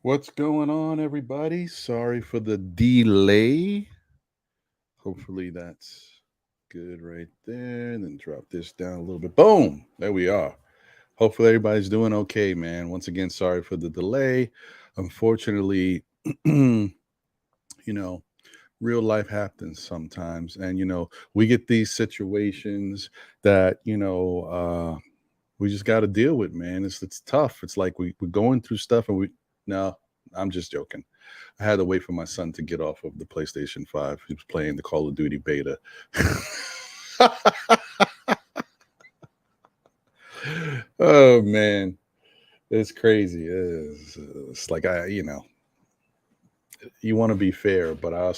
What's going on, everybody? Sorry for the delay. Hopefully that's good right there. And then drop this down a little bit. Boom! There we are. Hopefully everybody's doing okay, man. Once again, sorry for the delay. Unfortunately, you know, real life happens sometimes. And, we get these situations that, we just got to deal with, man. It's tough. It's like we're going through stuff and no, I'm just joking. I had to wait for my son to get off of the PlayStation 5. He was playing the Call of Duty beta. Oh man, it's crazy. It's like you want to be fair, but I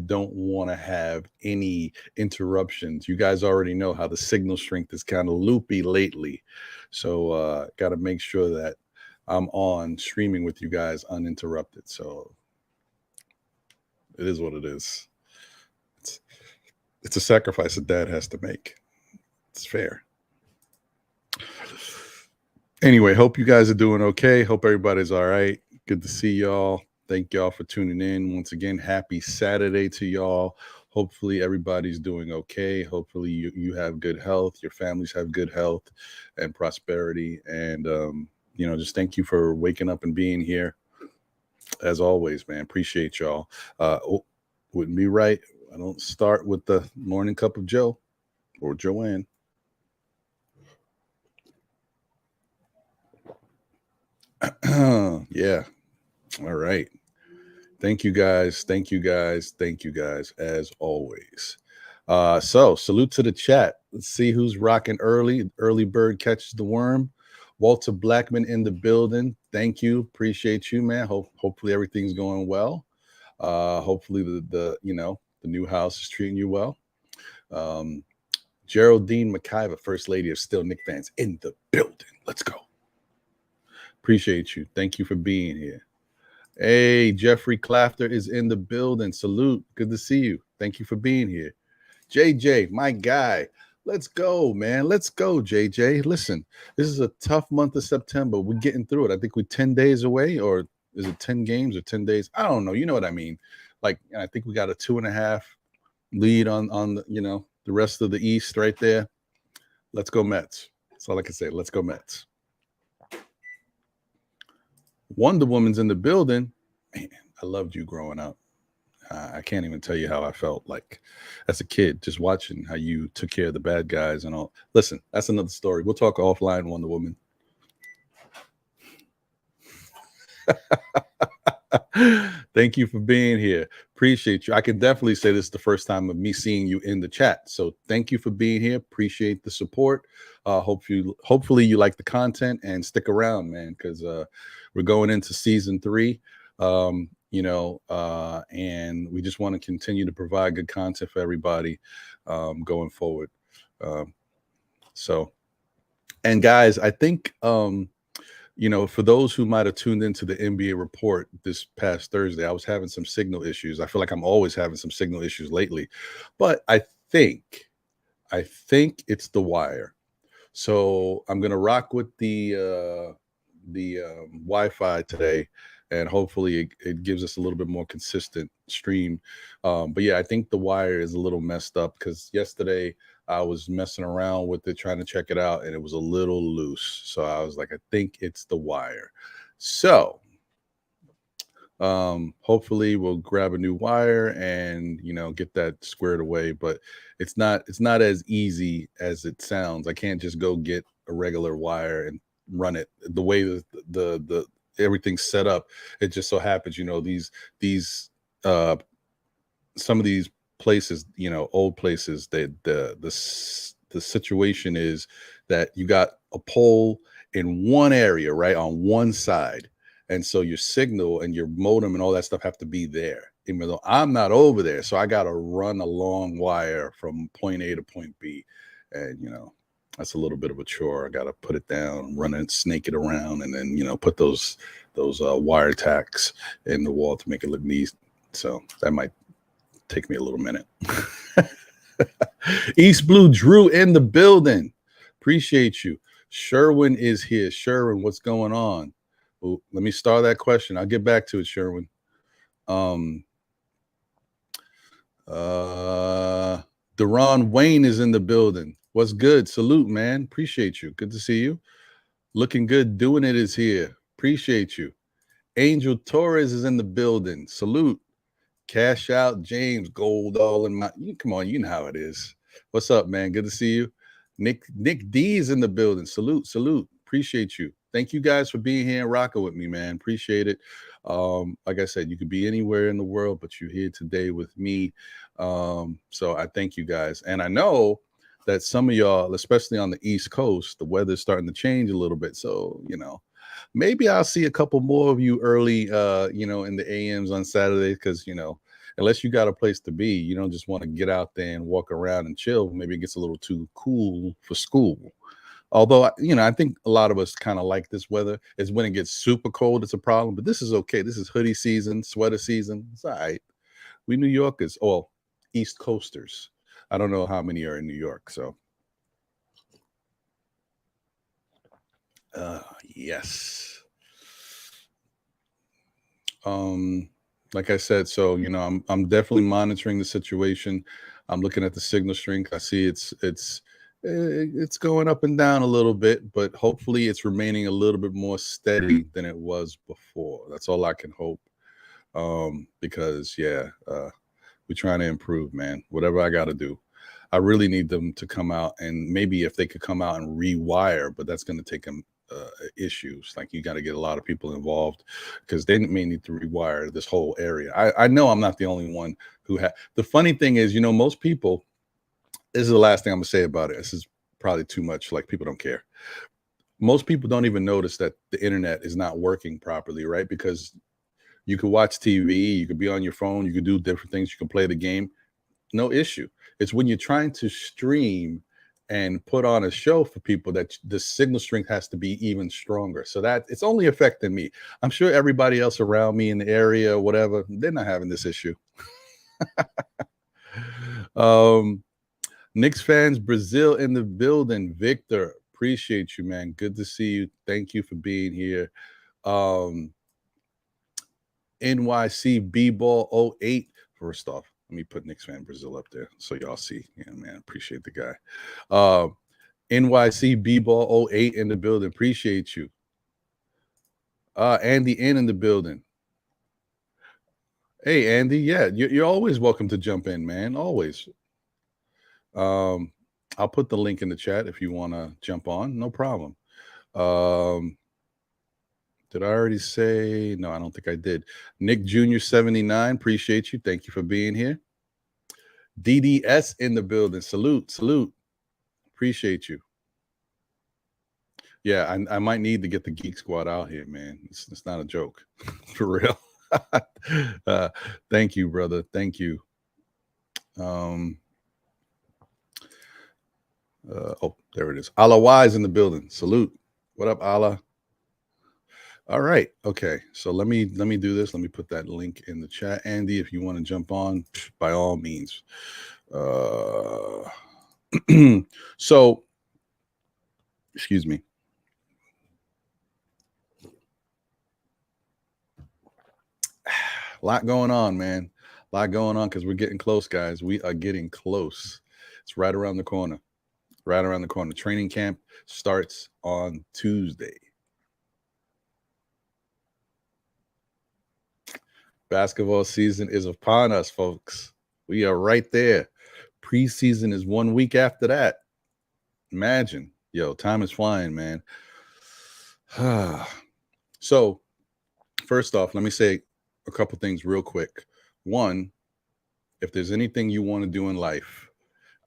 don't want to have any interruptions. You guys already know how the signal strength is kind of loopy lately. So got to make sure that I'm on streaming with you guys uninterrupted. So it is what it is. It's it's a sacrifice that dad has to make. It's fair. Anyway, hope you guys are doing okay. Hope everybody's all right. Good to see y'all. Thank y'all for tuning in. Once again, happy Saturday to y'all. Hopefully everybody's doing okay. Hopefully you have good health, your families have good health and prosperity. And just thank you for waking up and being here. As always, man. Appreciate y'all. Wouldn't be right. I don't start with the morning cup of Joe or Joanne. Yeah. All right. Thank you guys. Thank you guys. Thank you guys as always. So salute to the chat. Let's see who's rocking early. Early bird catches the worm. Walter Blackman in the building. Thank you. Appreciate you, man. Hopefully everything's going well. Hopefully the new house is treating you well. Geraldine McIver, First Lady of Still Knick fans in the building. Let's go. Appreciate you. Thank you for being here. Hey, Jeffrey Clafter is in the building. Salute. Good to see you. Thank you for being here. JJ, my guy. Let's go, man. Let's go, JJ. Listen, this is a tough month of September. We're getting through it. I think we're 10 days away, or is it 10 games or 10 days? I don't know. You know what I mean? Like, I think we got a 2.5 lead on the rest of the East right there. Let's go Mets. That's all I can say. Let's go Mets. Wonder Woman's in the building. Man, I loved you growing up. I can't even tell you how I felt like as a kid, just watching how you took care of the bad guys and all. Listen, that's another story. We'll talk offline, Wonder Woman. Thank you for being here. Appreciate you. I can definitely say this is the first time of me seeing you in the chat. So thank you for being here. Appreciate the support. Hopefully you like the content and stick around, man, because we're going into season 3. And we just want to continue to provide good content for everybody going forward. And guys, I think for those who might have tuned into the NBA report this past Thursday, I was having some signal issues. I feel like I'm always having some signal issues lately, but I think it's the wire. So I'm gonna rock with the Wi-Fi today, and hopefully it gives us a little bit more consistent stream. But yeah, I think the wire is a little messed up because yesterday I was messing around with it, trying to check it out, and it was a little loose. So I was like, I think it's the wire. So hopefully we'll grab a new wire and get that squared away. But it's not as easy as it sounds. I can't just go get a regular wire and run it the way the everything's set up. It just so happens, these some of these places, old places, the situation is that you got a pole in one area, right, on one side, and so your signal and your modem and all that stuff have to be there, even though I'm not over there. So I got to run a long wire from point A to point B, and that's a little bit of a chore. I got to put it down, run it, snake it around, and then put those wire tacks in the wall to make it look neat. So that might take me a little minute. East Blue Drew in the building. Appreciate you. Sherwin is here. Sherwin, what's going on? Well, let me start that question. I'll get back to it, Sherwin. Deron Wayne is in the building. What's good? Salute, man. Appreciate you. Good to see you. Looking good. Doing it is here. Appreciate you. Angel Torres is in the building. Salute. Cash out, James Gold, all in my. Come on, you know how it is. What's up, man? Good to see you. Nick D is in the building. Salute, salute. Appreciate you. Thank you guys for being here and rocking with me, man. Appreciate it. Like I said, you could be anywhere in the world, but you're here today with me. So I thank you guys. And I know that some of y'all, especially on the East Coast, the weather's starting to change a little bit. So, maybe I'll see a couple more of you early, in the AMs on Saturday, because, unless you got a place to be, you don't just want to get out there and walk around and chill. Maybe it gets a little too cool for school. Although, I think a lot of us kind of like this weather. It's when it gets super cold, it's a problem. But this is okay. This is hoodie season, sweater season. It's all right. We New Yorkers, East Coasters. I don't know how many are in New York, so. Yes. Like I said, so I'm definitely monitoring the situation. I'm looking at the signal strength. I see it's going up and down a little bit, but hopefully it's remaining a little bit more steady than it was before. That's all I can hope. Because we're trying to improve, man. Whatever I got to do. I really need them to come out, and maybe if they could come out and rewire, but that's going to take them issues. Like, you got to get a lot of people involved, because they may need to rewire this whole area. I know I'm not the only one who had. The funny thing is, most people, this is the last thing I'm gonna say about it. This is probably too much. Like, people don't care. Most people don't even notice that the internet is not working properly, right? Because you could watch TV, you could be on your phone, you could do different things, you can play the game, no issue. It's when you're trying to stream and put on a show for people that the signal strength has to be even stronger. So that it's only affecting me. I'm sure everybody else around me in the area, whatever, they're not having this issue. Knicks fans, Brazil in the building. Victor, appreciate you, man. Good to see you. Thank you for being here. NYC BBall 08. First off, let me put Knicks fan Brazil up there so y'all see. Yeah, man, appreciate the guy. NYC BBall 08 in the building. Appreciate you. Andy in the building. Hey, Andy. Yeah, you're always welcome to jump in, man. Always. I'll put the link in the chat if you want to jump on. No problem. Did I already say? No, I don't think I did. Nick Jr. 79. Appreciate you. Thank you for being here. DDS in the building. Salute, salute. Appreciate you. Yeah, I might need to get the Geek Squad out here, man. It's not a joke. For real. Thank you, brother. Thank you. There it is. Allah Wise in the building. Salute. What up, Allah? All right. Okay. So let me do this. Let me put that link in the chat. Andy, if you want to jump on, by all means. So, excuse me. A lot going on, man. A lot going on, because we're getting close, guys. We are getting close. It's right around the corner. Right around the corner. Training camp starts on Tuesday. Basketball season is upon us, folks. We are right there. Preseason is 1 week after that. Imagine. Yo, time is flying, man. So, first off, let me say a couple things real quick. One, if there's anything you want to do in life,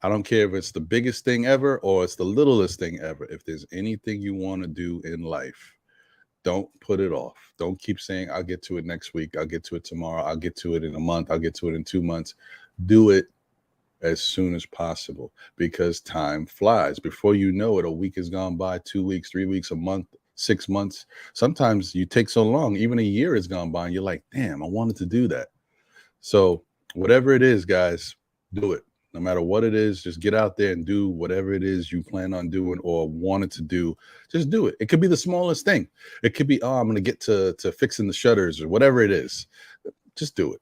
I don't care if it's the biggest thing ever or it's the littlest thing ever. If there's anything you want to do in life, don't put it off. Don't keep saying, I'll get to it next week. I'll get to it tomorrow. I'll get to it in a month. I'll get to it in 2 months. Do it as soon as possible, because time flies. Before you know it, a week has gone by, 2 weeks, 3 weeks, a month, 6 months. Sometimes you take so long, even a year has gone by and you're like, damn, I wanted to do that. So whatever it is, guys, do it. No matter what it is, just get out there and do whatever it is you plan on doing or wanted to do. Just do it. It could be the smallest thing. It could be, oh, I'm going to get to fixing the shutters or whatever it is. Just do it.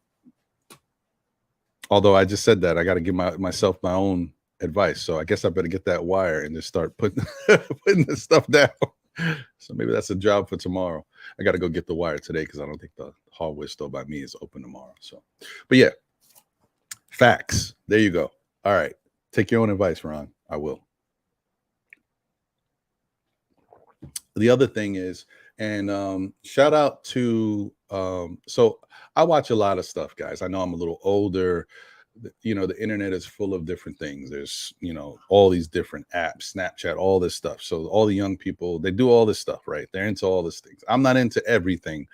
Although I just said that, I got to give myself my own advice. So I guess I better get that wire and just start putting putting this stuff down. So maybe that's a job for tomorrow. I got to go get the wire today because I don't think the hardware store by me is open tomorrow. So, but yeah, facts. There you go. All right. Take your own advice, Ron. I will. The other thing is, and shout out to, so I watch a lot of stuff, guys. I know I'm a little older. You know, the internet is full of different things. There's, you know, all these different apps, Snapchat, all this stuff. So all the young people, they do all this stuff, right? They're into all these things. I'm not into everything,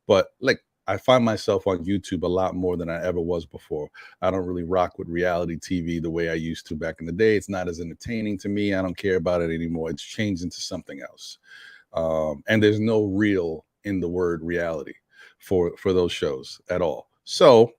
but like I find myself on YouTube a lot more than I ever was before. I don't really rock with reality TV the way I used to back in the day. It's not as entertaining to me. I don't care about it anymore. It's changed into something else. And there's no real in the word reality for those shows at all. So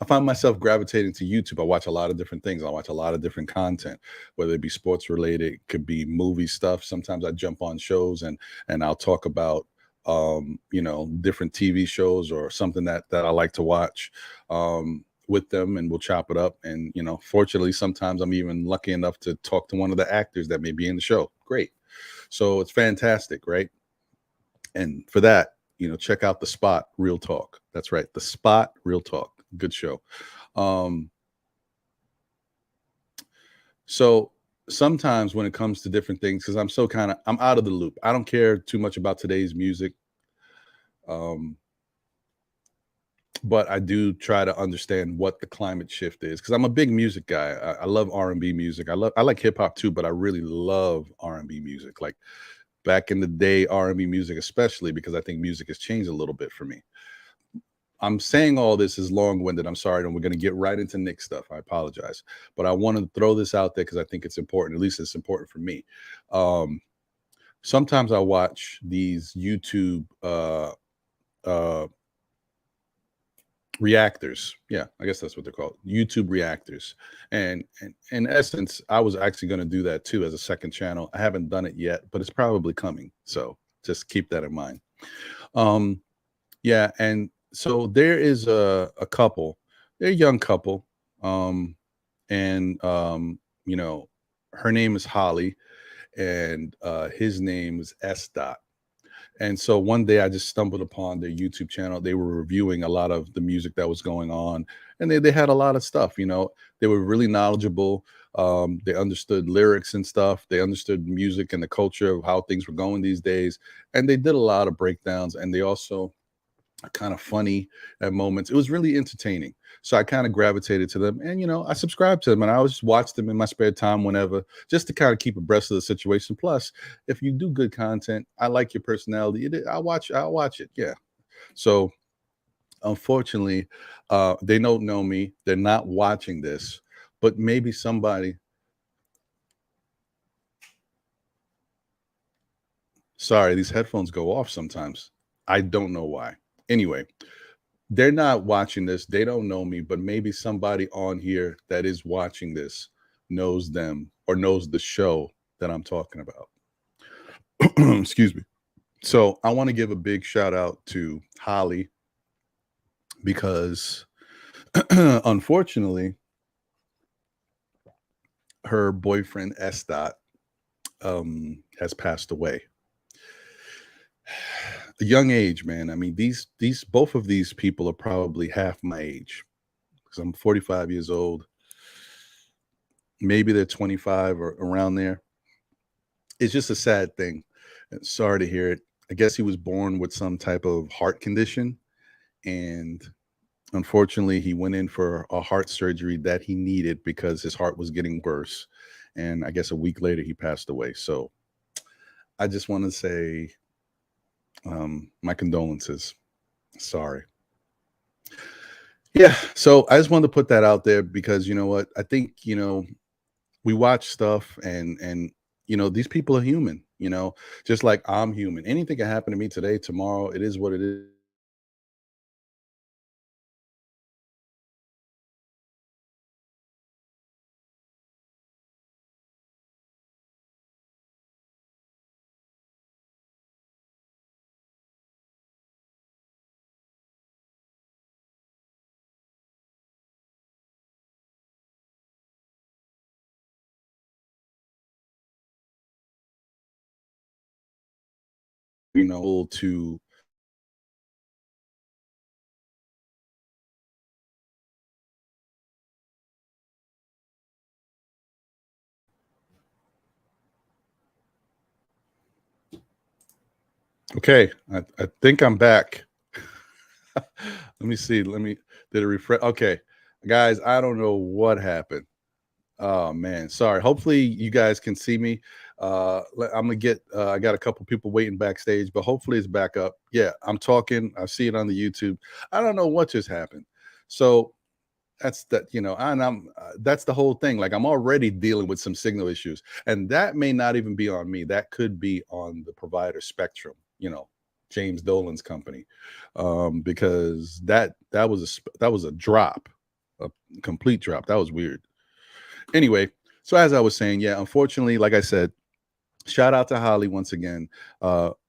I find myself gravitating to YouTube. I watch a lot of different things. I watch a lot of different content, whether it be sports related, it could be movie stuff. Sometimes I jump on shows and I'll talk about you know, different TV shows or something that I like to watch with them, and we'll chop it up. And you know, fortunately, sometimes I'm even lucky enough to talk to one of the actors that may be in the show. Great. So it's fantastic, right? And for that, you know, check out The Spot Real Talk. That's right, The Spot Real Talk. Good show. So sometimes when it comes to different things, because I'm out of the loop. I don't care too much about today's music. But I do try to understand what the climate shift is, because I'm a big music guy. I love R&B music. I like hip hop too, but I really love R&B music. Like back in the day, R&B music, especially because I think music has changed a little bit for me. I'm saying all this is long-winded. I'm sorry, and we're going to get right into Knicks stuff. I apologize, but I want to throw this out there because I think it's important. At least it's important for me. Sometimes I watch these YouTube reactors. Yeah, I guess that's what they're called. YouTube reactors. And in essence, I was actually going to do that too as a second channel. I haven't done it yet, but it's probably coming. So just keep that in mind. Yeah, and so there is a couple. They're a young couple. You know, her name is Holly, and his name is S. Dot. And so one day I just stumbled upon their YouTube channel. They were reviewing a lot of the music that was going on, and they had a lot of stuff. You know, they were really knowledgeable. They understood lyrics and stuff. They understood music and the culture of how things were going these days. And they did a lot of breakdowns, and they also are kind of funny at moments. It was really entertaining. So I kind of gravitated to them, and you know, I subscribed to them, and I always watch them in my spare time whenever, just to kind of keep abreast of the situation. Plus, if you do good content, I like your personality. I'll watch it. Yeah. So unfortunately, they don't know me. They're not watching this, but maybe somebody. Sorry, these headphones go off sometimes. I don't know why. Anyway, they're not watching this. They don't know me, but maybe somebody on here that is watching this knows them or knows the show that I'm talking about. Excuse me. So I want to give a big shout out to Holly because unfortunately, her boyfriend S. Dot has passed away. A young age, man. I mean, these both of these people are probably half my age because I'm 45 years old. Maybe they're 25 or around there. It's just a sad thing. Sorry to hear it. I guess he was born with some type of heart condition, and unfortunately, he went in for a heart surgery that he needed because his heart was getting worse. And I guess a week later, he passed away. So I just want to say my condolences. Sorry. Yeah. So I just wanted to put that out there because you know what? I think, you know, we watch stuff and you know, these people are human, you know, just like I'm human. Anything can happen to me today, tomorrow. It is what it is. to okay, I think I'm back. Let me see. Did it refresh? Okay, guys, I don't know what happened. Oh man, sorry. Hopefully you guys can see me. I'm gonna get. I got a couple people waiting backstage, but hopefully it's back up. Yeah, I'm talking. I see it on the YouTube. I don't know what just happened. So that's that's the whole thing. Like I'm already dealing with some signal issues, and that may not even be on me. That could be on the provider Spectrum. James Dolan's company, because that was a drop, a complete drop. That was weird. Anyway, so as I was saying, yeah, unfortunately, like I said, shout out to Holly once again.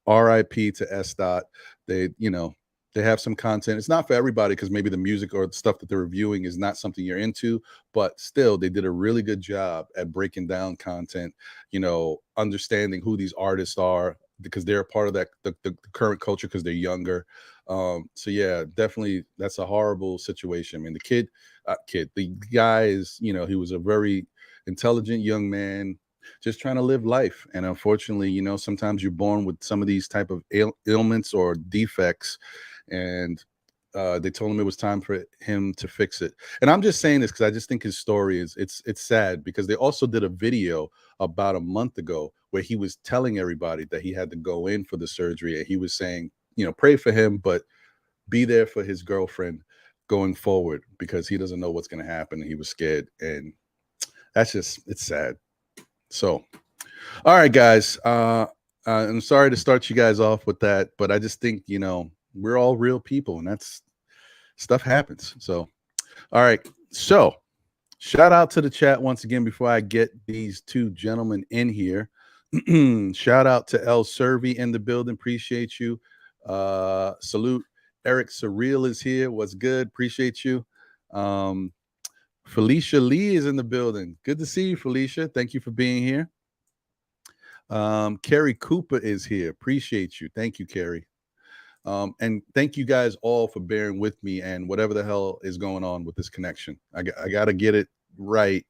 RIP to S. Dot. They have some content. It's not for everybody because maybe the music or the stuff that they're reviewing is not something you're into, but still, they did a really good job at breaking down content, understanding who these artists are because they're a part of the current culture because they're younger. So yeah, definitely that's a horrible situation. I mean, the guy is, he was a very intelligent young man just trying to live life. And unfortunately, sometimes you're born with some of these type of ailments or defects. And they told him it was time for him to fix it. And I'm just saying this because I just think his story it's sad because they also did a video about a month ago where he was telling everybody that he had to go in for the surgery. And he was saying, pray for him, but be there for his girlfriend going forward because he doesn't know what's going to happen. And he was scared. And it's sad. So, all right, guys. I'm sorry to start you guys off with that, but I just think, we're all real people and stuff happens. So, all right. So, shout out to the chat once again before I get these two gentlemen in here. Shout out to El Servi in the building. Appreciate you. Salute. Eric Surreal is here. What's good? Appreciate you. Felicia Lee is in the building. Good to see you, Felicia. Thank you for being here. Carrie Cooper is here. Appreciate you. Thank you, Carrie. And thank you guys all for bearing with me and whatever the hell is going on with this connection. I got to get it right.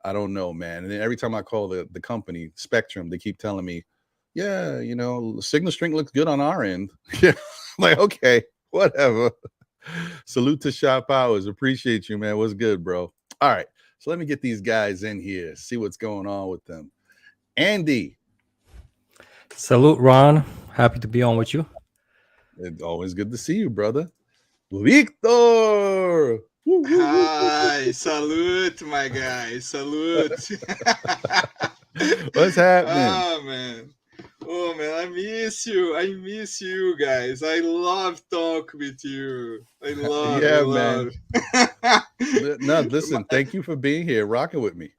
I don't know, man. And then every time I call the company Spectrum, they keep telling me, yeah, signal strength looks good on our end. Yeah, like, okay, whatever. Salute to Shop Hours. Appreciate you, man. What's good, bro? All right. So let me get these guys in here, see what's going on with them. Andy. Salute, Ron. Happy to be on with you. It's always good to see you, brother. Victor. Hi, salute, my guy. Salute. What's happening? Oh man, I miss you guys. I love talk with you. I love. Man. No, listen, thank you for being here, rocking with me.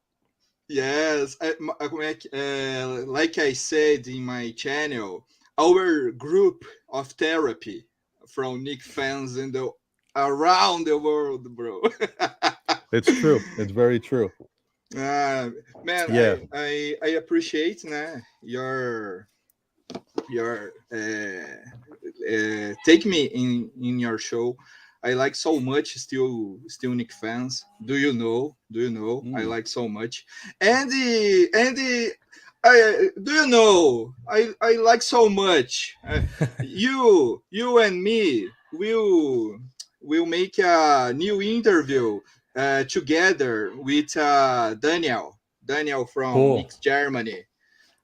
Yes, like I said in my channel, our group of therapy from Knicks fans around the world, bro. It's true. It's very true. Man, yeah. I appreciate your take me in your show. I like so much still Knicks fans. Do you know? I like so much. Andy, do you know? I like so much. You and me will make a new interview together with Daniel from Knicks Germany.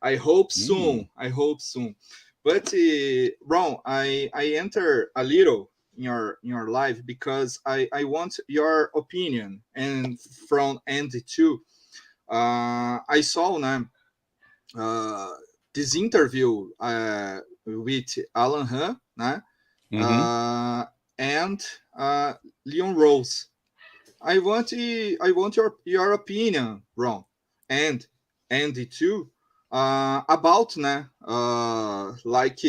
I hope soon. But Ron, I enter a little in your live because I want your opinion and from Andy too. I saw this interview with Alan Hahn, and Leon Rose. I want your opinion, Ron, and Andy too, about like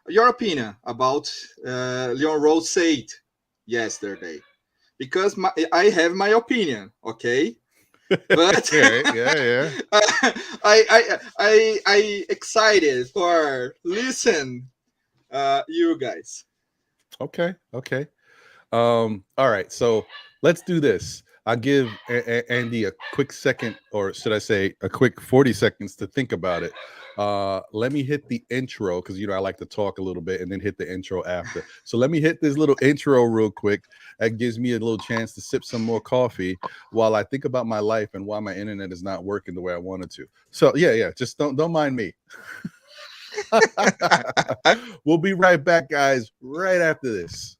your opinion about Leon Rose said yesterday, because I have my opinion, okay? But yeah. I excited for listen you guys. Okay. All right, so let's do this. I'll give Andy a quick second, or should I say a quick 40 seconds to think about it. Let me hit the intro, because I like to talk a little bit and then hit the intro after. So let me hit this little intro real quick. That gives me a little chance to sip some more coffee while I think about my life and why my internet is not working the way I wanted to. So yeah, just don't mind me. We'll be right back, guys, right after this.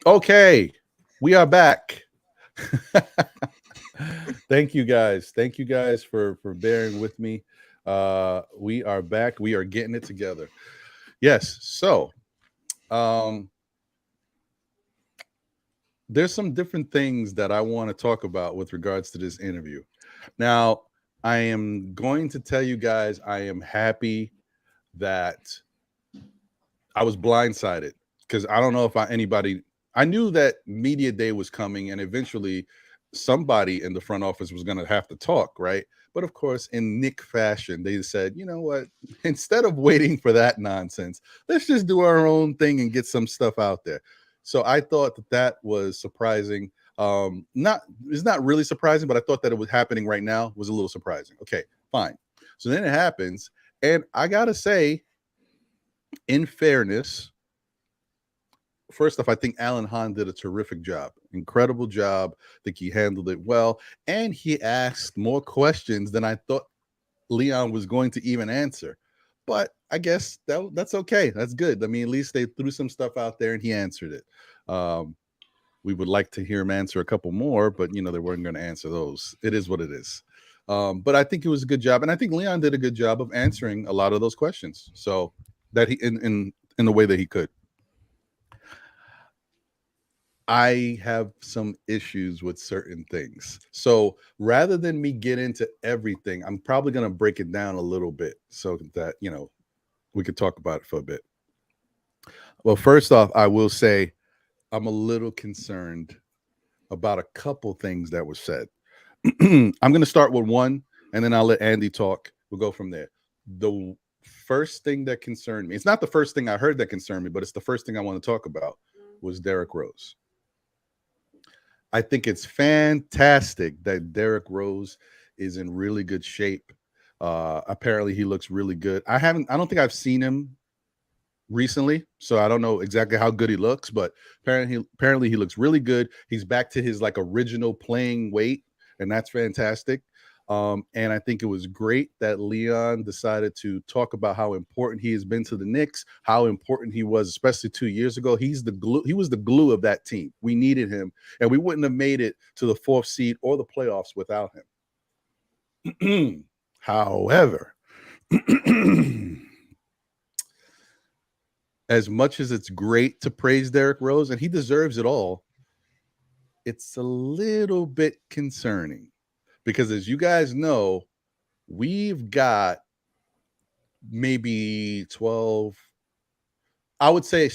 Okay, we are back. Thank you guys for bearing with me. We are back. We are getting it together. Yes. So there's some different things that I want to talk about with regards to this interview. Now, I am going to tell you guys I am happy that I was blindsided, because I don't know if I knew that media day was coming, and eventually somebody in the front office was going to have to talk, right? But of course, in Nick fashion, they said, you know what? Instead of waiting for that nonsense, let's just do our own thing and get some stuff out there. So I thought that was surprising. It's not really surprising, but I thought that it was happening right now was a little surprising. Okay, fine. So then it happens, and I gotta say, in fairness, first off, I think Alan Hahn did a terrific job. Incredible job. I think he handled it well. And he asked more questions than I thought Leon was going to even answer. But I guess that's okay. That's good. I mean, at least they threw some stuff out there and he answered it. We would like to hear him answer a couple more, but they weren't going to answer those. It is what it is. But I think it was a good job. And I think Leon did a good job of answering a lot of those questions. So that he in the way that he could. I have some issues with certain things. So rather than me get into everything, I'm probably going to break it down a little bit so that, we could talk about it for a bit. Well, first off, I will say I'm a little concerned about a couple things that were said. I'm going to start with one, and then I'll let Andy talk. We'll go from there. The first thing that concerned me, it's not the first thing I heard that concerned me, but it's the first thing I want to talk about, was Derrick Rose. I think it's fantastic that Derrick Rose is in really good shape. Apparently he looks really good. I don't think I've seen him recently, so I don't know exactly how good he looks, but apparently he looks really good. He's back to his original playing weight, and that's fantastic. And I think it was great that Leon decided to talk about how important he has been to the Knicks, how important he was, especially 2 years ago. He was the glue of that team. We needed him, and we wouldn't have made it to the 4th seed or the playoffs without him. However, as much as it's great to praise Derrick Rose, and he deserves it all, it's a little bit concerning. Because as you guys know, we've got maybe 12, I would say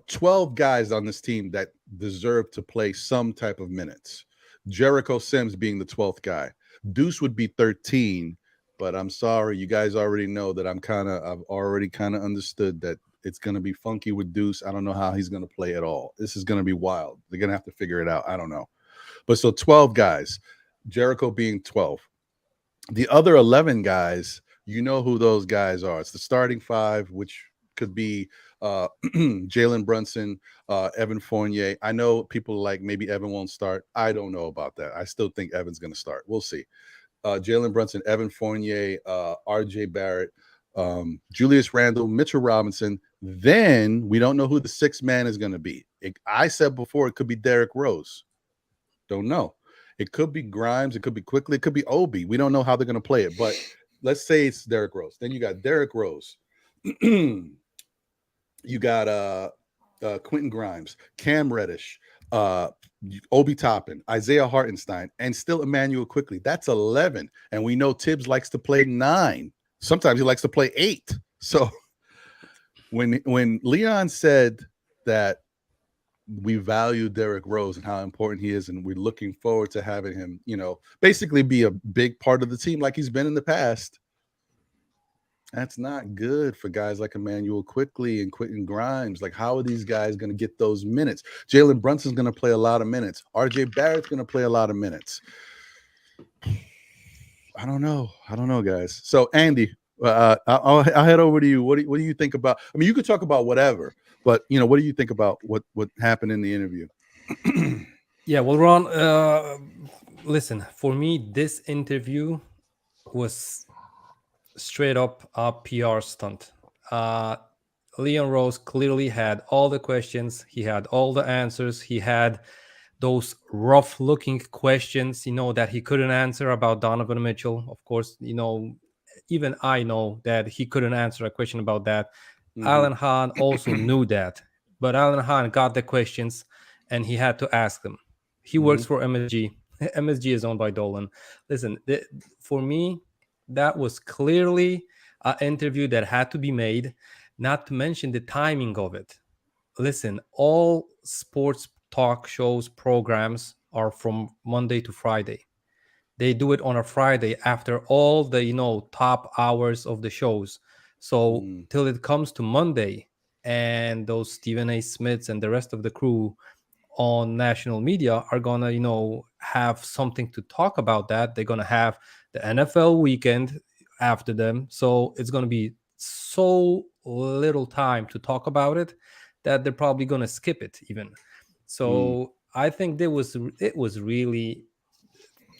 12 guys on this team that deserve to play some type of minutes. Jericho Sims being the 12th guy. Deuce would be 13, but I'm sorry, you guys already know that I've already kind of understood that it's going to be funky with Deuce. I don't know how he's going to play at all. This is going to be wild. They're going to have to figure it out. I don't know. But so 12 guys. Jericho being 12. The other 11 guys, you know who those guys are. It's the starting 5, which could be Jalen Brunson, Evan Fournier. I know people like maybe Evan won't start. I don't know about that. I still think Evan's going to start. We'll see. Jalen Brunson, Evan Fournier, RJ Barrett, Julius Randle, Mitchell Robinson. Then we don't know who the sixth man is going to be. I said before it could be Derrick Rose. Don't know. It could be Grimes. It could be Quickly. It could be Obi. We don't know how they're going to play it. But let's say it's Derrick Rose. Then you got Derrick Rose. You got Quentin Grimes, Cam Reddish, Obi Toppin, Isaiah Hartenstein, and still Emmanuel Quickly. That's 11. And we know Thibs likes to play 9. Sometimes he likes to play 8. So when Leon said that we value Derrick Rose and how important he is, and we're looking forward to having him, basically be a big part of the team like he's been in the past, that's not good for guys like Emmanuel Quickly and Quentin Grimes. Like, how are these guys going to get those minutes? Jalen Brunson's going to play a lot of minutes. RJ Barrett's going to play a lot of minutes. I don't know, guys. So, Andy, I'll head over to you. What do you think about? I mean, you could talk about whatever, but what do you think about what happened in the interview? Yeah, well, Ron, listen. For me, this interview was straight up a PR stunt. Leon Rose clearly had all the questions. He had all the answers. He had those rough-looking questions, that he couldn't answer about Donovan Mitchell. Of course, even I know that he couldn't answer a question about that. Mm-hmm. Alan Hahn also knew that, but Alan Hahn got the questions and he had to ask them. He works for MSG. MSG is owned by Dolan. Listen, for me, that was clearly an interview that had to be made, not to mention the timing of it. Listen, all sports talk shows, programs are from Monday to Friday. They do it on a Friday after all the, top hours of the shows. So till it comes to Monday and those Stephen A. Smiths and the rest of the crew on national media are going to, have something to talk about that. They're going to have the NFL weekend after them. So it's going to be so little time to talk about it that they're probably going to skip it even. So I think it was really,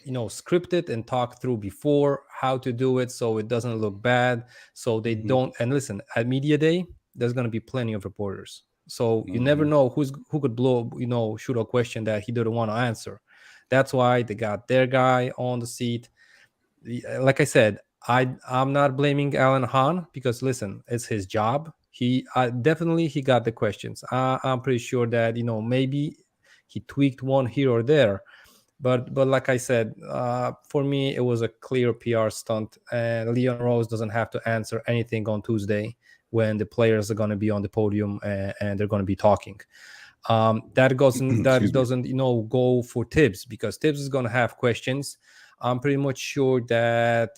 scripted and talked through before how to do it so it doesn't look bad. So they don't. And listen, at Media Day, there's going to be plenty of reporters. So you never know who could shoot a question that he didn't want to answer. That's why they got their guy on the seat. Like I said, I'm not blaming Alan Hahn because listen, it's his job. He definitely got the questions. I'm pretty sure that maybe he tweaked one here or there, but like I said, for me it was a clear PR stunt. And Leon Rose doesn't have to answer anything on Tuesday when the players are going to be on the podium and they're going to be talking. That doesn't go for Thibs because Thibs is going to have questions. I'm pretty much sure that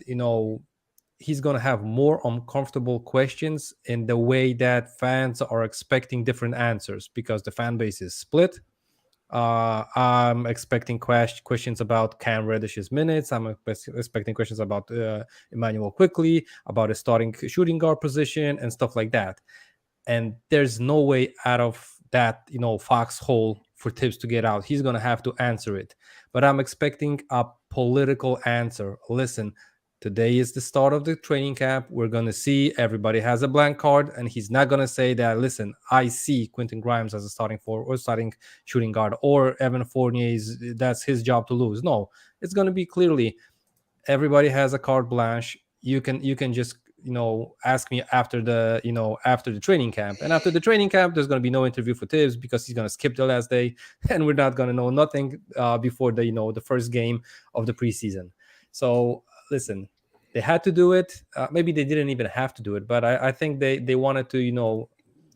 he's going to have more uncomfortable questions in the way that fans are expecting different answers because the fan base is split. I'm expecting questions about Cam Reddish's minutes. I'm expecting questions about Emmanuel Quickly, about a starting shooting guard position and stuff like that. And there's no way out of that, foxhole for Thibs to get out. He's going to have to answer it. But I'm expecting a political answer. Listen, today is the start of the training camp. We're going to see everybody has a blank card, and he's not going to say that, listen, I see Quentin Grimes as a starting shooting guard, or Evan Fournier, that's his job to lose. No, it's going to be clearly everybody has a carte blanche. You can just ask me after the training camp, and after the training camp there's going to be no interview for Thibs because he's going to skip the last day, and we're not going to know nothing before the first game of the preseason. So listen, they had to do it. Maybe they didn't even have to do it, but I think they wanted to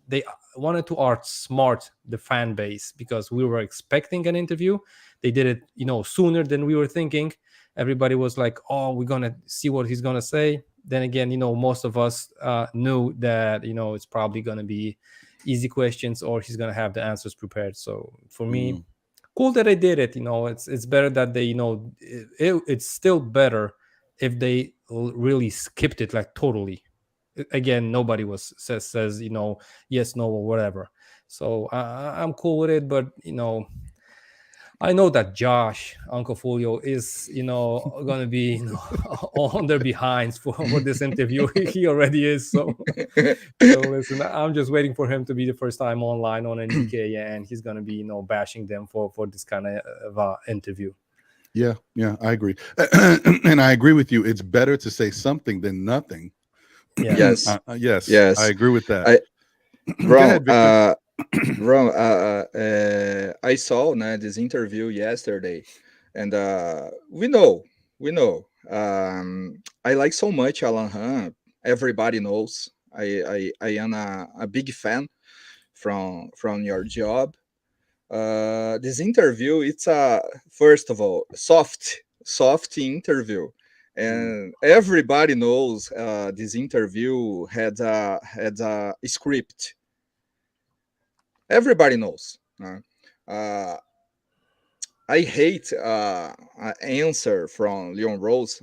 they wanted to outsmart the fan base because we were expecting an interview. They did it sooner than we were thinking. Everybody was like, oh, we're going to see what he's going to say. Then again, most of us knew that, it's probably going to be easy questions or he's going to have the answers prepared. So for me, cool that I did it. It's better that they, it's still better if they really skipped it like totally. Again, nobody says yes, no, or whatever. So I'm cool with it. But, I know that Josh, Uncle Folio, is going to be on their behinds for this interview. He already is. So listen, I'm just waiting for him to be the first time online on NBK, and he's going to be bashing them for this kind of interview. Yeah, I agree, and I agree with you. It's better to say something than nothing. Yeah. Yes. Yes, I agree with that. Go ahead, Victor. Ron, I saw this interview yesterday, and we know. I like so much Alan Hahn. Everybody knows. I am a big fan from your job. This interview, it's a first of all soft interview, and everybody knows this interview had a script. Everybody knows. I hate an answer from Leon Rose,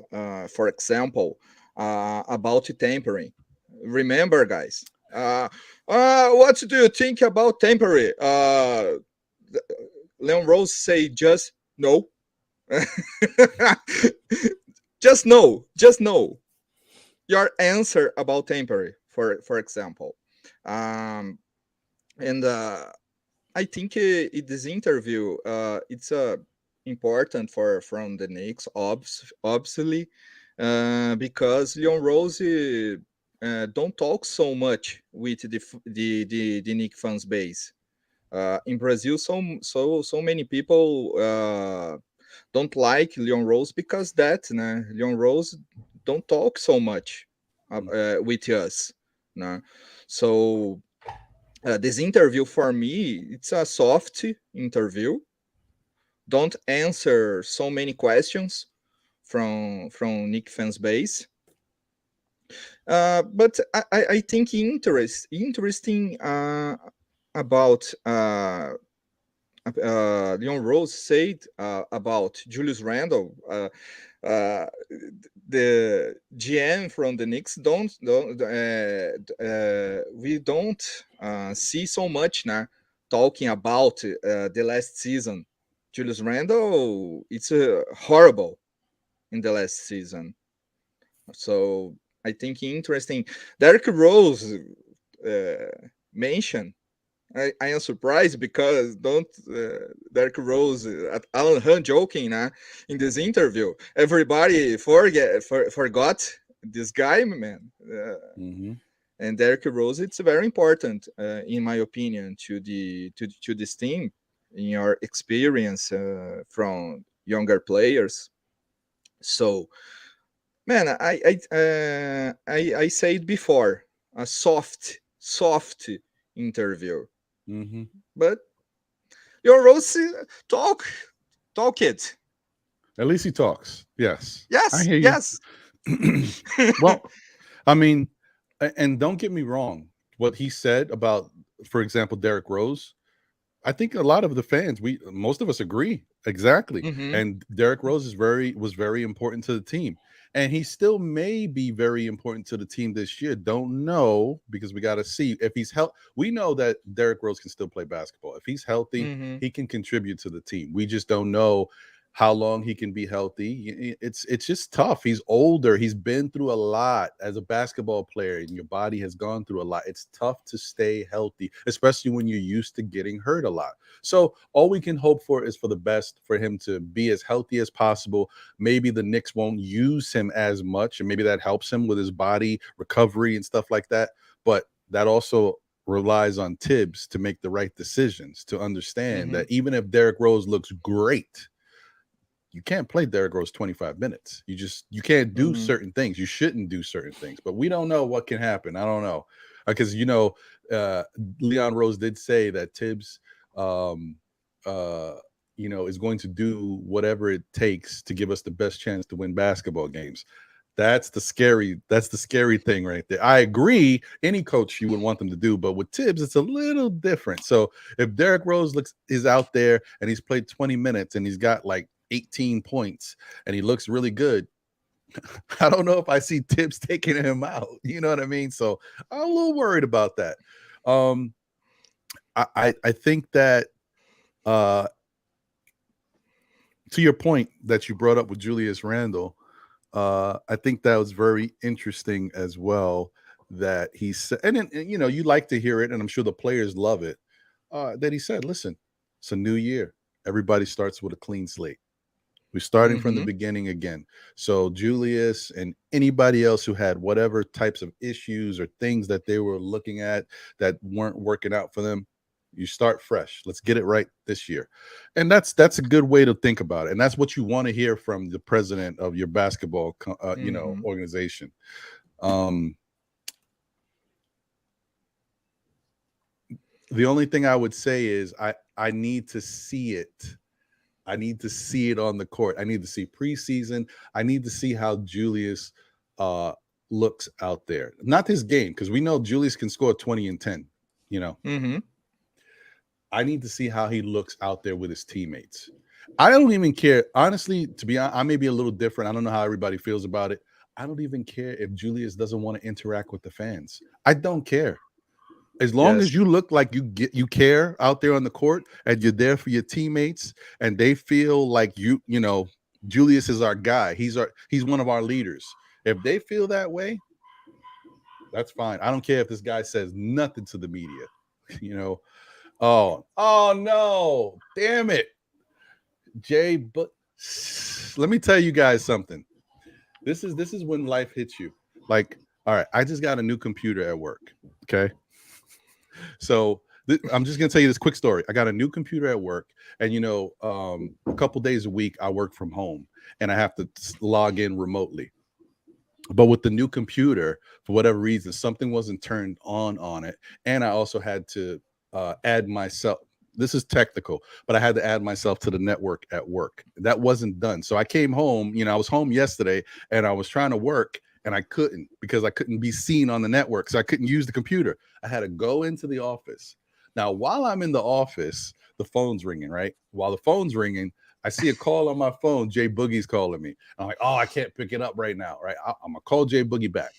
for example, about tampering. Remember, guys. What do you think about tampering? Leon Rose say just no. Just no. Your answer about tampering, for example. And I think this interview it's important from the Knicks, obviously, because Leon Rose don't talk so much with the Knicks fans base. In Brazil, so many people don't like Leon Rose because Leon Rose don't talk so much with us. So this interview for me, it's a soft interview. Don't answer so many questions from Knicks fans base. But I think interesting about Leon Rose said about Julius Randle. The GM from the Knicks we don't see so much now talking about the last season. Julius Randle, it's horrible in the last season. So I think interesting. Derrick Rose mentioned. I am surprised because Derrick Rose, Alan Hahn joking in this interview. Everybody forgot this guy, man. And Derrick Rose, it's very important, in my opinion, to this team. In your experience from younger players, so man, I said before, a soft interview. But your Rose talk it. At least he talks. Yes. Yes. I hear you. Yes. Well, I mean, and don't get me wrong. What he said about, for example, Derrick Rose, I think a lot of the fans, most of us agree exactly. And Derrick Rose was very important to the team, and he still may be very important to the team this year. Don't know, because we got to see if he's healthy. We know that Derrick Rose can still play basketball. If he's healthy, he can contribute to the team. We just don't know how long he can be healthy. It's just tough. He's older. He's been through a lot as a basketball player, and your body has gone through a lot. It's tough to stay healthy, especially when you're used to getting hurt a lot. So all we can hope for is for the best, for him to be as healthy as possible. Maybe the Knicks won't use him as much, and maybe that helps him with his body recovery and stuff like that. But that also relies on Thibs to make the right decisions, to understand that even if Derrick Rose looks great, you can't play Derrick Rose 25 minutes. You can't do certain things. You shouldn't do certain things. But we don't know what can happen. I don't know. Because, Leon Rose did say that Thibs, is going to do whatever it takes to give us the best chance to win basketball games. That's the scary thing right there. I agree. Any coach you would want them to do, but with Thibs, it's a little different. So if Derrick Rose is out there and he's played 20 minutes and he's got like 18 points and he looks really good, I don't know if I see Thibs taking him out. You know what I mean? So I'm a little worried about that. I think that to your point that you brought up with Julius Randle, I think that was very interesting as well. That he said, and you know, you like to hear it, and I'm sure the players love it. That he said, "Listen, it's a new year. Everybody starts with a clean slate. We're starting from the beginning again." So Julius and anybody else who had whatever types of issues or things that they were looking at that weren't working out for them, you start fresh. Let's get it right this year. And that's a good way to think about it. And that's what you want to hear from the president of your basketball you know, organization. The only thing I would say is I need to see it. I need to see it on the court. I need to see preseason. I need to see how Julius looks out there. Not his game, because we know Julius can score 20 and 10, you know. I need to see how he looks out there with his teammates. I don't even care. Honestly, to be honest, I may be a little different. I don't know how everybody feels about it. I don't even care if Julius doesn't want to interact with the fans. I don't care. As long as you look like you care out there on the court and you're there for your teammates and they feel like you know, Julius is our guy. He's one of our leaders. If they feel that way, that's fine. I don't care if this guy says nothing to the media. You know, oh no, damn it. Jay, but let me tell you guys something. This is when life hits you. Like, all right, I just got a new computer at work. Okay. So I'm just going to tell you this quick story. I got a new computer at work, and, you know, a couple days a week I work from home and I have to log in remotely. But with the new computer, for whatever reason, something wasn't turned on it. And I also had to add myself. This is technical, but I had to add myself to the network at work. That wasn't done. So I came home, you know, I was home yesterday and I was trying to work. And I couldn't, because I couldn't be seen on the network. So I couldn't use the computer. I had to go into the office. Now, while I'm in the office, the phone's ringing, right? While the phone's ringing, I see a call on my phone. Jay Boogie's calling me. I'm like, oh, I can't pick it up right now, right? I'm going to call Jay Boogie back.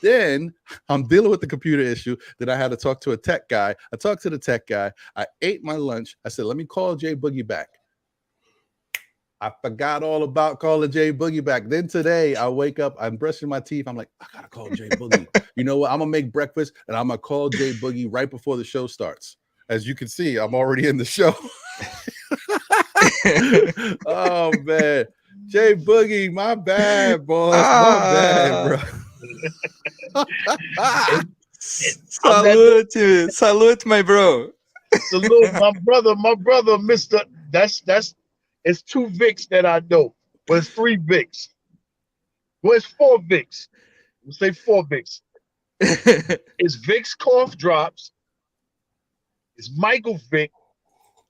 Then I'm dealing with the computer issue that I had to talk to a tech guy. I talked to the tech guy. I ate my lunch. I said, let me call Jay Boogie back. I forgot all about calling Jay Boogie back. Then today I wake up, I'm brushing my teeth. I'm like, I gotta call Jay Boogie. You know what? I'm gonna make breakfast and I'm gonna call Jay Boogie right before the show starts. As you can see, I'm already in the show. Oh man, Jay Boogie, my bad, boss. My bad, bro. Salute, my bro. Salute, my brother, Mr. That's it's 2 Vicks that I know. Well, it's 3 Vicks. Well, it's 4 Vicks. We'll say 4 Vicks. It's Vicks cough drops. It's Michael Vick.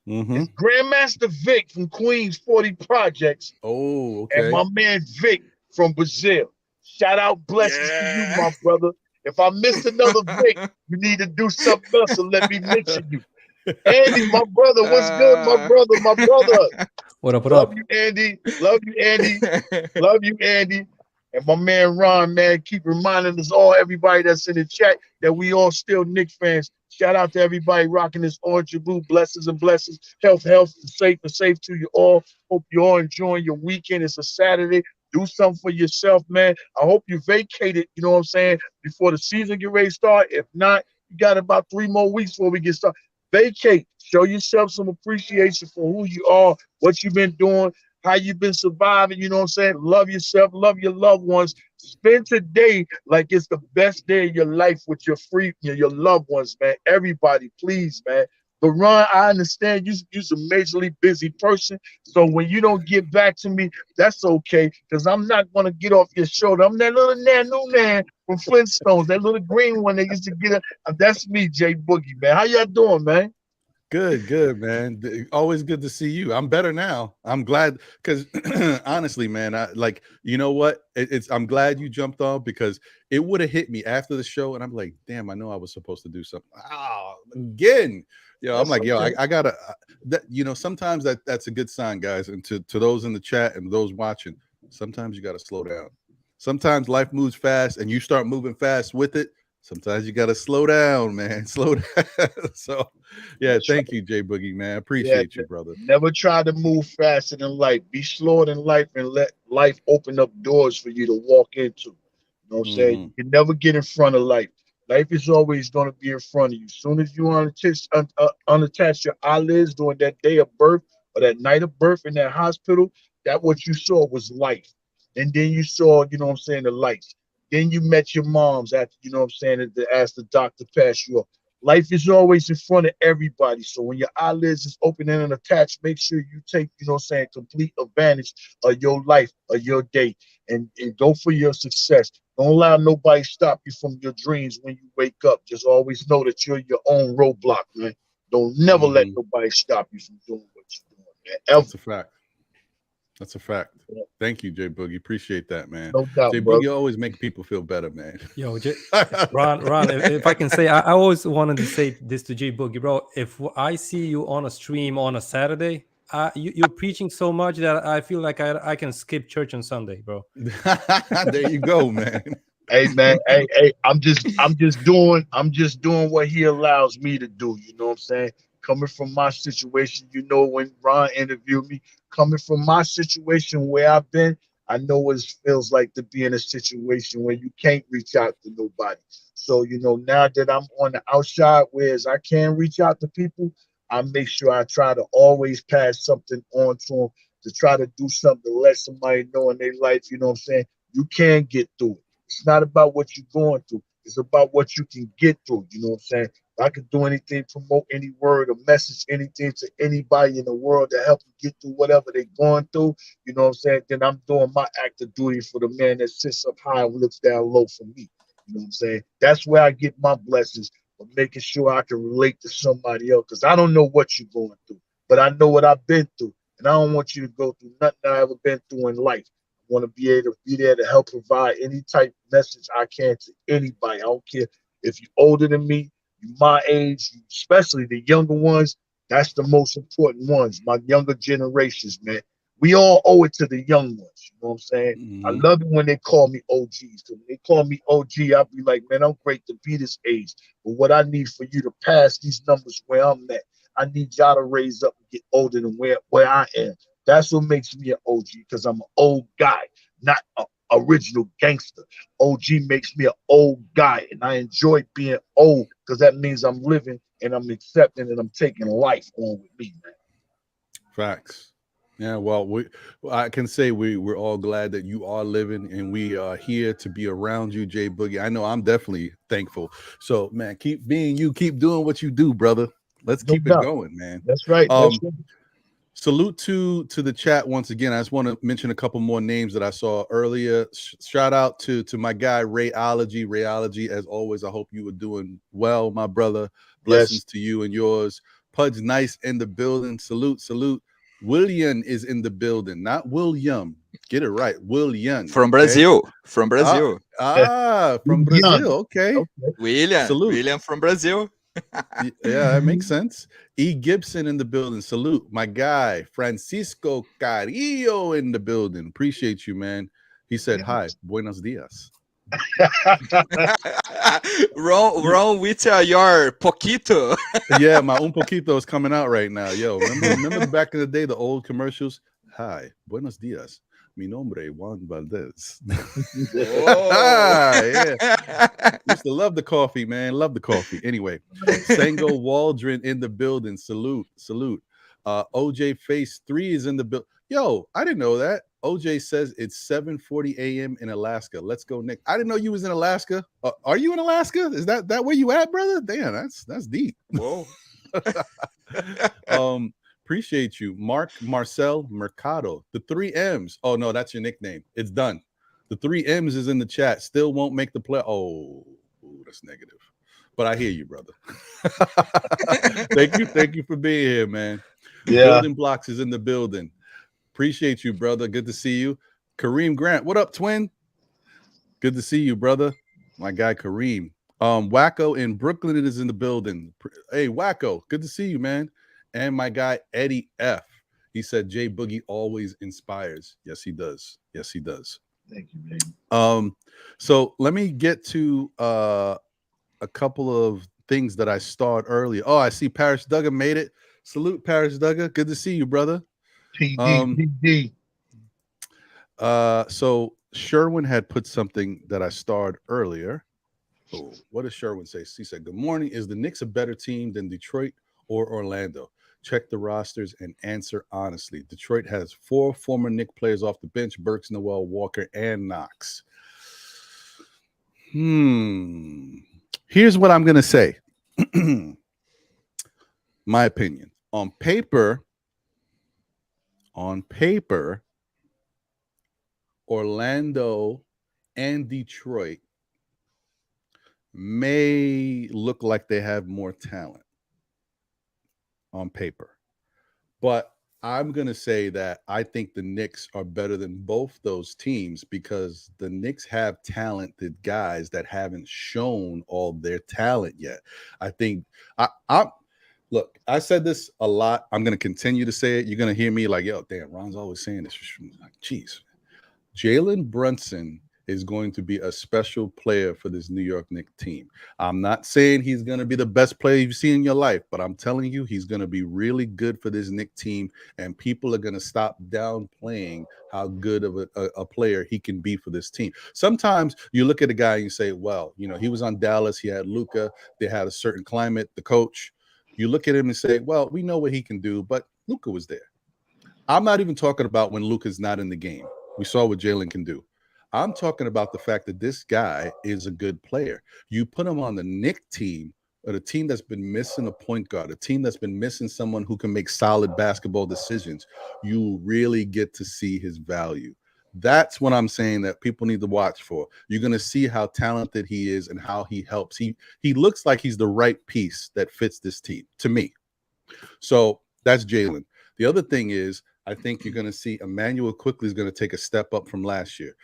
It's Grandmaster Vic from Queens 40 Projects. Oh, okay. And my man Vic from Brazil. Shout out, blessings to you, my brother. If I missed another Vic, you need to do something else and let me mention you. Andy, my brother, what's good, my brother? What up? Love you, Andy. Love you, Andy. And my man Ron, man, keep reminding us all, everybody that's in the chat, that we all still Knicks fans. Shout out to everybody rocking this orange and blue. Blessings and blessings. Health, and safe to you all. Hope you all enjoying your weekend. It's a Saturday. Do something for yourself, man. I hope you vacated, you know what I'm saying, before the season get ready to start. If not, you got about 3 more weeks before we get started. Vacate. Show yourself some appreciation for who you are, what you've been doing, how you've been surviving, you know what I'm saying? Love yourself, love your loved ones. Spend today like it's the best day of your life with your loved ones, man. Everybody, please, man. But Ron, I understand you're a majorly busy person. So when you don't get back to me, that's okay. Because I'm not going to get off your shoulder. I'm that little new man from Flintstones, that little green one that used to get up. That's me, Jay Boogie, man. How y'all doing, man? Good, man. Always good to see you. I'm better now. I'm glad, because honestly, man, you know what? I'm glad you jumped on, because it would have hit me after the show, and I'm like, damn, I know I was supposed to do something. Again. I'm like, okay. I gotta. Sometimes that's a good sign, guys. And to those in the chat and those watching, sometimes you gotta slow down. Sometimes life moves fast, and you start moving fast with it. Sometimes you got to slow down, man. Slow down. So, yeah, thank you, J Boogie, man. Appreciate you, brother. Never try to move faster than life. Be slower than life and let life open up doors for you to walk into. You know what I'm saying? You can never get in front of life. Life is always going to be in front of you. As soon as you unattach your eyelids during that day of birth or that night of birth in that hospital, that what you saw was life. And then you saw, you know what I'm saying, the lights. Then you met your moms after, you know what I'm saying, to ask the doctor to pass you up. Life is always in front of everybody. So when your eyelids is open and attached, make sure you take, you know what I'm saying, complete advantage of your life, of your day, and go for your success. Don't allow nobody stop you from your dreams when you wake up. Just always know that you're your own roadblock, man. Don't never let nobody stop you from doing what you're doing, man. Ever. That's a fact. That's a fact. Yeah. Thank you, J Boogie. Appreciate that, man. No doubt, J Boogie always make people feel better, man. Yo, Ron, if I can say, I always wanted to say this to J Boogie, bro. If I see you on a stream on a Saturday, you're preaching so much that I feel like I can skip church on Sunday, bro. There you go, man. Hey man, hey, I'm just doing what he allows me to do. You know what I'm saying? Coming from my situation, you know, when Ron interviewed me, coming from my situation where I've been, I know what it feels like to be in a situation where you can't reach out to nobody. So, you know, now that I'm on the outside, whereas I can reach out to people, I make sure I try to always pass something on to them, to try to do something to let somebody know in their life, you know what I'm saying? You can get through it. It's not about what you're going through. It's about what you can get through. You know what I'm saying? If I could do anything, promote any word or message, anything to anybody in the world to help them get through whatever they're going through, you know what I'm saying? Then I'm doing my act of duty for the man that sits up high and looks down low for me. You know what I'm saying? That's where I get my blessings, but making sure I can relate to somebody else, because I don't know what you're going through, but I know what I've been through, and I don't want you to go through nothing I've ever been through in life. Want to be able to be there to help provide any type of message I can to anybody. I don't care if you're older than me, you're my age, especially the younger ones. That's the most important ones, my younger generations, man. We all owe it to the young ones. You know what I'm saying? I love it when they call me OGs. So when they call me OG, I'll be like, man, I'm great to be this age. But what I need for you to pass these numbers where I'm at, I need y'all to raise up and get older than where I am. That's what makes me an OG, because I'm an old guy, not an original gangster. OG makes me an old guy, and I enjoy being old because that means I'm living and I'm accepting and I'm taking life on with me, man. Facts. Yeah, well, I can say we're all glad that you are living, and we are here to be around you, J Boogie. I know I'm definitely thankful. So, man, keep being you, keep doing what you do, brother. Let's keep it going, man. That's right. That's right. Salute to the chat once again. I just want to mention a couple more names that I saw earlier. Shout out to my guy Rayology. Rayology, as always, I hope you are doing well, my brother. Blessings to you and yours. Pudge Nice in the building. Salute. William is in the building, not William. Get it right, William. From Brazil. From Brazil. From Brazil. Okay. William. Salute. William from Brazil. Yeah, that makes sense. E. Gibson in the building. Salute. My guy, Francisco Carrillo in the building. Appreciate you, man. He said, hi, buenos dias. Wrong with your poquito. Yeah, my un poquito is coming out right now. Yo, remember back in the day, the old commercials? Hi, buenos dias. Mi nombre Juan Valdez. Yeah. Used to love the coffee, man. Love the coffee. Anyway, Sango Waldron in the building. Salute. OJ Face 3 is in the building. Yo, I didn't know that. OJ says it's 7:40 a.m. in Alaska. Let's go, Nick. I didn't know you was in Alaska. Are you in Alaska? Is that where you at, brother? Damn, that's deep. Whoa. Appreciate you. Marcel Mercado. The 3 M's. Oh, no, that's your nickname. It's done. The 3 M's is in the chat. Still won't make the play. Oh, that's negative. But I hear you, brother. Thank you for being here, man. Yeah. Building Blocks is in the building. Appreciate you, brother. Good to see you. Kareem Grant. What up, twin? Good to see you, brother. My guy, Kareem. Wacko in Brooklyn is in the building. Hey, Wacko. Good to see you, man. And my guy, Eddie F. He said, J Boogie always inspires. Yes, he does. Yes, he does. Thank you, man. So let me get to a couple of things that I starred earlier. Oh, I see Paris Duggar made it. Salute, Paris Duggar. Good to see you, brother. PD. So Sherwin had put something that I starred earlier. Oh, what does Sherwin say? He said, "Good morning. Is the Knicks a better team than Detroit or Orlando? Check the rosters and answer honestly. Detroit has 4 former Knicks players off the bench: Burks, Noel, Walker, and Knox." Here's what I'm going to say. My opinion. On paper, Orlando and Detroit may look like they have more talent on paper. But I'm going to say that I think the Knicks are better than both those teams because the Knicks have talented guys that haven't shown all their talent yet. I think look, I said this a lot. I'm going to continue to say it. You're going to hear me like, yo, damn, Ron's always saying this. Like, geez. Jalen Brunson is going to be a special player for this New York Knicks team. I'm not saying he's going to be the best player you've seen in your life, but I'm telling you he's going to be really good for this Knicks team, and people are going to stop downplaying how good of a player he can be for this team. Sometimes you look at a guy and you say, well, you know, he was on Dallas, he had Luka, they had a certain climate, the coach. You look at him and say, well, we know what he can do, but Luka was there. I'm not even talking about when Luka's not in the game. We saw what Jalen can do. I'm talking about the fact that this guy is a good player. You put him on the Knicks team, or the team that's been missing a point guard, a team that's been missing someone who can make solid basketball decisions, you really get to see his value. That's what I'm saying that people need to watch for. You're going to see how talented he is and how he helps. He looks like he's the right piece that fits this team, to me. So that's Jalen. The other thing is, I think you're going to see Emmanuel Quickley is going to take a step up from last year.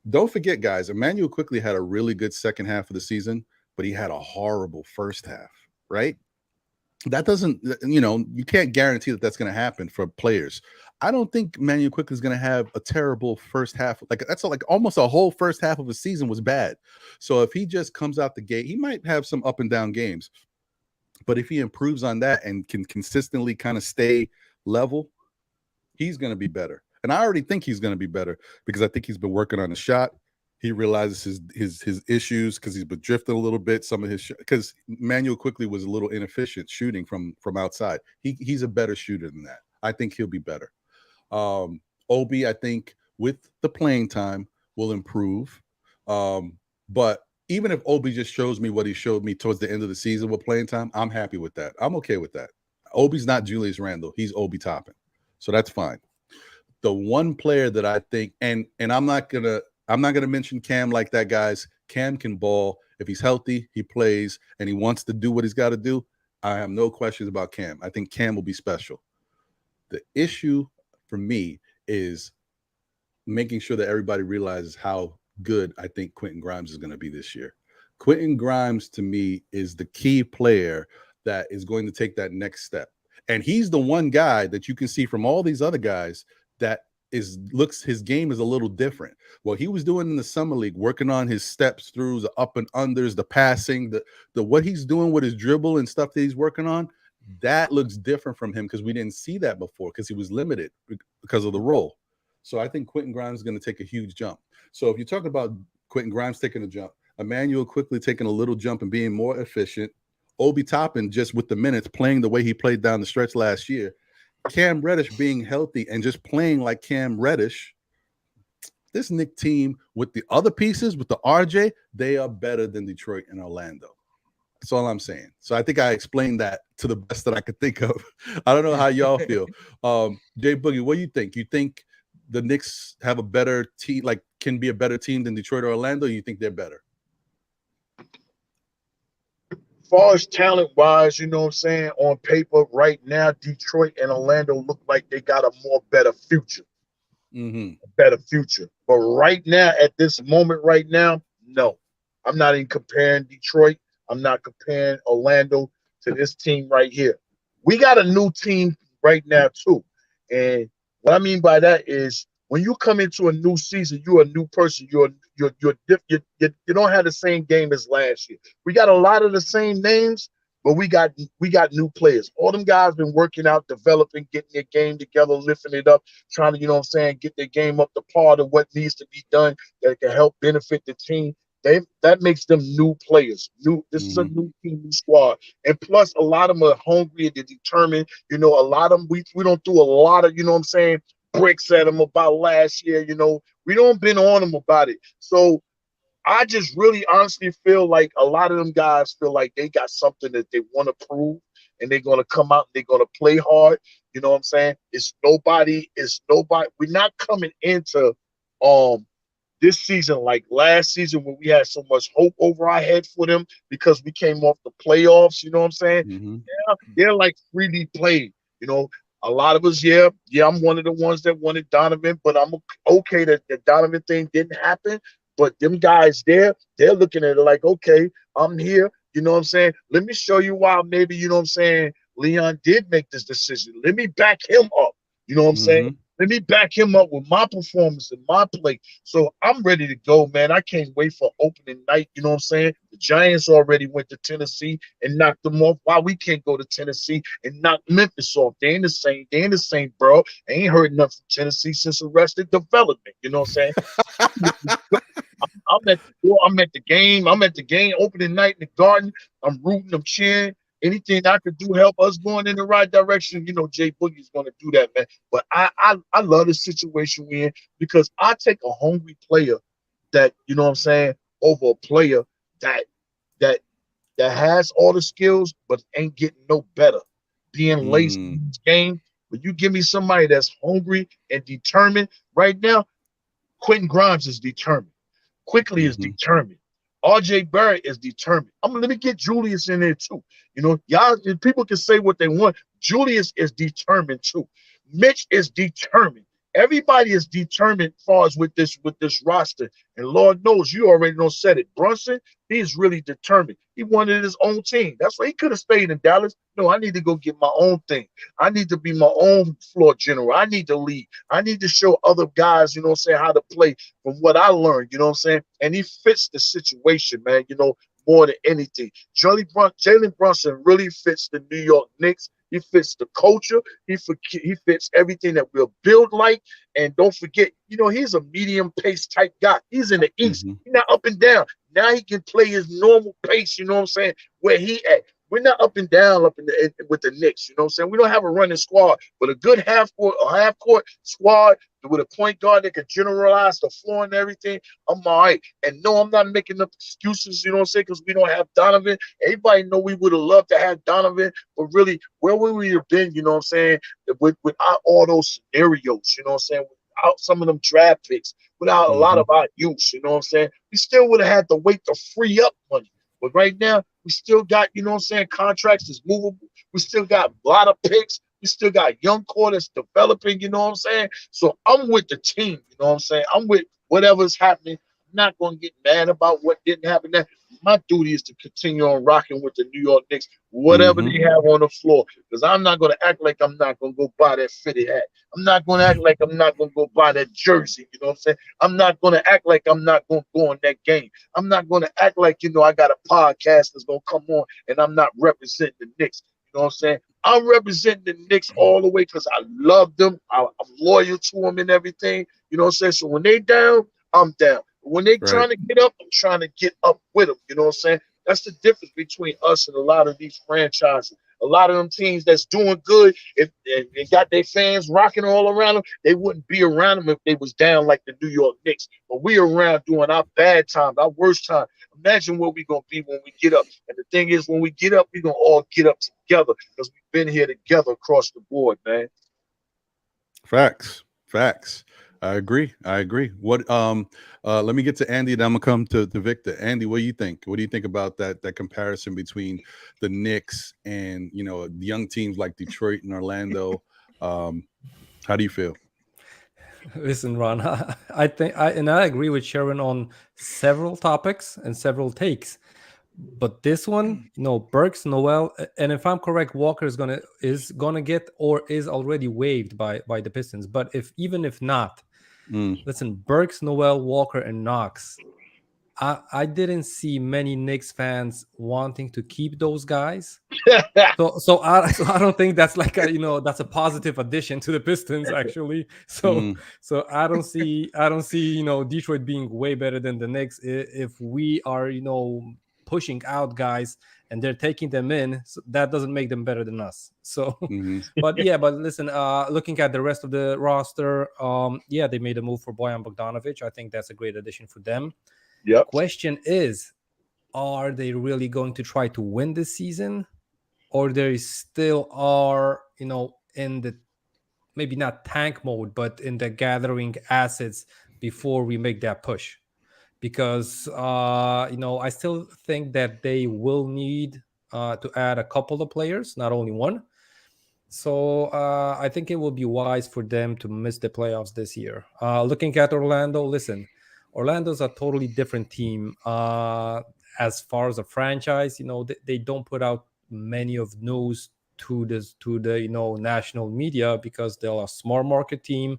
Don't forget, guys, Emmanuel Quickley had a really good second half of the season, but he had a horrible first half, right? That doesn't, you know, you can't guarantee that that's going to happen for players. I don't think Emmanuel Quickley is going to have a terrible first half. Like, that's like almost a whole first half of a season was bad. So if he just comes out the gate, he might have some up and down games. But if he improves on that and can consistently kind of stay level, he's going to be better. And I already think he's going to be better because I think he's been working on the shot. He realizes his issues because he's been drifting a little bit. Some of his because Emmanuel Quickley was a little inefficient shooting from outside. He's a better shooter than that. I think he'll be better. Obi, I think with the playing time will improve. But even if Obi just shows me what he showed me towards the end of the season with playing time, I'm happy with that. I'm okay with that. Obi's not Julius Randle. He's Obi Toppin. So that's fine. The one player that I think, and I'm not gonna mention Cam like that, guys. Cam can ball. If he's healthy, he plays, and he wants to do what he's got to do. I have no questions about Cam. I think Cam will be special. The issue for me is making sure that everybody realizes how good I think Quentin Grimes is going to be this year. Quentin Grimes, to me, is the key player that is going to take that next step. And he's the one guy that you can see from all these other guys that his game is a little different. What he was doing in the summer league, working on his steps throughs, the up and unders, the passing, the what he's doing with his dribble and stuff that he's working on, that looks different from him because we didn't see that before because he was limited because of the role. So I think Quentin Grimes is going to take a huge jump. So if you're talking about Quentin Grimes taking a jump, Emmanuel Quickley taking a little jump and being more efficient, Obi Toppin just with the minutes playing the way he played down the stretch last year, Cam Reddish being healthy and just playing like Cam Reddish, this Knicks team with the other pieces, with the RJ, they are better than Detroit and Orlando. That's all I'm saying. So I think I explained that to the best that I could think of. I don't know how y'all feel. Jay Boogie, what do you think? You think the Knicks have a better team, like can be a better team than Detroit or Orlando? Or you think they're better? As far as talent-wise, you know what I'm saying, on paper right now, Detroit and Orlando look like they got a better future. A better future. But right now, at this moment right now, no. I'm not even comparing Detroit. I'm not comparing Orlando to this team right here. We got a new team right now, too. And what I mean by that is When you come into a new season, you're a new person. You don't have the same game as last year. We got a lot of the same names, but we got new players. All them guys been working out, developing, getting their game together, lifting it up, trying to, get their game up to par to what needs to be done that can help benefit the team. That makes them new players. This is a new team, new squad. And plus, a lot of them are hungry and they're determined. A lot of them, we don't do a lot of, bricks at them about last year. We don't been on them about it. So I just really honestly feel like a lot of them guys feel like they got something that they want to prove, and they're going to come out and they're going to play hard. You know what I'm saying? It's nobody. We're not coming into this season like last season when we had so much hope over our head for them because we came off the playoffs. You know what I'm saying? They're like freely played. A lot of us, I'm one of the ones that wanted Donovan, but I'm okay that the Donovan thing didn't happen. But them guys they're looking at it like, okay, I'm here. You know what I'm saying? Let me show you why maybe, Leon did make this decision. Let me back him up. You know what I'm saying? Let me back him up with my performance and my play. So I'm ready to go, man. I can't wait for opening night. You know what I'm saying? The Giants already went to Tennessee and knocked them off. Why we can't go to Tennessee and knock Memphis off? They ain't the same. They ain't the same, bro. I ain't heard nothing from Tennessee since Arrested Development. You know what I'm saying? I'm at the game. I'm at the game opening night in the Garden. I'm rooting. I'm cheering. Anything I could do help us going in the right direction, Jay Boogie's going to do that, man. But I love the situation we're in because I take a hungry player that, over a player that has all the skills but ain't getting no better, being lazy in this game. But you give me somebody that's hungry and determined right now. Quentin Grimes is determined. Quickly is determined. RJ Barrett is determined. Let me get Julius in there too. Y'all, people can say what they want. Julius is determined too. Mitch is determined. Everybody is determined as far as with this roster. And Lord knows you already said it. Brunson, he's really determined. He wanted his own team. That's why he could have stayed in Dallas. No, I need to go get my own thing. I need to be my own floor general. I need to lead. I need to show other guys, how to play from what I learned, And he fits the situation, man, more than anything. Jalen Brunson really fits the New York Knicks. He fits the culture. He fits everything that we'll build like. And don't forget, he's a medium pace type guy. He's in the East. He's not up and down. Now he can play his normal pace, where he at. We're not up and down with the Knicks, We don't have a running squad, but a good half court squad with a point guard that can generalize the floor and everything. I'm all right. And no, I'm not making up excuses, because we don't have Donovan. Everybody know we would have loved to have Donovan, but really, where would we have been, without all those scenarios, without some of them draft picks, without a lot of our youth, we still would have had to wait to free up money. But right now, we still got, contracts is movable. We still got a lot of picks. We still got young core that's developing, So I'm with the team, I'm with whatever's happening. I'm not going to get mad about what didn't happen there. My duty is to continue on rocking with the New York Knicks, whatever they have on the floor, because I'm not going to act like I'm not going to go buy that fitted hat. I'm not going to act like I'm not going to go buy that jersey. You know what I'm saying? I'm not going to act like I'm not going to go on that game. I'm not going to act like, I got a podcast that's going to come on and I'm not representing the Knicks. You know what I'm saying? I'm representing the Knicks all the way because I love them. I'm loyal to them and everything. You know what I'm saying? So when they down, I'm down. When they trying to get up, I'm trying to get up with them. You know what I'm saying? That's the difference between us and a lot of these franchises. A lot of them teams that's doing good, if they got their fans rocking all around them, they wouldn't be around them if they was down like the New York Knicks. But we around doing our bad times, our worst time. Imagine where we going to be when we get up. And the thing is, when we get up, we're going to all get up together because we've been here together across the board, man. Facts. I agree. What let me get to Andy, then I'm gonna come to Victor. Andy, what do you think? What do you think about that comparison between the Knicks and young teams like Detroit and Orlando? How do you feel? Listen, Ron, I think I agree with Sharon on several topics and several takes. But this one, Burks, Noel, and if I'm correct, Walker is gonna get or is already waived by the Pistons. But even if not, Listen, Burks, Noel, Walker, and Knox. I didn't see many Knicks fans wanting to keep those guys. So I don't think that's like that's a positive addition to the Pistons actually. So I don't see Detroit being way better than the Knicks if we are pushing out guys and they're taking them in. So that doesn't make them better than us. So, but listen, looking at the rest of the roster, they made a move for Bojan Bogdanovic. I think that's a great addition for them. Yep. Question is, are they really going to try to win this season? Or they still are, in the maybe not tank mode, but in the gathering assets before we make that push? Because I still think that they will need to add a couple of players, not only one. So I think it will be wise for them to miss the playoffs this year. Looking at Orlando, listen, Orlando's a totally different team. As far as a franchise, they don't put out many of news to the national media because they're a small market team.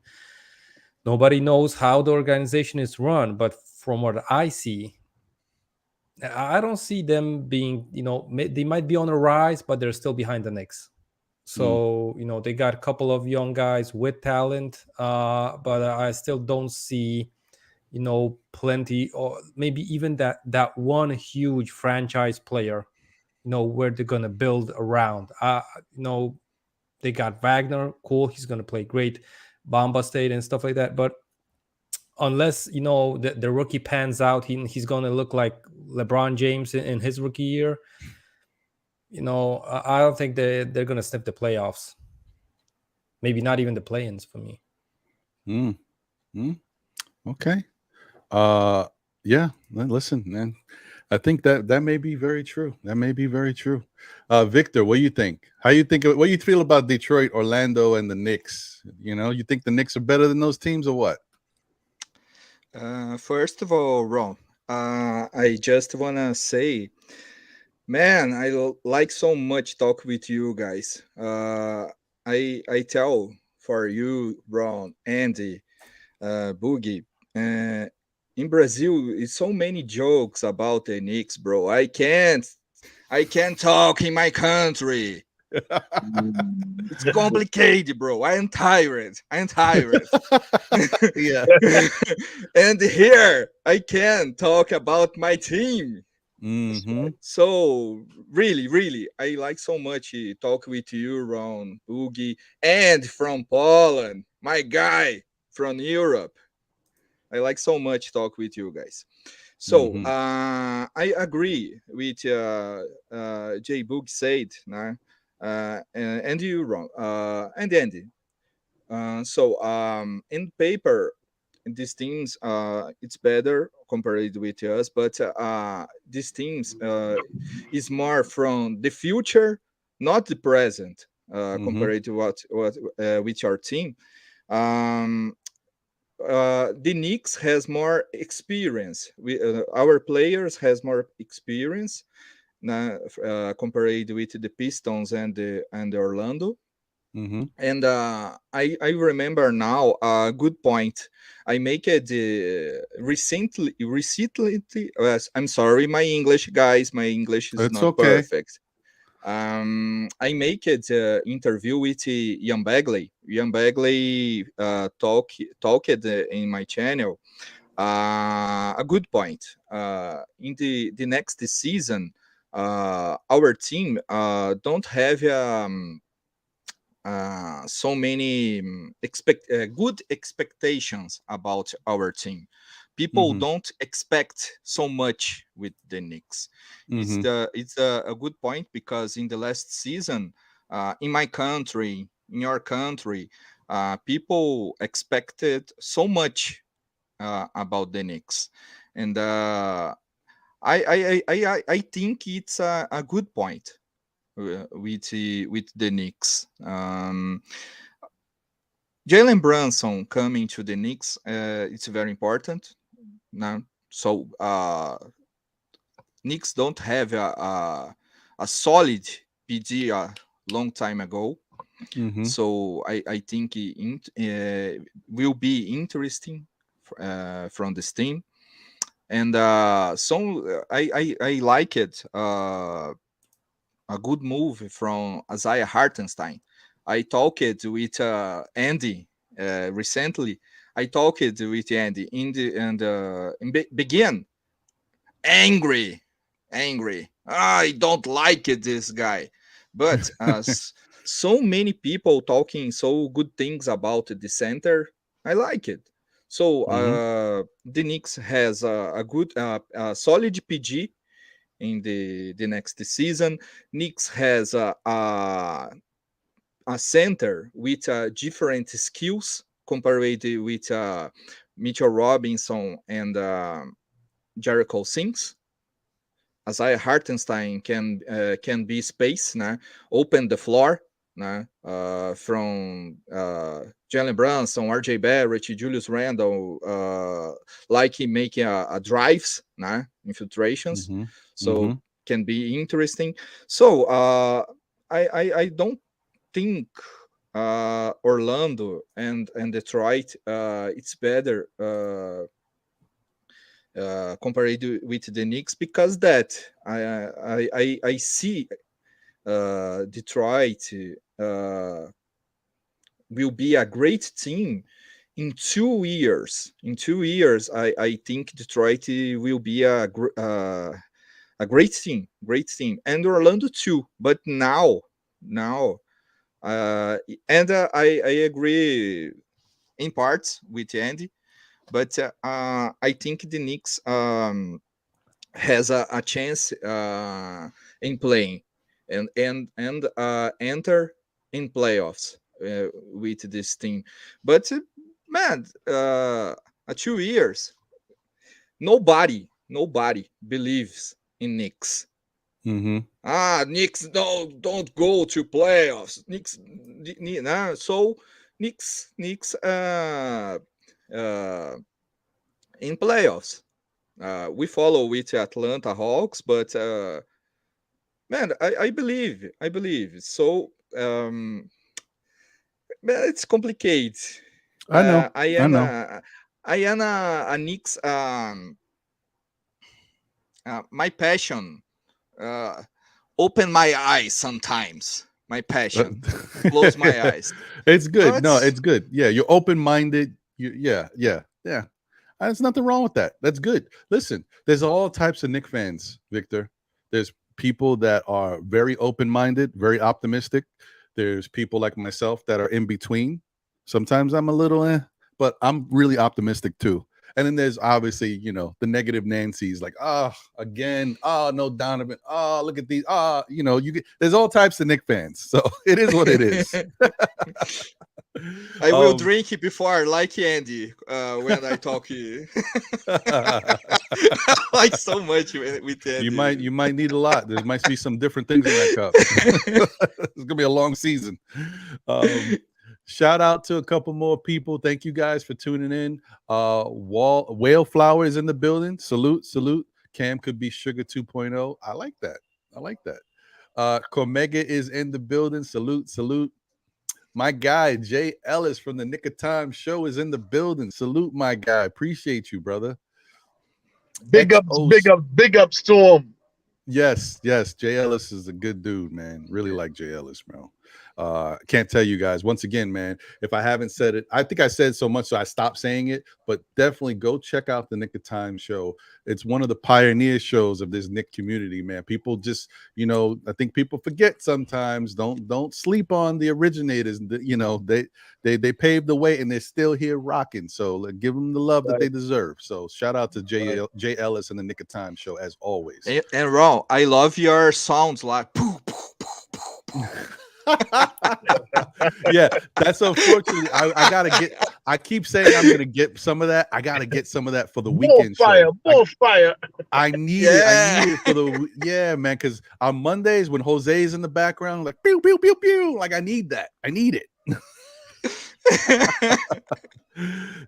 Nobody knows how the organization is run, but from what I see, I don't see them being, they might be on a rise, but they're still behind the Knicks. So, they got a couple of young guys with talent, but I still don't see, plenty, or maybe even that one huge franchise player, where they're going to build around. They got Wagner, cool. He's going to play great. Bamba State and stuff like that. But unless, the rookie pans out, he's going to look like LeBron James in his rookie year. I don't think they're going to snip the playoffs. Maybe not even the play-ins for me. Okay. Listen, man. I think that may be very true. That may be very true. Victor, what do you think? What do you feel about Detroit, Orlando, and the Knicks? You think the Knicks are better than those teams or what? First of all, Ron, I just want to say, man, I like so much talk with you guys. I tell for you, Ron, Andy, Boogie, in Brazil, it's so many jokes about the Knicks, bro. I can't talk in my country. It's complicated, bro. I am tired. Yeah. And here I can talk about my team. So really, I like so much talk with you, Ron, Boogie, and from Poland, my guy from Europe. I like so much talk with you guys. So I agree with Jay Boog said, and you, Ron, and Andy. In paper, these teams it's better compared with us, but these teams is more from the future, not the present, compared to what with our team. The Knicks has more experience. Our players has more experience compared with the Pistons and the Orlando. And I remember now a good point. I make it recently. I'm sorry, my English, guys. My English is not perfect. I make it interview with Ian Bagley. Ian Bagley talked in my channel. A good point. In the next season, our team don't have so many good expectations about our team. People don't expect so much with the Knicks. It's a good point because in the last season, in my country, in your country, people expected so much about the Knicks, and I think it's a good point with the Knicks. Jalen Brunson coming to the Knicks, it's very important. Now, so Knicks don't have a solid PD a long time ago. So I think it will be interesting from this team. And so I like it. A good move from Isaiah Hartenstein. I talked with Andy recently. I talked with Andy begin angry. I don't like this guy, but so many people talking so good things about the center. I like it. So the Knicks has a good, solid PG in the next season. Knicks has a center with different skills compared with Mitchell Robinson and Jericho Sings. Isaiah Hartenstein can be space, nah? Open the floor, nah? From Jalen Brunson, RJ Barrett, Julius Randle, like he making a drives, nah? Infiltrations, so can be interesting. So I don't think Orlando and Detroit it's better compared with the Knicks, because that I see Detroit will be a great team in 2 years. In 2 years, I think Detroit will be a great team, and Orlando too. But now, and I agree in parts with Andy. But I think the Knicks has a chance in playing and enter in playoffs with this team. But man, 2 years, nobody believes in Knicks. Knicks don't go to playoffs. Knicks, so Knicks in playoffs. We follow with Atlanta Hawks, but man, I believe. So man, it's complicated. I know. I am a Knicks. My passion open my eyes sometimes. My passion close my eyes. It's good. But no, it's good. Yeah, you're open-minded. Yeah. There's nothing wrong with that. That's good. Listen, there's all types of Knicks fans, Victor. There's people that are very open-minded, very optimistic. There's people like myself that are in between. Sometimes I'm a little but I'm really optimistic too. And then there's obviously, the negative Nancy's like, again, no Donovan, look at these, there's all types of Knicks fans. So it is what it is. I will drink it before, like Andy, when I talk here. Like so much with Andy. You might need a lot. There might be some different things in that cup. It's gonna be a long season. Shout out to a couple more people. Thank you guys for tuning in. Whale Flower is in the building. Salute. Cam could be Sugar 2.0. I like that. Cormega is in the building. Salute. My guy, Jay Ellis from the Nick of Time show is in the building. Salute, my guy. Appreciate you, brother. Big up, Storm. Yes. Jay Ellis is a good dude, man. Really like Jay Ellis, bro. Can't tell you guys once again, man, if I haven't said it, I think I said so much so I stopped saying it, but definitely go check out the Nick of Time show. It's one of the pioneer shows of this Nick community, man. People just, I think people forget sometimes. Don't sleep on the originators. They paved the way and they're still here rocking. So give them the love that they deserve. So shout out to Jay Ellis and the Nick of Time show as always. And Ron, I love your sounds like poo, poo, poo, poo, poo. Yeah, that's unfortunately. I keep saying I'm gonna get some of that. I gotta get some of that for the weekend show. More fire. I need it for the man. Because on Mondays when Jose's in the background, like pew pew pew pew, like I need that. I need it.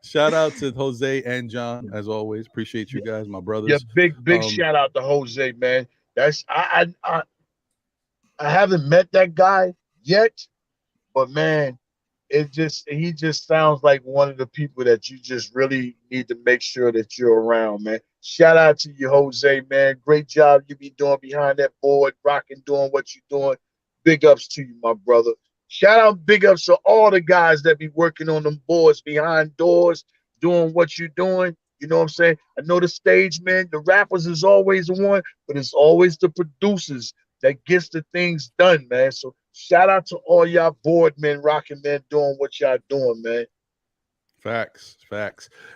Shout out to Jose and John as always. Appreciate you guys, my brothers. Yeah, big shout out to Jose, man. That's I haven't met that guy yet, But man, he just sounds like one of the people that you just really need to make sure that you're around, man. Shout out to you, Jose, man. Great job you be doing behind that board, rocking, doing what you're doing. Big ups to you, my brother. Shout out, big ups to all the guys that be working on them boards behind doors, doing what you're doing. You know what I'm saying? I know the stage, man, the rappers is always the one, but it's always the producers that gets the things done, man. So shout out to all y'all board men, rocking men, doing what y'all doing, man. Facts.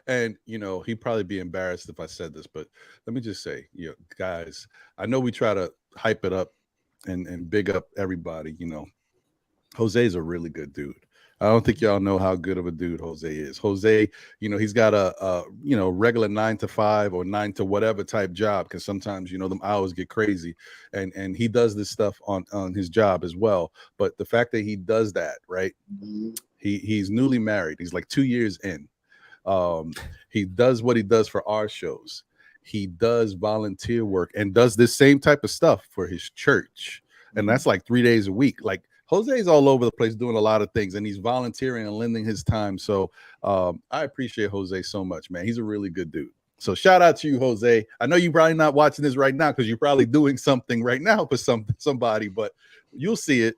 And he'd probably be embarrassed if I said this, but let me just say, guys, I know we try to hype it up and big up everybody. Jose's a really good dude. I don't think y'all know how good of a dude Jose is. Jose, he's got a regular 9 to 5 or 9 to whatever type job, because sometimes them hours get crazy, and he does this stuff on his job as well. But the fact that he does that, right? He's newly married. He's like 2 years in. He does what he does for our shows. He does volunteer work and does this same type of stuff for his church, and that's like 3 days a week. Like, Jose's all over the place doing a lot of things, and he's volunteering and lending his time. So I appreciate Jose so much, man. He's a really good dude. So shout out to you, Jose. I know you're probably not watching this right now because you're probably doing something right now for somebody, but you'll see it.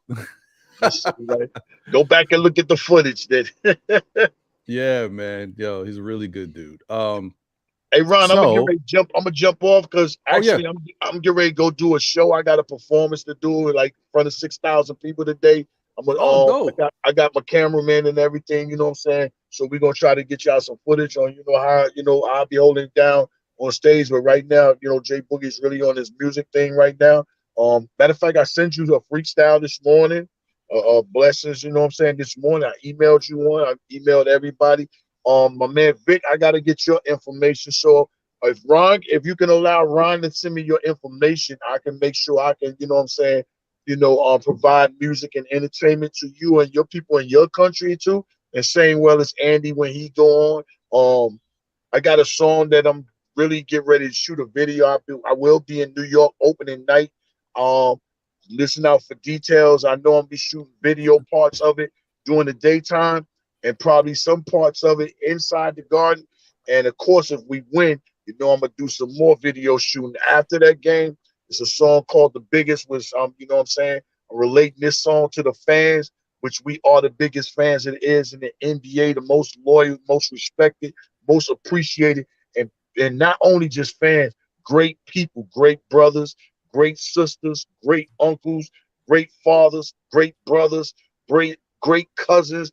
Right. Go back and look at the footage then. Yeah, man. Yo, he's a really good dude. Hey Ron, I'm gonna jump off because actually I'm getting ready to go do a show. I got a performance to do like in front of 6,000 people today. I'm gonna I got my cameraman and everything, you know what I'm saying? So we're gonna try to get y'all some footage on how I'll be holding it down on stage. But right now, Jay Boogie's really on his music thing right now. Matter of fact, I sent you a freestyle this morning. Blessings, you know what I'm saying? This morning I emailed you one, I emailed everybody. My man Vic, I gotta get your information. So if you can allow Ron to send me your information, I can make sure I can, provide music and entertainment to you and your people in your country too. And same well as Andy when he go on. I got a song that I'm really getting ready to shoot a video. I will be in New York opening night. Listen out for details. I know I'm be shooting video parts of it during the daytime, and probably some parts of it inside the garden. And of course, if we win, I'm gonna do some more video shooting after that game. It's a song called "The Biggest," which I'm relating this song to the fans, which we are the biggest fans it is in the NBA, the most loyal, most respected, most appreciated, and not only just fans, great people, great brothers, great sisters, great uncles, great fathers, great brothers, great cousins,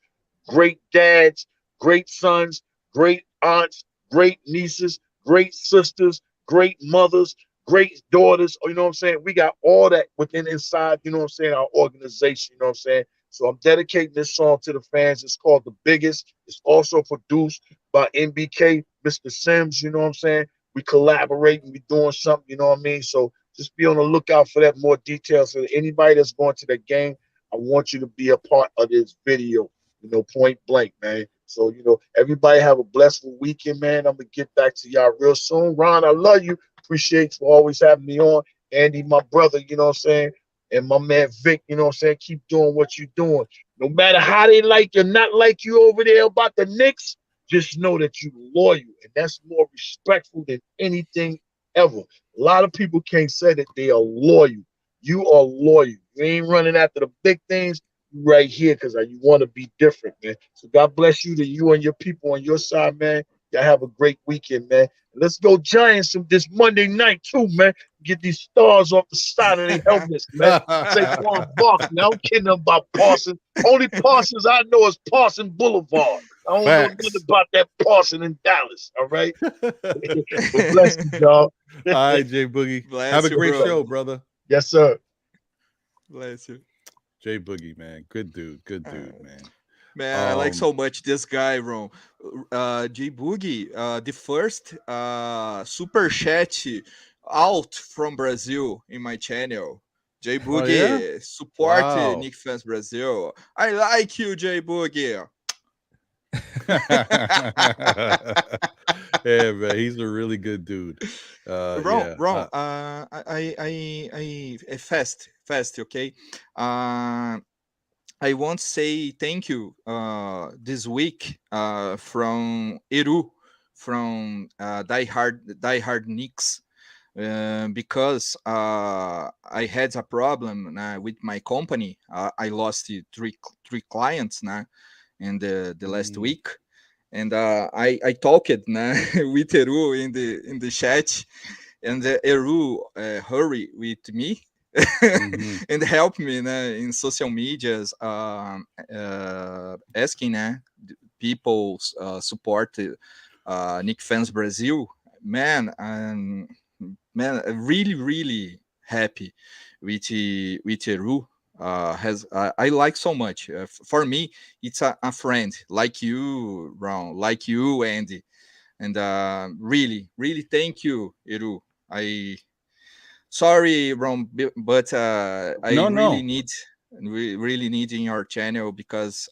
great dads, great sons, great aunts, great nieces, great sisters, great mothers, great daughters. You know what I'm saying? We got all that inside, our organization, you know what I'm saying? So I'm dedicating this song to the fans. It's called "The Biggest." It's also produced by MBK, Mr. Sims, you know what I'm saying? We collaborate and we doing something, you know what I mean? So just be on the lookout for that, more details. So anybody that's going to the game, I want you to be a part of this video, point blank, man. So, everybody have a blessed weekend, man. I'm going to get back to y'all real soon. Ron, I love you. Appreciate you for always having me on. Andy, my brother, you know what I'm saying? And my man Vic, you know what I'm saying? Keep doing what you're doing. No matter how they like you, not like you over there about the Knicks, just know that you're loyal. And that's more respectful than anything ever. A lot of people can't say that they are loyal. You are loyal. You ain't running after the big things. You right here because you want to be different, man. So God bless you, to you and your people on your side, man. Y'all have a great weekend, man. And let's go Giants this Monday night too, man. Get these stars off the side of their helmets, man. Saquon Barkley. I don't care nothing about Parsons. Only Parsons I know is Parson Boulevard. I don't know nothing about that Parson in Dallas. All right. Well, bless you, y'all. All right, Jay Boogie. Have a great show, brother. Yes, sir. Bless you. Jay Boogie, man. Good dude, man. Man, I like so much this guy, Ron. Jay Boogie, the first super chat out from Brazil in my channel. Jay Boogie, support Knicks fans Brazil. I like you, Jay Boogie. Yeah, man, he's a really good dude. Ron, I fast, okay. I want to say thank you this week from Eru, from Die Hard Knicks, because I had a problem with my company. I lost three clients now in the last week, and I talked with Eru in the chat, and Eru hurry with me and help me in social medias, asking people support Nick Fans Brazil. Man, really happy with Eru. I like so much. For me, it's a friend like you, Ron, like you, Andy, and really thank you, Eru. I sorry, Ron, but I really need in your channel, because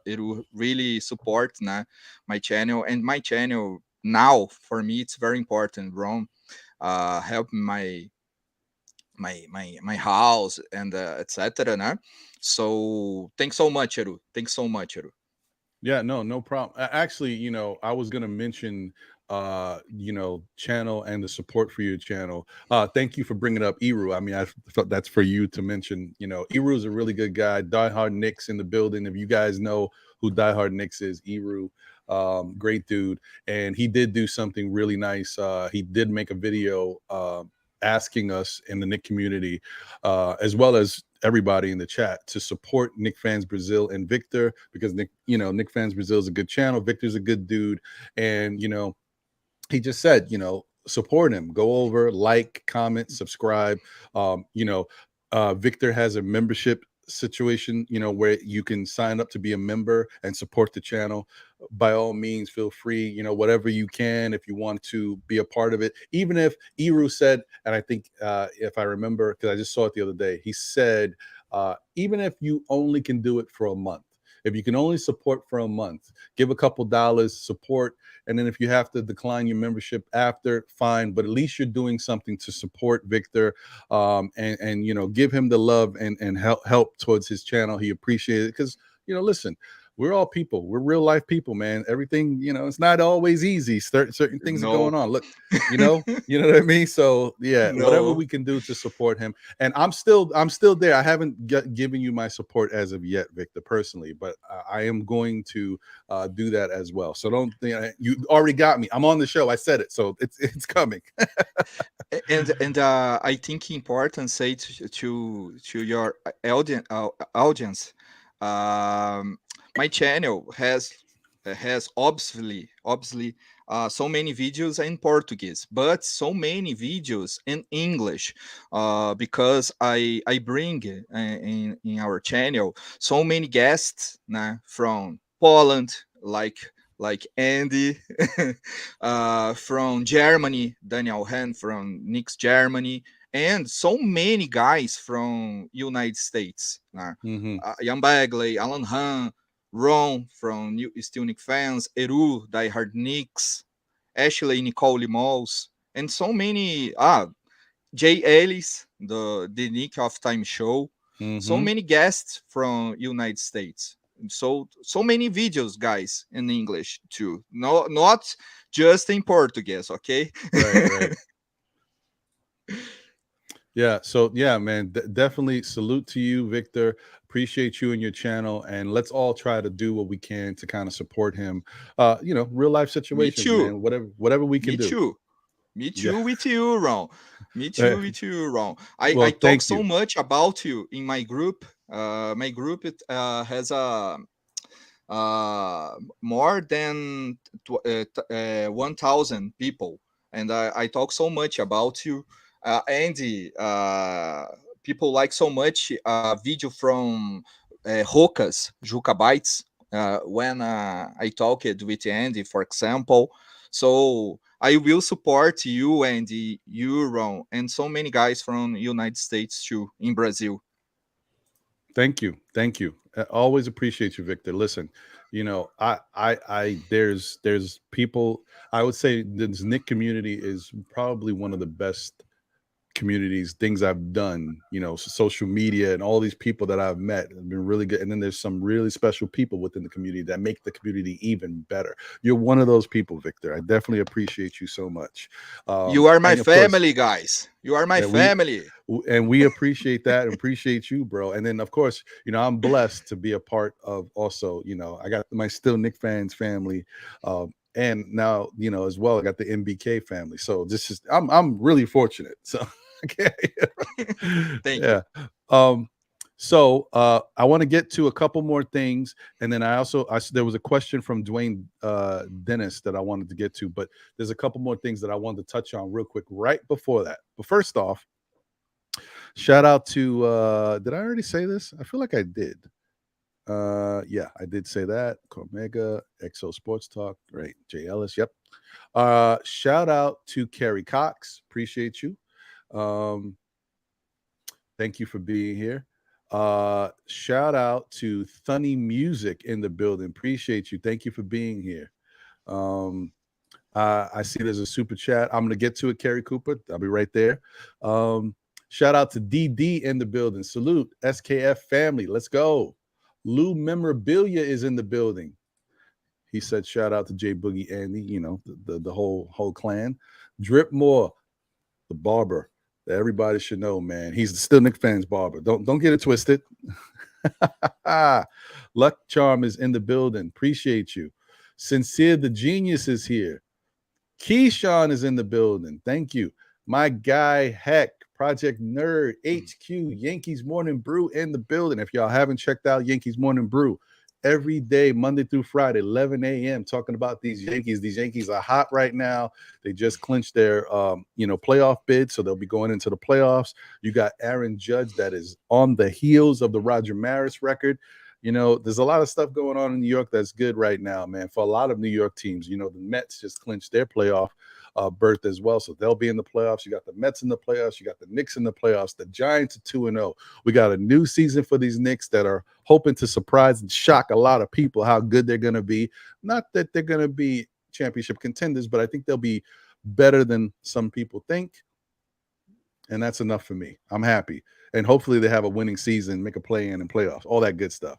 it will really support my channel, and my channel now for me it's very important, Ron. Help my house and etc. So thanks so much, Eru. Thanks so much, Eru. Yeah, no problem. Actually, I was gonna mention, channel and the support for your channel. Thank you for bringing up Eru. I mean, I thought that's for you to mention. Eru is a really good guy. Die Hard Knicks in the building. If you guys know who Die Hard Knicks is, Eru, great dude, and he did do something really nice. He did make a video asking us in the Nick community, as well as everybody in the chat, to support Nick Fans Brazil and Victor, because Nick Fans Brazil is a good channel. Victor's a good dude, and he just said, support him. Go over, like, comment, subscribe. Victor has a membership situation, where you can sign up to be a member and support the channel. By all means, feel free, whatever you can, if you want to be a part of it. Even if Eru said, and I think if I remember, because I just saw it the other day, he said, even if you only can do it for a month, if you can only support for a month, give a couple dollars, support, and then if you have to decline your membership after, fine, but at least you're doing something to support Victor, and give him the love and help towards his channel. He appreciates it, because listen, we're all people. We're real life people, man. Everything, it's not always easy. Certain things are going on. Look, you know what I mean? So yeah, whatever we can do to support him. And I'm still there. I haven't given you my support as of yet, Victor, personally, but I am going to do that as well. So don't think you already got me. I'm on the show. I said it, so it's coming. and I think important say to your audience, my channel has obviously so many videos in Portuguese, but so many videos in English, because I bring in our channel so many guests from Poland, like Andy, from Germany, Daniel Hahn from Knicks Germany, and so many guys from United States. Ian Bagley, Alan Hahn, Ron from Still Nick Fans, Eru, Die Hard Knicks, Ashley Nicole Limos, and so many. Jay Ellis, the Nick of Time show. So many guests from United States. So many videos, guys, in English too. No, not just in Portuguese, okay? Right. Yeah. So yeah, man, definitely salute to you, Victor. Appreciate you and your channel, and let's all try to do what we can to kind of support him. Real life situations, man. Whatever we can do. Me too with you, Ron. Me too with you, Ron. Well, I talk so much about you in my group. My group has more than 1,000 people, and I talk so much about you, Andy. People like so much video from Rocas Juca Bytes, when I talked with Andy, for example. So I will support you, Andy, you, Ron, and so many guys from United States too, in Brazil. Thank you. I always appreciate you, Victor. Listen, there's people. I would say this Nick community is probably one of the best communities, things I've done, you know, social media and all these people that I've met have been really good. And then there's some really special people within the community that make the community even better. You're one of those people, Victor. I definitely appreciate you so much. You are my family, guys. You are my family. And we appreciate that and appreciate you, bro. And then, of course, you know, I'm blessed to be a part of also, you know, I got my Still Knicks fans family. And now, you know, as well, I got the MBK family. So this is, I'm really fortunate. So, Thank you. So I want to get to a couple more things. And then there was a question from Dwayne Dennis that I wanted to get to, but there's a couple more things that I wanted to touch on real quick right before that. But first off, shout out to, did I already say this? I feel like I did. Yeah, I did say that. Omega, XO Sports Talk, right? Jay Ellis, yep. Shout out to Kerry Cox, appreciate you. Thank you for being here. Shout out to Thunny Music in the building, appreciate you. Thank you for being here. I see there's a super chat. I'm gonna get to it, Kerry Cooper. I'll be right there. Shout out to DD in the building. Salute, SKF family. Let's go. Lou Memorabilia is in the building. He said, shout out to J Boogie Andy, you know, the whole clan. Drip Moore, the barber that everybody should know, man. He's the Still Knicks fans barber. Don't get it twisted. Luck Charm is in the building. Appreciate you. Sincere the Genius is here. Keyshawn is in the building. Thank you. My guy Heck, Project Nerd, HQ, Yankees Morning Brew in the building. If y'all haven't checked out Yankees Morning Brew, every day, Monday through Friday, 11 a.m., talking about these Yankees. These Yankees are hot right now. They just clinched their, playoff bid, so they'll be going into the playoffs. You got Aaron Judge that is on the heels of the Roger Maris record. You know, there's a lot of stuff going on in New York that's good right now, man. For a lot of New York teams, you know, the Mets just clinched their playoff berth as well, so they'll be in the playoffs. You got the Mets in the playoffs. You got the Knicks in the playoffs. The Giants are 2-0. We got a new season for these Knicks that are hoping to surprise and shock a lot of people how good they're going to be. Not that they're going to be championship contenders, but I think they'll be better than some people think, and that's enough for me. I'm happy, and hopefully they have a winning season, make a play-in and playoffs, all that good stuff.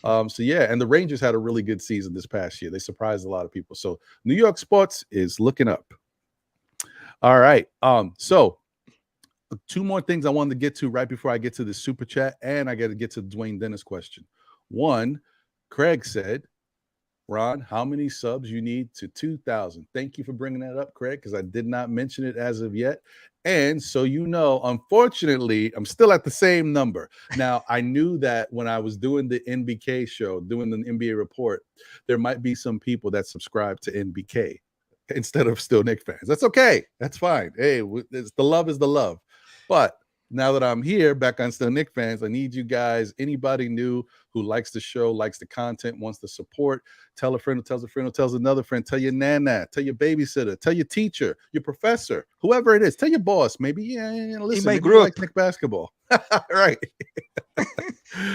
So yeah, and the Rangers had a really good season this past year. They surprised a lot of people. So New York sports is looking up. All right. So two more things I wanted to get to right before I get to the super chat, and I got to get to the Dwayne Dennis question. One, Craig said, Ron, how many subs you need to 2,000? Thank you for bringing that up, Craig, because I did not mention it as of yet. And so, you know, unfortunately, I'm still at the same number. Now, I knew that when I was doing the NBK show, doing the NBA report, there might be some people that subscribe to NBK instead of Still Knicks fans. That's okay. That's fine. Hey, the love is the love. But now that I'm here back on Still Knicks fans, I need you guys, anybody new who likes the show, likes the content, wants to support, tell a friend who tells a friend who tells another friend, tell your nana, tell your babysitter, tell your teacher, your professor, whoever it is, tell your boss, maybe, listen, in my maybe group. you like Knicks basketball. Right.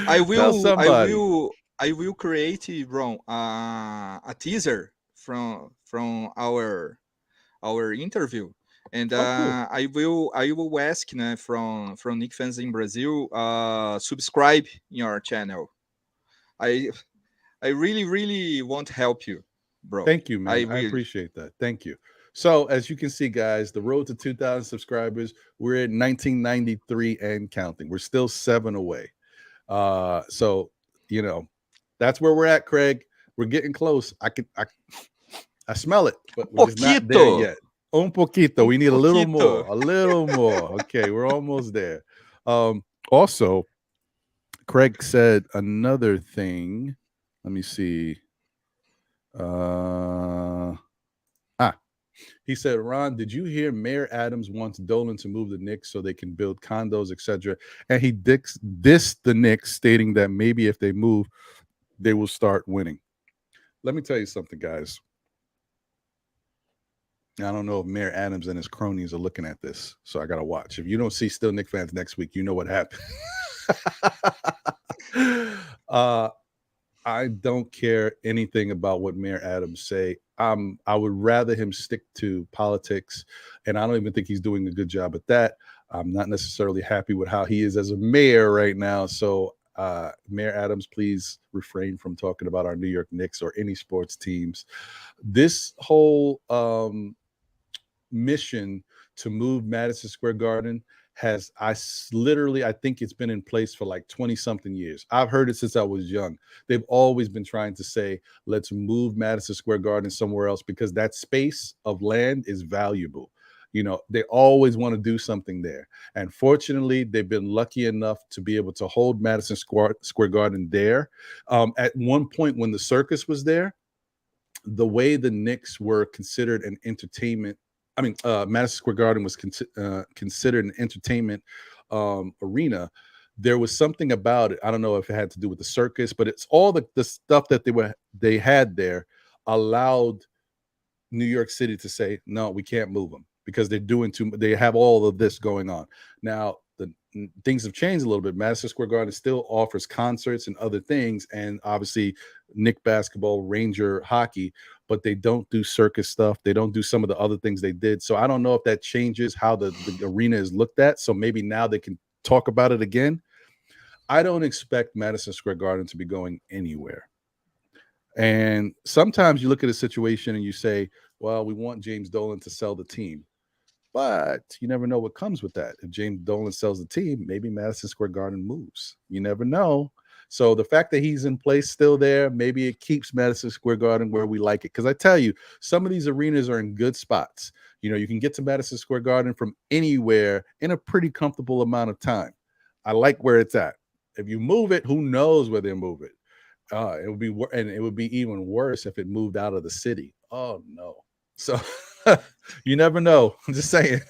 I will create, Ron, a teaser from our interview. And cool. I will ask from Knicks fans in Brazil, subscribe in our channel. I really want to help you, bro. Thank you, man. I appreciate that. Thank you. So as you can see, guys, the road to 2,000 subscribers, we're at 1993 and counting. We're still 7 away. So, you know, that's where we're at, Craig. We're getting close. I smell it, but we're just not there yet. Un poquito. We need a little more. A little more. Okay, we're almost there. Also, Craig said another thing. Let me see. He said, Ron, did you hear Mayor Adams wants Dolan to move the Knicks so they can build condos, etc.? And he dissed the Knicks, stating that maybe if they move, they will start winning. Let me tell you something, guys. I don't know if Mayor Adams and his cronies are looking at this, so I got to watch. If you don't see Still Knicks fans next week, you know what happened. I don't care anything about what Mayor Adams say. I would rather him stick to politics, and I don't even think he's doing a good job at that. I'm not necessarily happy with how he is as a mayor right now. So, Mayor Adams, please refrain from talking about our New York Knicks or any sports teams. This whole mission to move Madison Square Garden has I think it's been in place for like 20 something years. I've heard it since I was young. They've always been trying to say, let's move Madison Square Garden somewhere else because that space of land is valuable. You know, they always want to do something there. And fortunately, they've been lucky enough to be able to hold Madison Square Garden there. At one point when the circus was there, the way the Knicks were considered an entertainment, Madison Square Garden was considered an entertainment arena. There was something about it. I don't know if it had to do with the circus, but it's all the stuff that they had there allowed New York City to say, no, we can't move them because they're doing they have all of this going on. Now, things have changed a little bit. Madison Square Garden still offers concerts and other things, and obviously Knick basketball, Ranger hockey, but they don't do circus stuff. They don't do some of the other things they did. So I don't know if that changes how the arena is looked at. So maybe now they can talk about it again. I don't expect Madison Square Garden to be going anywhere. And sometimes you look at a situation and you say, well, we want James Dolan to sell the team. But you never know what comes with that. If James Dolan sells the team, maybe Madison Square Garden moves. You never know. So the fact that he's in place still there, maybe it keeps Madison Square Garden where we like it. Because I tell you, some of these arenas are in good spots. You know, you can get to Madison Square Garden from anywhere in a pretty comfortable amount of time. I like where it's at. If you move it, who knows where they move it? It would be even worse if it moved out of the city. Oh no. So you never know. I'm just saying.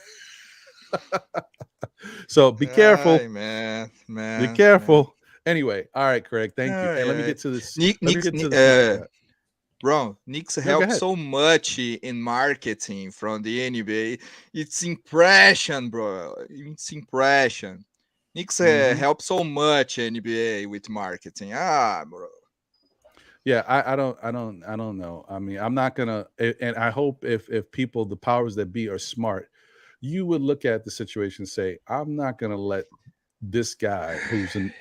So be careful. Ay, man. Be careful. Anyway, all right, Craig. Thank you. And let me get to this. Bro, Knicks help so much in marketing from the NBA. It's impression, bro. It's impression. Knicks help so much NBA with marketing. Bro. Yeah, I don't know. I mean, I'm not gonna, and I hope if people, the powers that be, are smart, you would look at the situation and say, I'm not gonna let this guy who's a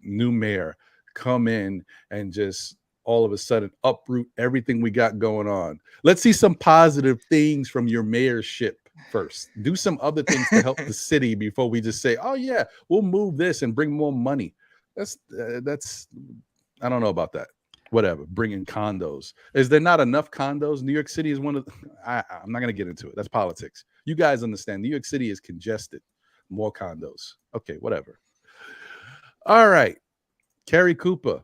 new mayor come in and just all of a sudden uproot everything we got going on. Let's see some positive things from your mayorship first. Do some other things to help the city before we just say, oh yeah, we'll move this and bring more money. That's I don't know about that. Whatever, bring in condos. Is there not enough condos? New York City is one of I'm not going to get into it. That's politics. You guys understand. New York City is congested. More condos. Okay, whatever. All right. Carrie Cooper.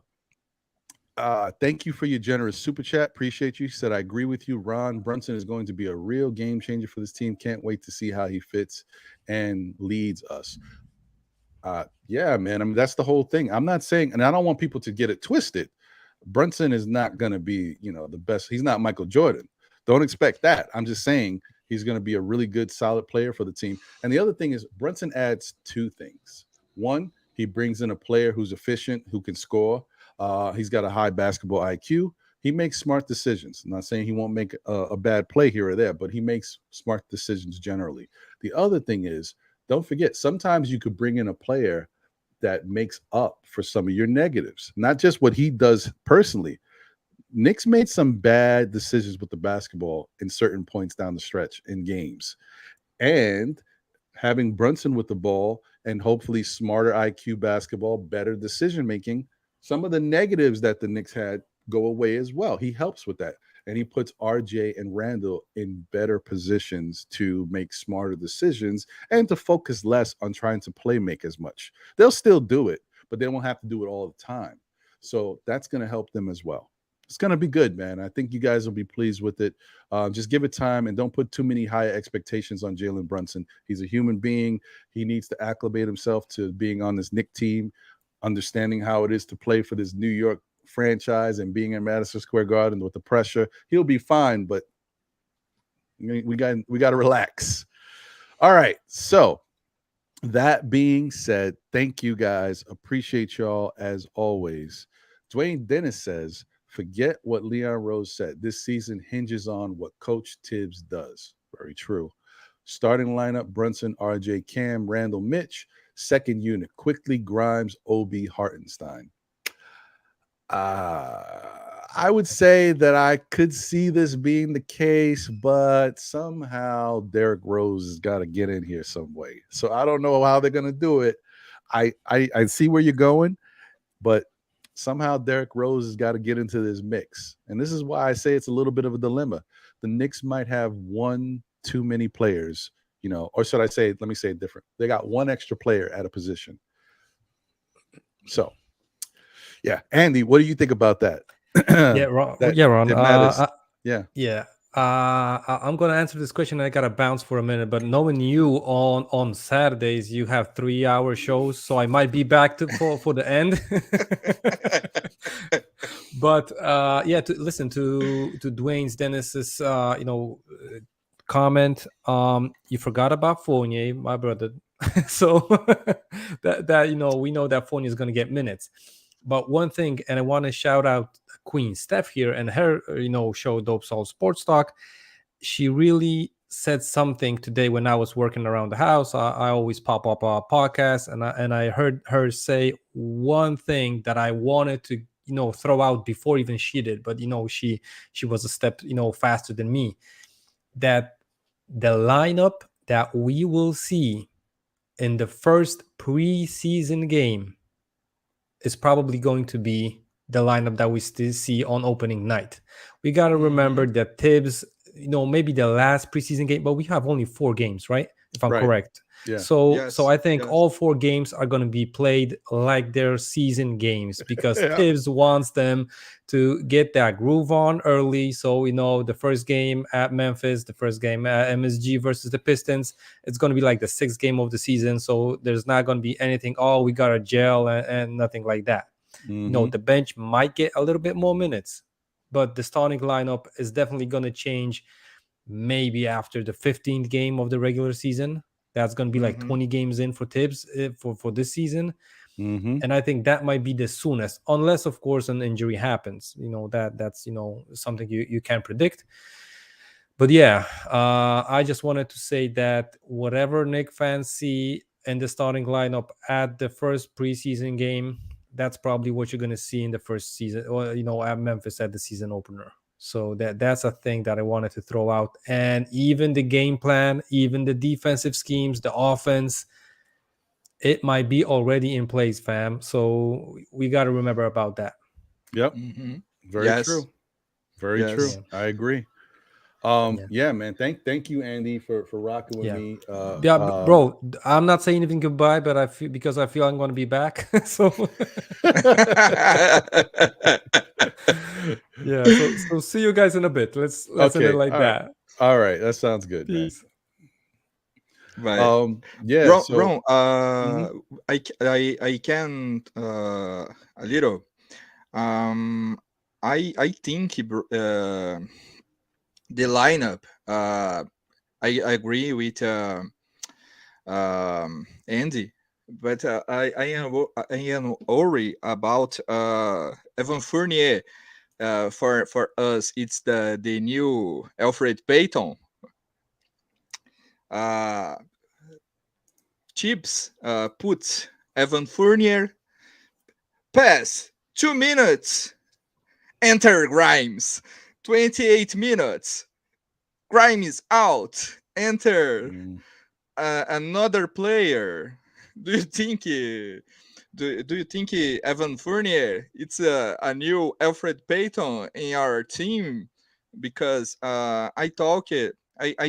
Thank you for your generous super chat. Appreciate you. Said, I agree with you. Ron Brunson is going to be a real game changer for this team. Can't wait to see how he fits and leads us. Yeah, man. I mean, that's the whole thing. I'm not saying, and I don't want people to get it twisted. Brunson is not going to be, the best. He's not Michael Jordan. Don't expect that. I'm just saying he's going to be a really good, solid player for the team. And the other thing is Brunson adds two things. One, he brings in a player who's efficient, who can score. He's got a high basketball IQ. He makes smart decisions. I'm not saying he won't make a bad play here or there, but he makes smart decisions generally. The other thing is, don't forget, sometimes you could bring in a player that makes up for some of your negatives, not just what he does personally. Knicks made some bad decisions with the basketball in certain points down the stretch in games. And having Brunson with the ball and hopefully smarter IQ basketball, better decision-making, some of the negatives that the Knicks had go away as well. He helps with that. And he puts RJ and Randle in better positions to make smarter decisions and to focus less on trying to play make as much. They'll still do it, but they won't have to do it all the time. So that's going to help them as well. It's going to be good, man. I think you guys will be pleased with it. Just give it time and don't put too many high expectations on Jalen Brunson. He's a human being. He needs to acclimate himself to being on this Knicks team, understanding how it is to play for this New York franchise and being in Madison Square Garden with the pressure. He'll be fine, but we got to relax. All right. So that being said, thank you guys. Appreciate y'all as always. Dwayne Dennis says, forget what Leon Rose said. This season hinges on what Coach Thibs does. Very true. Starting lineup: Brunson, RJ, Cam, Randle, Mitch. Second unit: Quickly, Grimes, Obi, Hartenstein. I would say that I could see this being the case, but somehow Derrick Rose has got to get in here some way. So I don't know how they're going to do it. I see where you're going, but somehow Derrick Rose has got to get into this mix. And this is why I say it's a little bit of a dilemma. The Knicks might have one too many players, or should I say, let me say it different. They got one extra player at a position. So, yeah. Andy, what do you think about that? Ron. Yeah. I'm gonna answer this question. I gotta bounce for a minute, but knowing you on Saturdays, you have 3-hour shows, so I might be back for the end. But to listen to Dwayne Dennis's comment. You forgot about Fournier, my brother. So that we know that Fournier is gonna get minutes. But one thing, and I want to shout out Queen Steph here and her, show Dope Soul Sports Talk. She really said something today when I was working around the house. I always pop up a podcast, and I heard her say one thing that I wanted to, throw out before even she did. But she was a step, faster than me. That the lineup that we will see in the first preseason game is probably going to be the lineup that we still see on opening night. We got to remember that Thibs, maybe the last preseason game, but we have only 4 games, right? If I'm correct. Yeah. So I think all 4 games are going to be played like their season games, because Thibs wants them to get that groove on early. So, the first game at Memphis, the first game at MSG versus the Pistons, it's going to be like the 6th game of the season. So there's not going to be anything, we got to gel and nothing like that. Mm-hmm. The bench might get a little bit more minutes, but the starting lineup is definitely going to change maybe after the 15th game of the regular season. That's going to be like 20 games in for Thibs for this season. Mm-hmm. And I think that might be the soonest, unless, of course, an injury happens. That's something you can't predict. But yeah, I just wanted to say that whatever Knicks fans see in the starting lineup at the first preseason game, that's probably what you're going to see in the first season, or at Memphis at the season opener. So that's a thing that I wanted to throw out. And even the game plan, even the defensive schemes, the offense, it might be already in place, fam. So we got to remember about that. Yep. Very true. Very true. I agree. Yeah, man. Thank you, Andy, for rocking with me. Bro, I'm not saying anything goodbye, but I feel I'm going to be back. So yeah. So see you guys in a bit. Let's end it like that. All right, that sounds good. Peace. Right. Yeah. Ron, I can a little. I think the lineup. I agree with Andy, but I am worried about Evan Fournier. For us, it's the new Elfrid Payton. Thibs puts Evan Fournier, pass 2 minutes, enter Grimes, 28 minutes, Grimes out, enter another player. Do you think Evan Fournier it's a new Elfrid Payton in our team? Because I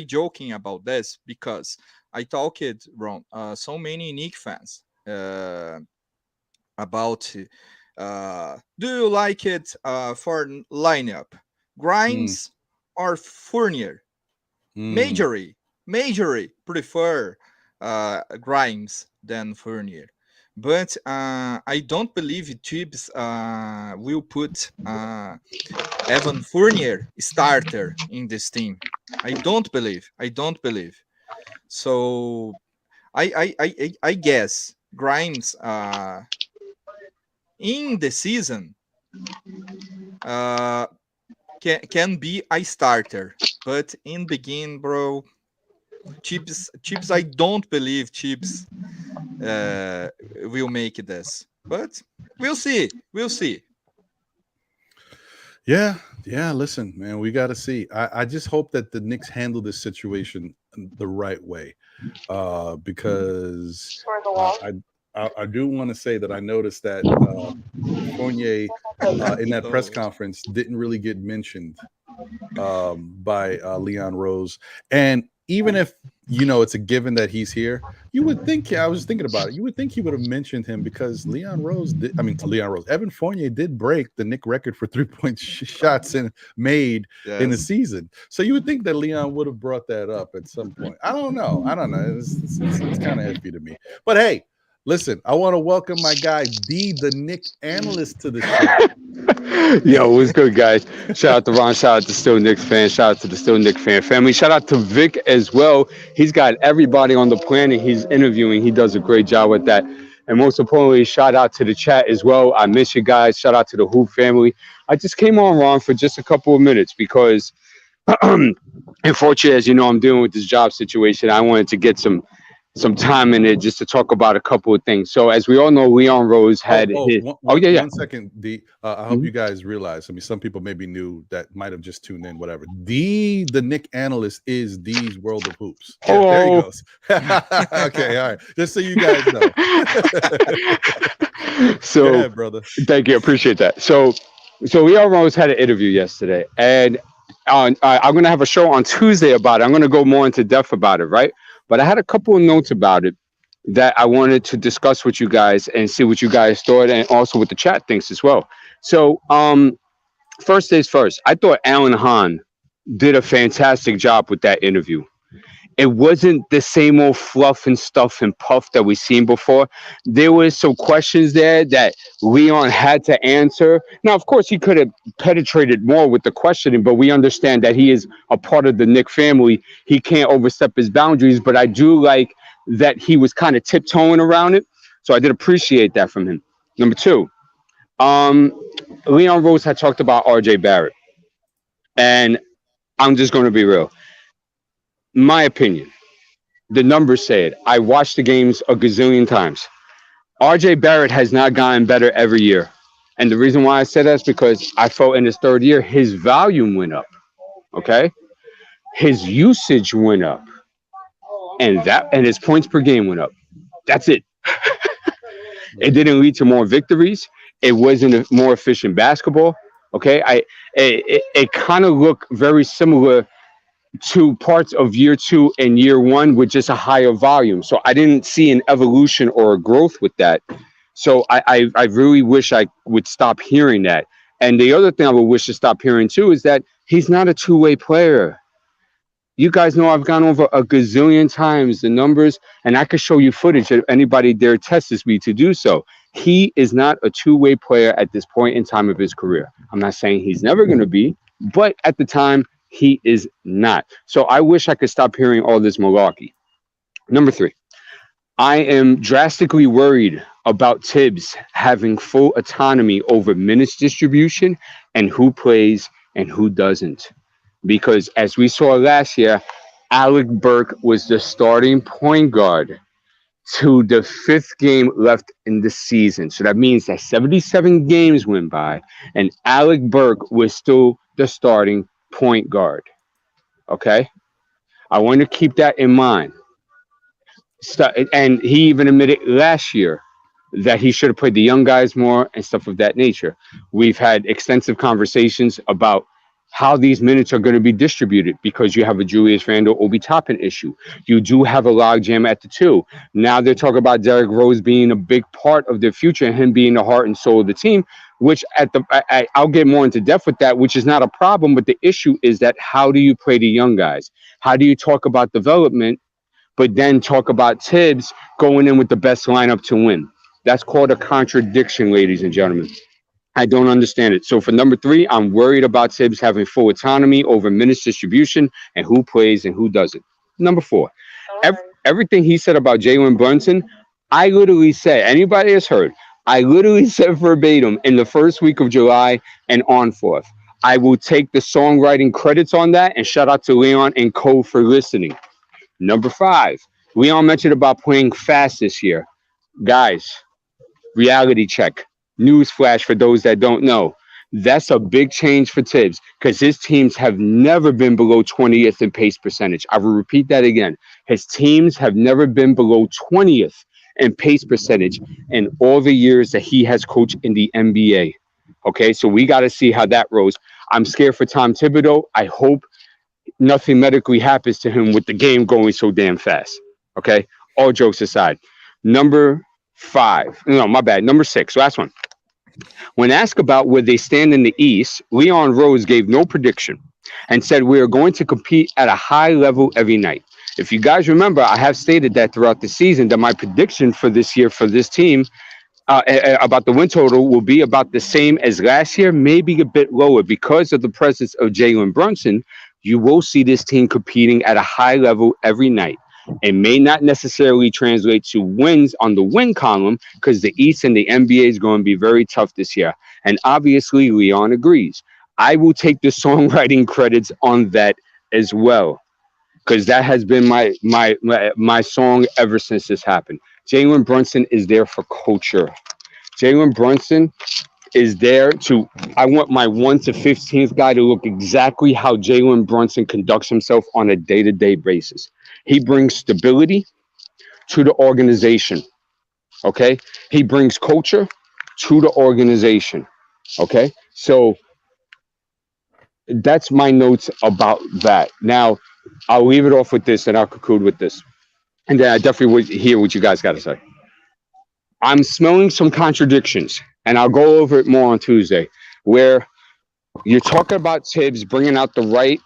joking about this, because I talked wrong. So many Knicks fans about do you like it for lineup, Grimes or Fournier? Majorly prefer Grimes than Fournier. But I don't believe Thibs will put Evan Fournier starter in this team. I don't believe. So I guess Grimes in the season can be a starter, but in begin, bro, Chips, I don't believe Chips will make this, but we'll see. Yeah. Listen, man, we got to see. I just hope that the Knicks handle this situation the right way, because I do want to say that I noticed that Fournier in that press conference didn't really get mentioned by Leon Rose. And even if, it's a given that he's here, you would think, I was thinking about it, you would think he would have mentioned him, because Evan Fournier did break the Knicks record for 3-point shots made in the season. So you would think that Leon would have brought that up at some point. I don't know. It's kind of iffy to me. But hey, listen, I want to welcome my guy, the Knicks analyst, to the show. Yo, what's good, guys? Shout out to Ron. Shout out to Still Knicks fans. Shout out to the Still Knicks fan family. Shout out to Vic as well. He's got everybody on the planet he's interviewing. He does a great job with that. And most importantly, shout out to the chat as well. I miss you guys. Shout out to the Hoop family. I just came on, Ron, for just a couple of minutes because, unfortunately, as you know, I'm dealing with this job situation. I wanted to get some time in it just to talk about a couple of things. So as we all know, Leon Rose had one second. I hope you guys realize, some people maybe new that might have just tuned in, whatever. The Knicks analyst is D's World of Hoops. Yeah, there he goes. Okay, all right. Just so you guys know. So go ahead, brother. Thank you. Appreciate that. So Leon Rose had an interview yesterday, and I'm going to have a show on Tuesday about it. I'm going to go more into depth about it, right? But I had a couple of notes about it that I wanted to discuss with you guys and see what you guys thought, and also what the chat thinks as well. So, first things first, I thought Hahn did a fantastic job with that interview. It wasn't the same old fluff and stuff and puff that we've seen before. There was some questions there that Leon had to answer. Now, of course, he could have penetrated more with the questioning, but we understand that he is a part of the Knicks family. He can't overstep his boundaries, but I do like that he was kind of tiptoeing around it. So I did appreciate that from him. Number two, Leon Rose had talked about RJ Barrett. And I'm just going to be real. My opinion, the numbers say it. I watched the games a gazillion times. RJ Barrett has not gotten better every year. And the reason why I said that is because I felt in his third year, his volume went up. Okay? His usage went up. And his points per game went up. That's it. It didn't lead to more victories. It wasn't a more efficient basketball. Okay? It kind of looked very similar to parts of year 2 and year 1 with just a higher volume. So I didn't see an evolution or a growth with that. So I really wish I would stop hearing that. And the other thing I would wish to stop hearing too is that he's not a two-way player. You guys know I've gone over a gazillion times the numbers, and I could show you footage if anybody dare tests me to do so. He is not a two-way player at this point in time of his career. I'm not saying he's never going to be, but at the time, he is not. So I wish I could stop hearing all this malarkey. Number 3, I am drastically worried about Thibs having full autonomy over minutes distribution and who plays and who doesn't. Because as we saw last year, Alec Burke was the starting point guard to the 5th game left in the season. So that means that 77 games went by and Alec Burke was still the starting point guard. Okay, I want to keep that in mind. And he even admitted last year that he should have played the young guys more and stuff of that nature. We've had extensive conversations about how these minutes are going to be distributed because you have a Julius Randle Obi Toppin issue. You do have a logjam at the 2. Now they're talking about Derrick Rose being a big part of their future and him being the heart and soul of the team, which I'll get more into depth with that, which is not a problem. But the issue is that how do you play the young guys? How do you talk about development, but then talk about Thibs going in with the best lineup to win? That's called a contradiction, ladies and gentlemen. I don't understand it. So for number 3, I'm worried about Thibs having full autonomy over minutes distribution and who plays and who doesn't. Number 4, everything he said about Jalen Brunson, I literally said, anybody has heard, I literally said verbatim in the first week of July and on forth. I will take the songwriting credits on that, and shout out to Leon and Co for listening. Number 5, Leon mentioned about playing fast this year. Guys, reality check. News flash for those that don't know. That's a big change for Thibs because his teams have never been below 20th in pace percentage. I will repeat that again. His teams have never been below 20th in pace percentage in all the years that he has coached in the NBA. Okay, so we got to see how that rolls. I'm scared for Tom Thibodeau. I hope nothing medically happens to him with the game going so damn fast. Okay, all jokes aside. Number 5. No, my bad. Number 6. Last one. When asked about where they stand in the East, Leon Rose gave no prediction and said we are going to compete at a high level every night. If you guys remember, I have stated that throughout the season that my prediction for this year for this team about the win total will be about the same as last year, maybe a bit lower because of the presence of Jalen Brunson. You will see this team competing at a high level every night. It may not necessarily translate to wins on the win column because the East and the NBA is going to be very tough this year. And obviously, Leon agrees. I will take the songwriting credits on that as well because that has been my song ever since this happened. Jalen Brunson is there for culture. Jalen Brunson is there to, I want my 1 to 15th guy to look exactly how Jalen Brunson conducts himself on a day-to-day basis. He brings stability to the organization, okay? He brings culture to the organization, okay? So that's my notes about that. Now, I'll leave it off with this and I'll conclude with this. And then I definitely would hear what you guys got to say. I'm smelling some contradictions, and I'll go over it more on Tuesday, where you're talking about Thibs bringing out the right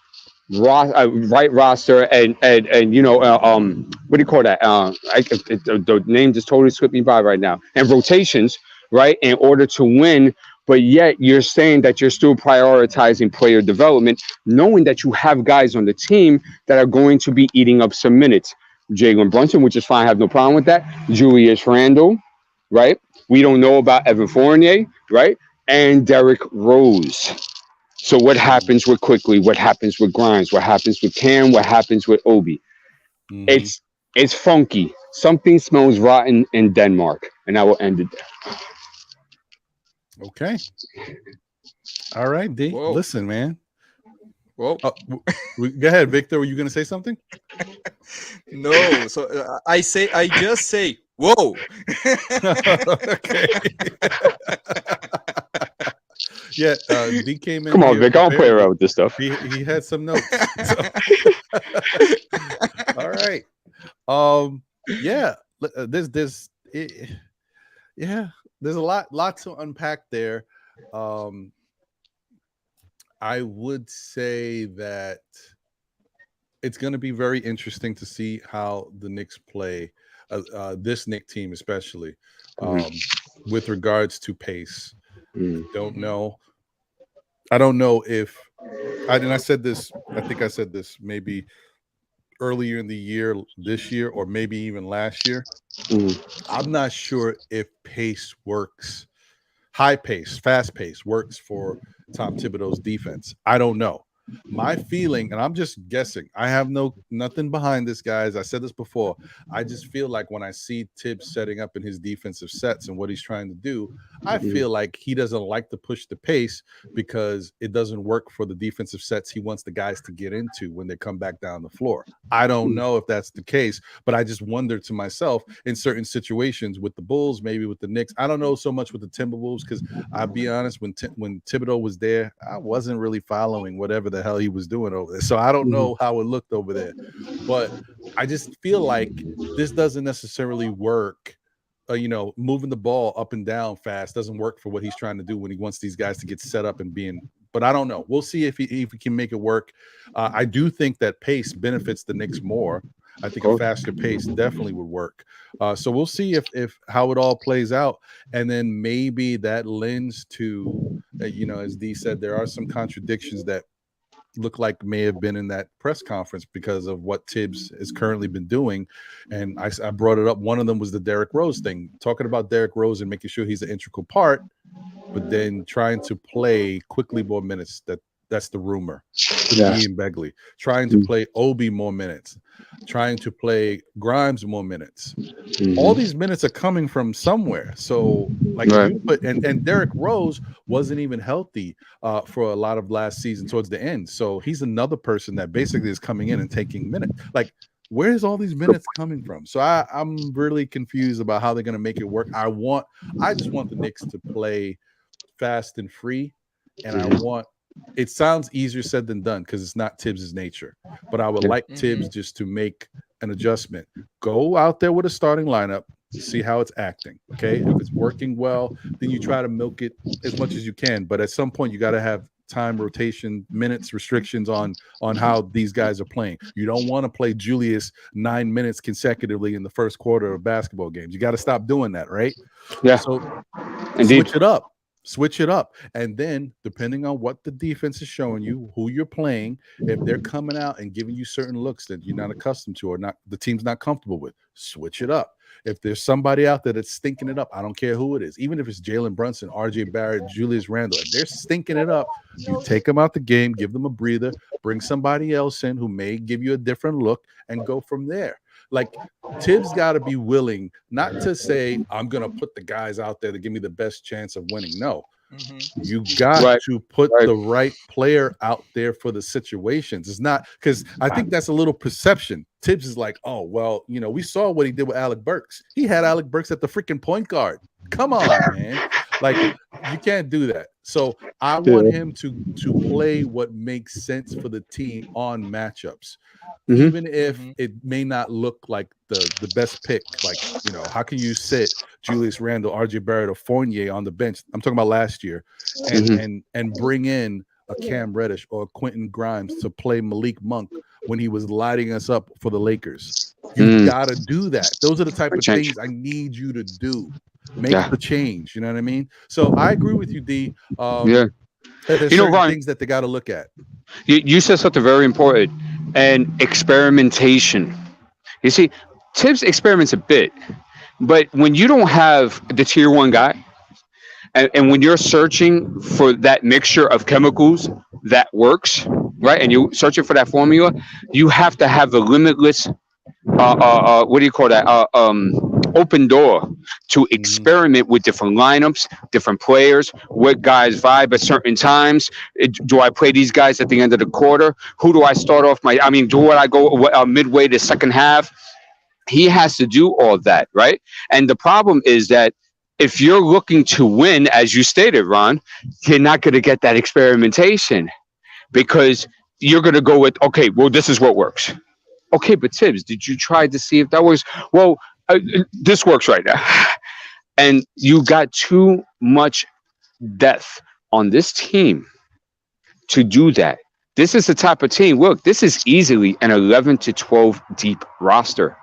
roster and you know what do you call that? The name just totally slipped me by right now. And rotations, right, in order to win. But yet you're saying that you're still prioritizing player development, knowing that you have guys on the team that are going to be eating up some minutes. Jalen Brunson, which is fine, I have no problem with that. Julius Randle, right? We don't know about Evan Fournier, right? And Derrick Rose. So what happens with Quickly? What happens with Grimes? What happens with Cam? What happens with Obi? Mm-hmm. It's funky. Something smells rotten in Denmark. And I will end it there. Okay. All right, D. Whoa. Listen, man. Well, go ahead, Victor. Were you going to say something? No. So I just say, whoa. Okay. Yeah, D came in. Come on, Vic. I don't play around with this stuff. He had some notes. So. All right. Yeah. There's a lot to unpack there. I would say that it's going to be very interesting to see how the Knicks play, this Knicks team especially, with regards to pace. Don't know. I don't know if I said this. I think I said this maybe earlier in the year, this year, or maybe even last year. I'm not sure if pace works. High pace, fast pace works for Tom Thibodeau's defense. I don't know. My feeling, and I'm just guessing, I have nothing behind this, guys. I said this before. I just feel like when I see Thibs setting up in his defensive sets and what he's trying to do, I feel like he doesn't like to push the pace because it doesn't work for the defensive sets he wants the guys to get into when they come back down the floor. I don't know if that's the case, but I just wonder to myself in certain situations with the Bulls, maybe with the Knicks. I don't know so much with the Timberwolves because I'll be honest, when Thibodeau was there, I wasn't really following whatever the hell he was doing over there. So I don't know how it looked over there, but I just feel like this doesn't necessarily work. Moving the ball up and down fast doesn't work for what he's trying to do when he wants these guys to get set up and being. But I don't know. We'll see if he can make it work. I do think that pace benefits the Knicks more. I think a faster pace definitely would work. So we'll see if how it all plays out, and then maybe that lends to, as Dee said, there are some contradictions that look like may have been in that press conference because of what Thibs has currently been doing. And I brought it up. One of them was the Derrick Rose thing, talking about Derrick Rose and making sure he's an integral part, but then trying to play quickly more minutes that That's the rumor. Yeah. Ian Begley trying to play Obi more minutes, trying to play Grimes more minutes. All these minutes are coming from somewhere. So, like, if you put and Derrick Rose wasn't even healthy for a lot of last season towards the end. So he's another person that basically is coming in and taking minutes. Like, where's all these minutes coming from? So I'm really confused about how they're going to make it work. I just want the Knicks to play fast and free, and it sounds easier said than done because it's not Thibs' nature, but I would like Thibs just to make an adjustment. Go out there with a starting lineup, see how it's acting. Okay, if it's working well, then you try to milk it as much as you can, but at some point you got to have time rotation, minutes restrictions on how these guys are playing. You don't want to play Julius 9 minutes consecutively in the first quarter of basketball games. You got to stop doing that, right? Yeah. So Indeed. Switch it up. And then depending on what the defense is showing you, who you're playing, if they're coming out and giving you certain looks that you're not accustomed to or not the team's not comfortable with, switch it up. If there's somebody out there that's stinking it up, I don't care who it is, even if it's Jalen Brunson, RJ Barrett, Julius Randle, if they're stinking it up, you take them out the game, give them a breather, bring somebody else in who may give you a different look and go from there. Like, Thibs got to be willing not to say, I'm going to put the guys out there to give me the best chance of winning. No, you got to put the right player out there for the situations. It's not because I think that's a little perception. Thibs is like, oh, well, you know, we saw what he did with Alec Burks. He had Alec Burks at the freaking point guard. Come on, man. Like, you can't do that. So I want him to play what makes sense for the team on matchups. Even if it may not look like the best pick. Like, you know, how can you sit Julius Randle, RJ Barrett, or Fournier on the bench? I'm talking about last year, and bring in a Cam Reddish or a Quentin Grimes to play Malik Monk when he was lighting us up for the Lakers. You gotta do that. Those are the type of things I need you to do. Make the change. You know what I mean? So I agree with you, D. There's you know, Ron, things that they got to look at. You said something very important, and experimentation. You see, Thibs experiments a bit, but when you don't have the tier one guy, and when you're searching for that mixture of chemicals that works, right, and you're searching for that formula, you have to have a limitless, what do you call that? Open door to experiment with different lineups, different players, what guys vibe at certain times. Do I play these guys at the end of the quarter? Who do I start off do I go midway to second half? He has to do all that, right? And the problem is that if you're looking to win, as you stated, Ron, you're not going to get that experimentation because you're going to go with, okay, well, this is what works. Okay, but Thibs, did you try to see if that works? Well, this works right now. And you got too much depth on this team to do that. This is the type of team. Look, this is easily an 11 to 12 deep roster.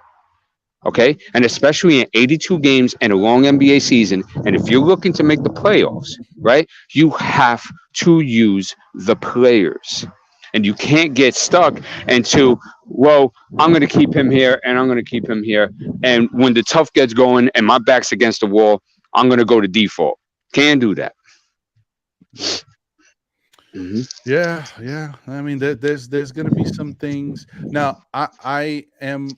Okay. And especially in 82 games and a long NBA season. And if you're looking to make the playoffs, right, you have to use the players. And you can't get stuck into, well, I'm going to keep him here and I'm going to keep him here. And when the tough gets going and my back's against the wall, I'm going to go to default. Can't do that. Yeah. I mean, there's going to be some things. Now, I am,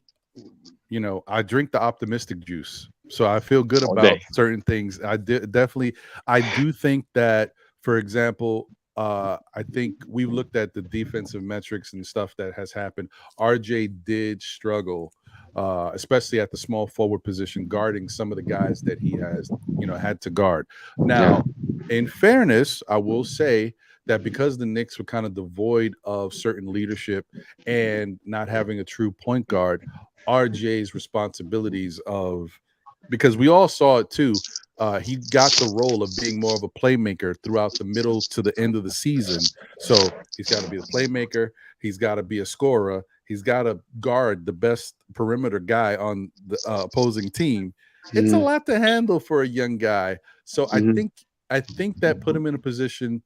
you know, I drink the optimistic juice, so I feel good about certain things. I do think that, for example, I think we've looked at the defensive metrics and stuff that has happened. RJ did struggle, especially at the small forward position, guarding some of the guys that he has, you know, had to guard. Now, in fairness, I will say that because the Knicks were kind of devoid of certain leadership and not having a true point guard, RJ's responsibilities because we all saw it too. He got the role of being more of a playmaker throughout the middle to the end of the season. So he's got to be the playmaker. He's got to be a scorer. He's got to guard the best perimeter guy on the opposing team. It's a lot to handle for a young guy. So I think that put him in a position.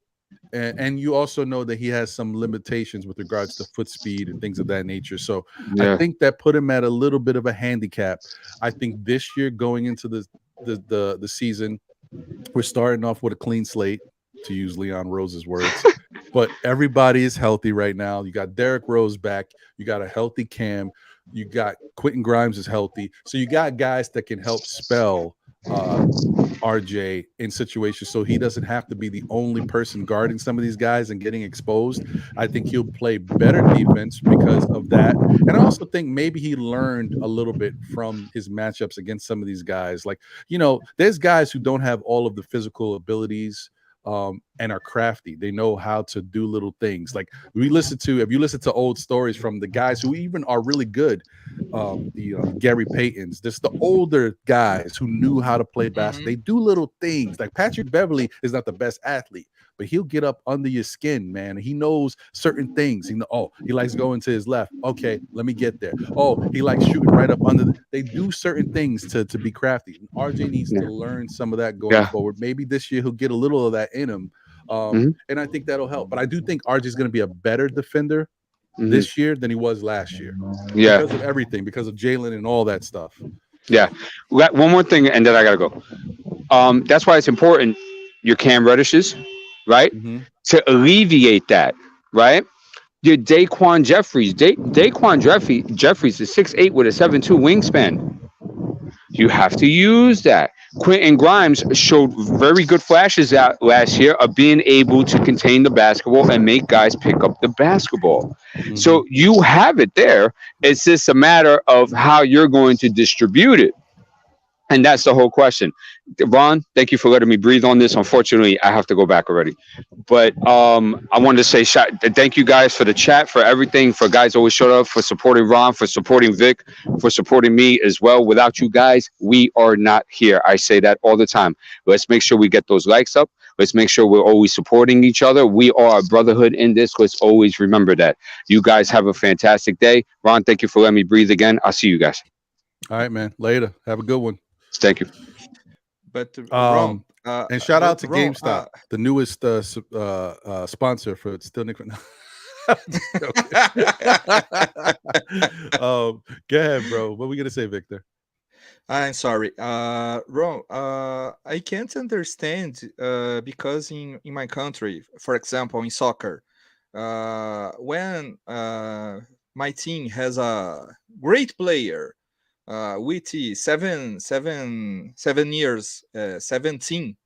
And you also know that he has some limitations with regards to foot speed and things of that nature. So I think that put him at a little bit of a handicap. I think this year going into the season, we're starting off with a clean slate, to use Leon Rose's words. But everybody is healthy right now. You got Derrick Rose back. You got a healthy Cam. You got Quentin Grimes is healthy. So you got guys that can help spell RJ in situations so he doesn't have to be the only person guarding some of these guys and getting exposed. I think he'll play better defense because of that. And I also think maybe he learned a little bit from his matchups against some of these guys. Like, there's guys who don't have all of the physical abilities and are crafty. They know how to do little things. Like if you listen to old stories from the guys who even are really good, the Gary Paytons, just the older guys who knew how to play basketball. They do little things. Like Patrick Beverly is not the best athlete, but he'll get up under your skin, man. He knows certain things. He likes going to his left. Okay, let me get there. Oh, he likes shooting right up under. They do certain things to be crafty. And RJ needs to learn some of that going forward. Maybe this year he'll get a little of that in him. And I think that'll help. But I do think RJ is going to be a better defender this year than he was last year. Yeah. Because of everything, because of Jalen and all that stuff. Yeah. One more thing, and then I got to go. That's why it's important, your Cam Reddishes, right? To alleviate that, right? Your Daquan Jeffries. Daquan Jeffries is 6'8" with a 7'2" wingspan. You have to use that. Quentin Grimes showed very good flashes out last year of being able to contain the basketball and make guys pick up the basketball. So you have it there. It's just a matter of how you're going to distribute it. And that's the whole question. Ron, thank you for letting me breathe on this. Unfortunately, I have to go back already. But I wanted to say thank you guys for the chat, for everything, for guys always showed up, for supporting Ron, for supporting Vic, for supporting me as well. Without you guys, we are not here. I say that all the time. Let's make sure we get those likes up. Let's make sure we're always supporting each other. We are a brotherhood in this. Let's always remember that. You guys have a fantastic day. Ron, thank you for letting me breathe again. I'll see you guys. All right, man. Later. Have a good one. Thank you. But and shout out to GameStop, the newest sponsor for Still Nick. Go ahead, bro. What are we gonna say, Victor? I'm sorry, Ron. I can't understand because in my country, for example, in soccer, when my team has a great player. With 17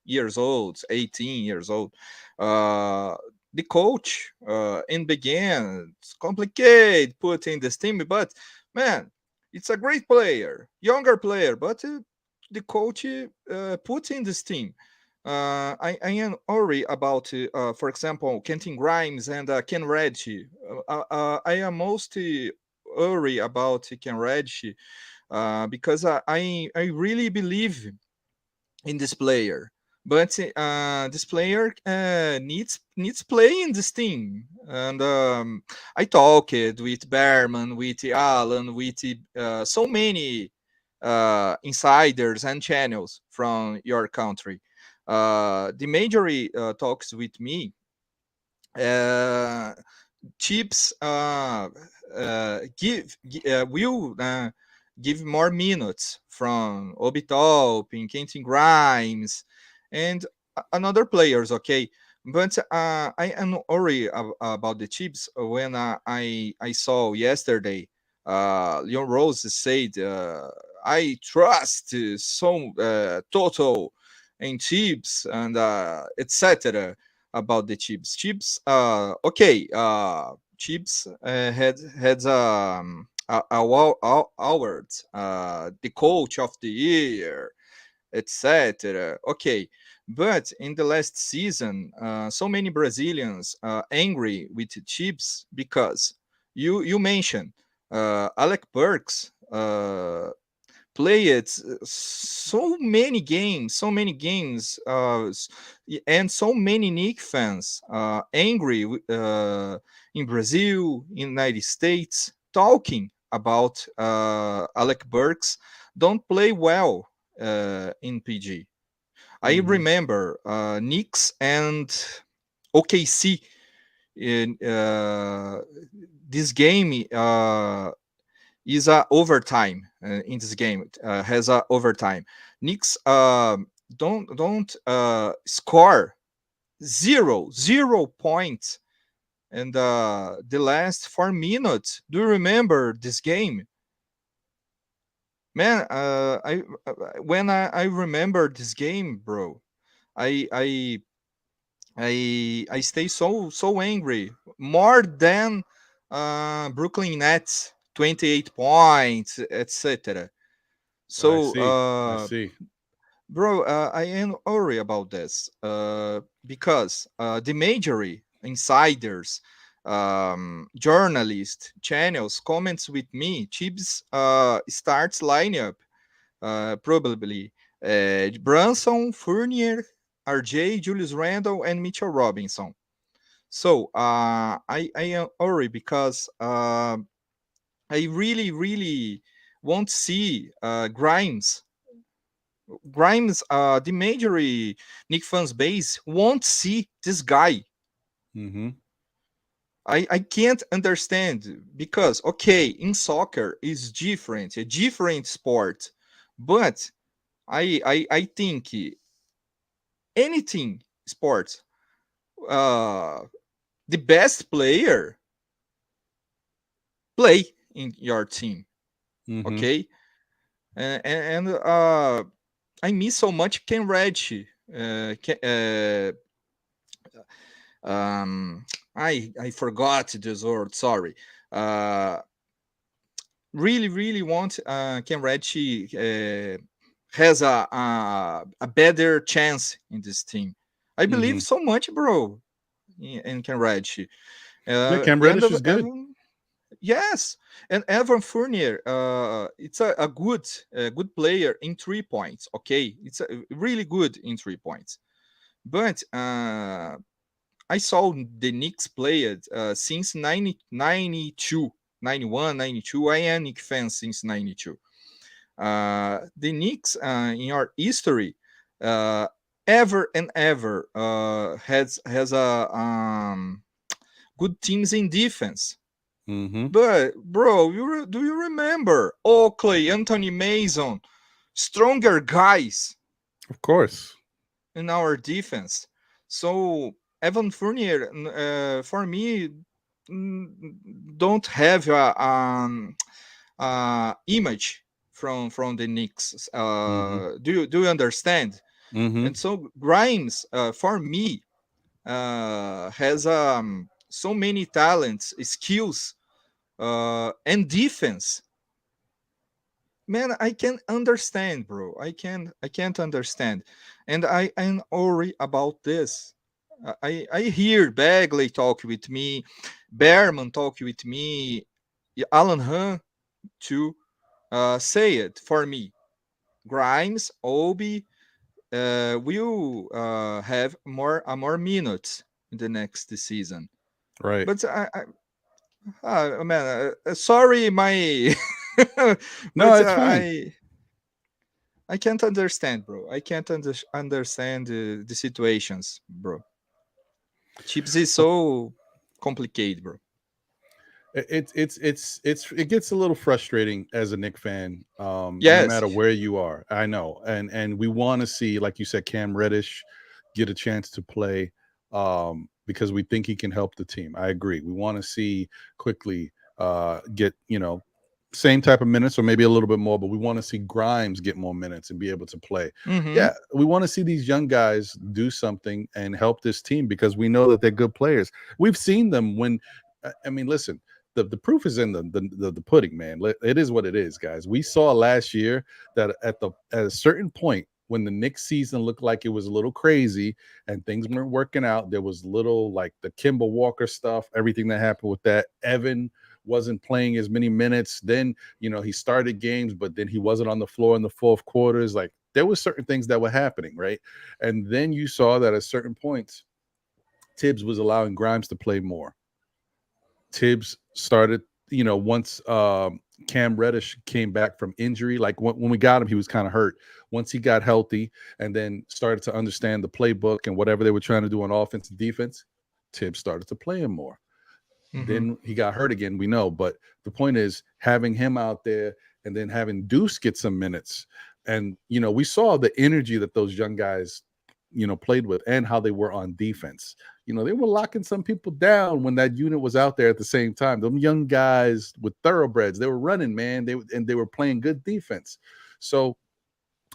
years old, 18 years old, the coach in began it's complicated putting this team, but man, it's a great player, younger player, but the coach put in this team. I am worried about, for example, Quentin Grimes and Ken Reddish. I am mostly worried about Ken Reddish. Because I really believe in this player, but this player needs play in this team. And I talked with Berman, with Alan, with so many insiders and channels from your country. The majority talks with me. Chips will give more minutes from Obi Toppin, Quentin Grimes, and another players, okay? But I am worried about the Chips when I saw yesterday Leon Rose said, I trust some total and Chips and etc. about the Chips. Chips, okay, Chips had award, the coach of the year, etc. Okay, but in the last season, so many Brazilians angry with Chips because you mentioned Alec Burks played so many games, and so many Knicks fans angry in Brazil, in United States, talking about Alec Burks don't play well in PG. I remember Knicks and OKC in this game is a overtime. In this game has a overtime. Knicks don't score zero points And the last 4 minutes, do you remember this game? Man, when I remember this game, bro, I I I stay so angry, more than Brooklyn Nets 28 points, etc. I So see. I see. bro, I am worried about this because the major insiders, journalists, channels comments with me. Thibs starts lineup probably Brunson, Fournier, RJ, Julius Randle, and Mitchell Robinson. So I am worried because I really want to see Grimes, the major Knicks fans base won't see this guy. Mm-hmm. I can't understand because okay, in soccer is different, a different sport, but I think anything sports, the best player play in your team, Mm-hmm. okay, and I miss so much Ken Reddish. I forgot this word. Sorry. Really want Ken Reddish has a better chance in this team. I believe Mm-hmm. so much, bro, in Ken Reddish. Yeah, Cam And Reddish is good. yes, and Evan Fournier, it's a good player in 3 points. Okay, it's really good in 3 points. But I saw the Knicks played since 92, 91, 92. I am Knicks fan since 92. The Knicks in our history ever and ever has a good teams in defense. Mm-hmm. But bro, do you remember Oakley, Anthony Mason, stronger guys Of course. in our defense? So Evan Fournier, for me, don't have a image from the Knicks. Mm-hmm. Do you understand? Mm-hmm. And so Grimes, for me, has so many talents, skills, and defense. Man, I can understand, bro. I can't understand, and I am worried about this. I hear Bagley talk with me, Behrman talk with me, Alan Hahn to say it for me. Grimes, Obi will have more minutes in the next season. Right. But man, sorry, my. No, But it's fine. I can't understand, bro. I can't understand the situations, bro. Chips is so complicated, bro. It gets a little frustrating as a Knick fan, no Yes. matter where you are. I know, and we want to see, like you said, Cam Reddish get a chance to play, because we think he can help the team. I agree. We want to see quickly get same type of minutes or maybe a little bit more, but we want to see Grimes get more minutes and be able to play. Mm-hmm. Yeah, we want to see these young guys do something and help this team because we know that they're good players. We've seen them when. I mean, listen. The proof is in the pudding, man. It is what it is, guys. We saw last year that at a certain point when the Knicks season looked like it was a little crazy and things weren't working out, there was little like the Kemba Walker stuff, everything that happened with that. Evan wasn't playing as many minutes. Then, he started games, but then he wasn't on the floor in the fourth quarters. Like there were certain things that were happening, right? And then you saw that at certain points, Thibs was allowing Grimes to play more. Thibs started, once Cam Reddish came back from injury, like when we got him, he was kind of hurt. Once he got healthy and then started to understand the playbook and whatever they were trying to do on offense and defense, Thibs started to play him more. Mm-hmm. Then he got hurt again, we know. But the point is having him out there and then having Deuce get some minutes. And, we saw the energy that those young guys played with, and how they were on defense. They were locking some people down when that unit was out there at the same time. Them young guys with thoroughbreds, they were running, man. They were playing good defense. So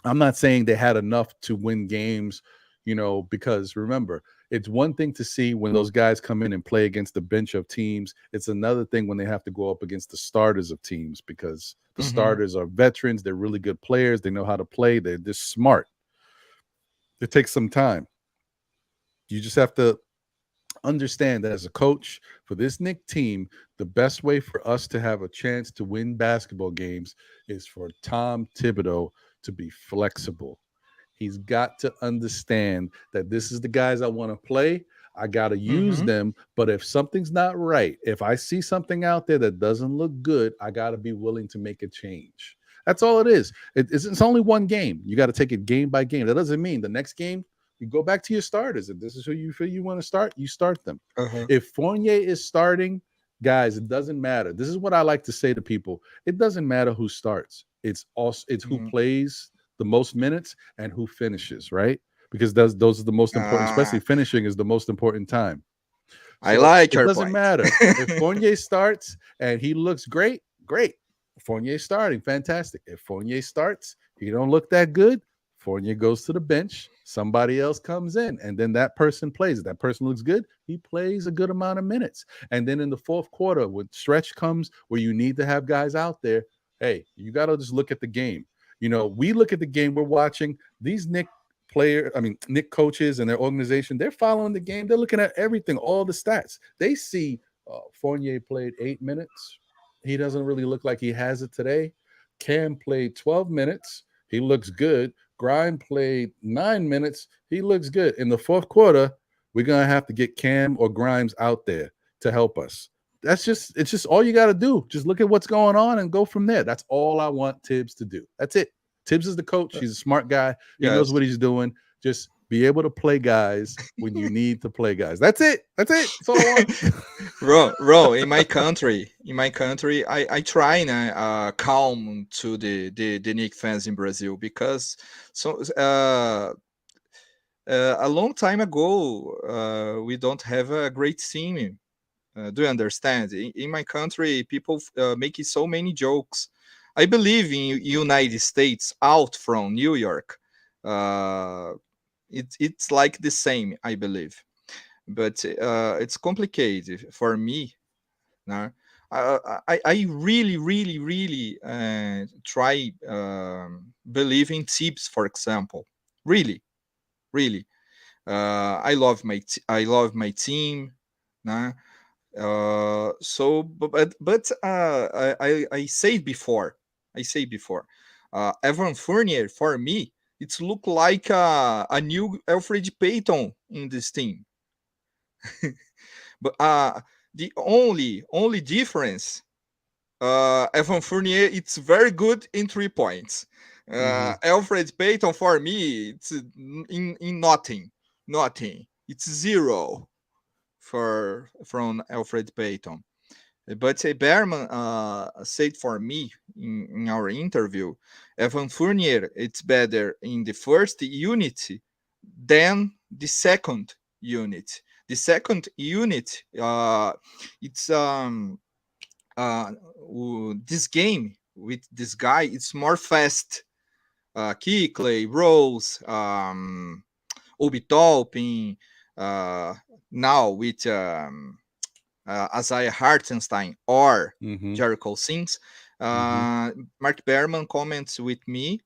I'm not saying they had enough to win games, because remember, it's one thing to see when those guys come in and play against the bench of teams. It's another thing when they have to go up against the starters of teams, because the starters are veterans. They're really good players. They know how to play. They're just smart. It takes some time. You just have to understand that as a coach for this Knicks team, the best way for us to have a chance to win basketball games is for Tom Thibodeau to be flexible. He's got to understand that this is the guys I want to play. I got to use them. But if something's not right, if I see something out there that doesn't look good, I got to be willing to make a change. That's all it is. It's only one game. You got to take it game by game. That doesn't mean the next game you go back to your starters. If this is who you feel you want to start, you start them. If Fournier is starting, guys, it doesn't matter. This is what I like to say to people. It doesn't matter who starts. It's who plays the most minutes and who finishes, right? Because those are the most important, especially finishing is the most important time. So I like your point. It doesn't matter. If Fournier starts and he looks great. Fournier starting, fantastic. If Fournier starts, he don't look that good, Fournier goes to the bench, somebody else comes in, and then that person plays. If that person looks good, he plays a good amount of minutes. And then in the fourth quarter, when stretch comes where you need to have guys out there, hey, you got to just look at the game. We look at the game we're watching. These Knicks coaches and their organization, they're following the game. They're looking at everything, all the stats. They see Fournier played 8 minutes. He doesn't really look like he has it today. Cam played 12 minutes. He looks good. Grime played 9 minutes. He looks good. In the fourth quarter, we're going to have to get Cam or Grimes out there to help us. It's just all you got to do. Just look at what's going on and go from there. That's all I want Thibs to do. That's it. Thibs is the coach. He's a smart guy. He knows what he's doing. Just be able to play guys when you need to play guys. That's it. That's all I want. Bro, in my country, I try and calm to the Knicks fans in Brazil, because a long time ago we don't have a great team. Do you understand? In my country, people make so many jokes. I believe in United States, out from New York. It's like the same, I believe. But it's complicated for me. Now, I really, really, really try believe in Thibs, for example. Really, really. I love my team. Nah? I say before, Evan Fournier, for me, it's look like a new Alfred Payton in this team. But the only difference, Evan Fournier, it's very good in 3 points. Alfred Payton, for me, it's in nothing. It's zero from Alfred Payton. But Berman said for me in our interview, Evan Fournier, it's better in the first unit than the second unit. The second unit, it's this game with this guy, it's more fast. Kickley, Rose, Obi Toppin, now with Isaiah Hartenstein or Jericho Sings. Mark Berman comments with me.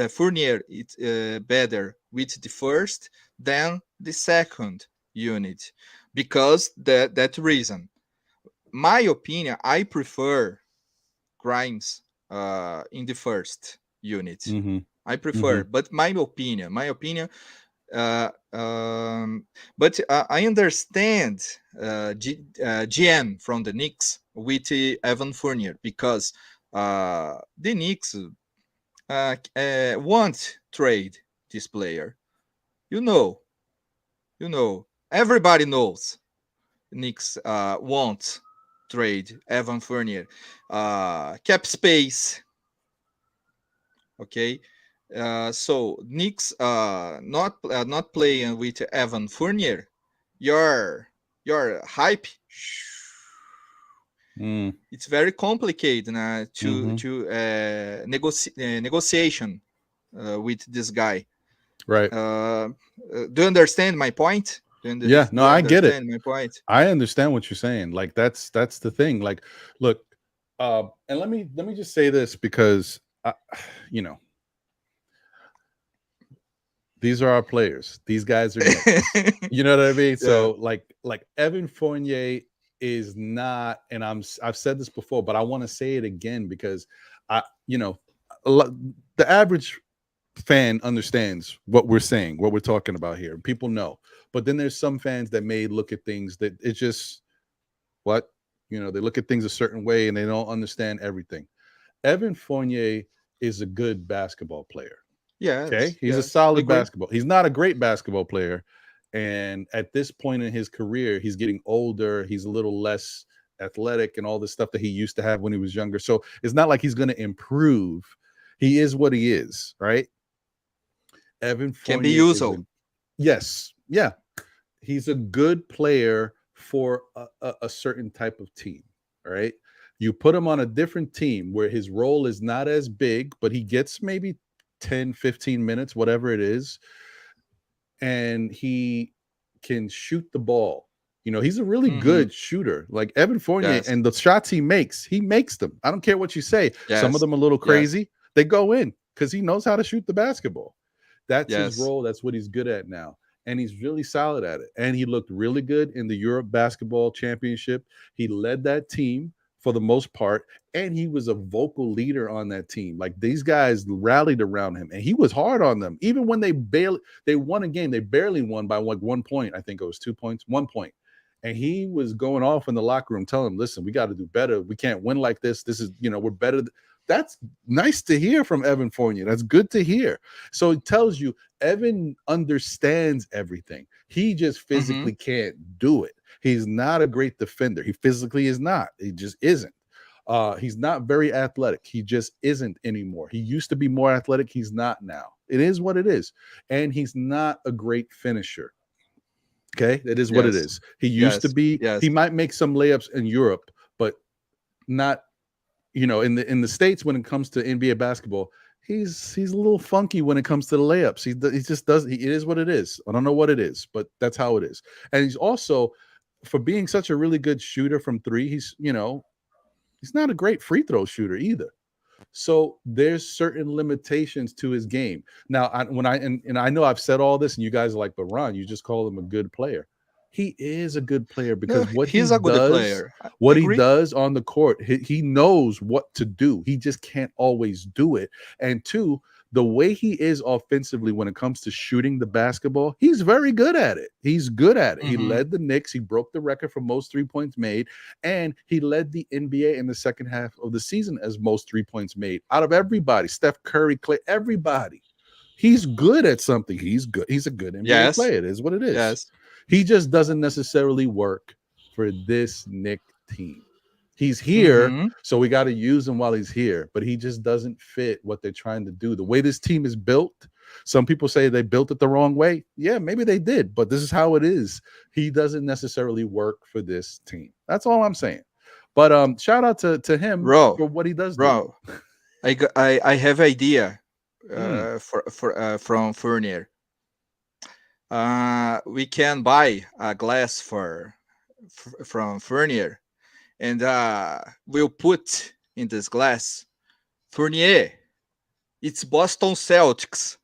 Fournier it's better with the first than the second unit, because that reason. My opinion, I prefer Grimes in the first unit. I prefer, but my opinion. But I understand GM from the Knicks with Evan Fournier, because the Knicks won't trade this player. You know, everybody knows Knicks won't trade Evan Fournier. Cap space. Okay. So Knicks not playing with Evan Fournier, your hype. It's very complicated to negotiation with this guy. Right. Do you understand my point? Yeah, no, I get it. My point. I understand what you're saying. Like that's the thing. Like, look, and let me just say this because you know, these are our players. These guys are you know what I mean? Yeah. So like Evan Fournier is not, and I've said this before, but I want to say it again because the average fan understands what we're saying, what we're talking about here. People know. But then there's some fans that may look at things that it's just they look at things a certain way and they don't understand everything. Evan Fournier is a good basketball player. Yeah. Okay. He's a solid basketball. He's not a great basketball player. And at this point in his career, he's getting older. He's a little less athletic and all the stuff that he used to have when he was younger. So it's not like he's going to improve. He is what he is, right? Evan Fournier can be useful. Yes. Yeah. He's a good player for a certain type of team, right? You put him on a different team where his role is not as big, but he gets maybe 10, 15 minutes, whatever it is. And he can shoot the ball. You know, he's a really good shooter. Like Evan Fournier, and the shots he makes them. I don't care what you say. Yes. Some of them are a little crazy. Yes. They go in because he knows how to shoot the basketball. That's his role. That's what he's good at now. And he's really solid at it. And he looked really good in the Europe Basketball Championship. He led that team for the most part, and he was a vocal leader on that team. Like these guys rallied around him, and he was hard on them. Even when they won a game, they barely won by like 1 point. I think it was 2 points, 1 point. And he was going off in the locker room telling them, listen, we got to do better. We can't win like this. This is, we're better. That's nice to hear from Evan Fournier. That's good to hear. So it tells you Evan understands everything. He just physically can't do it. He's not a great defender. He physically is not. He just isn't. He's not very athletic. He just isn't anymore. He used to be more athletic. He's not now. It is what it is. And he's not a great finisher. Okay? It is what it is. He used to be. Yes. He might make some layups in Europe, but not, in the States when it comes to NBA basketball, he's a little funky when it comes to the layups. He just does. It is what it is. I don't know what it is, but that's how it is. And he's also, for being such a really good shooter from three, he's not a great free throw shooter either. So there's certain limitations to his game. Now, I know I've said all this, and you guys are like, but Ron, you just call him a good player. He is a good player because what he does on the court, he knows what to do. He just can't always do it. And two, the way he is offensively when it comes to shooting the basketball, he's very good at it. He's good at it. He led the Knicks. He broke the record for most 3 points made, and he led the NBA in the second half of the season as most 3 points made out of everybody. Steph Curry, Clay, everybody. He's good at something. He's good. He's a good NBA player. It is what it is. Yes. He just doesn't necessarily work for this Knicks team. He's here, so we got to use him while he's here, but he just doesn't fit what they're trying to do. The way this team is built, some people say they built it the wrong way. Yeah, maybe they did, but this is how it is. He doesn't necessarily work for this team. That's all I'm saying. But shout out to him for what he does. Bro, I have idea from Fournier. We can buy a glass from Fournier, and we'll put in this glass Fournier. It's Boston Celtics.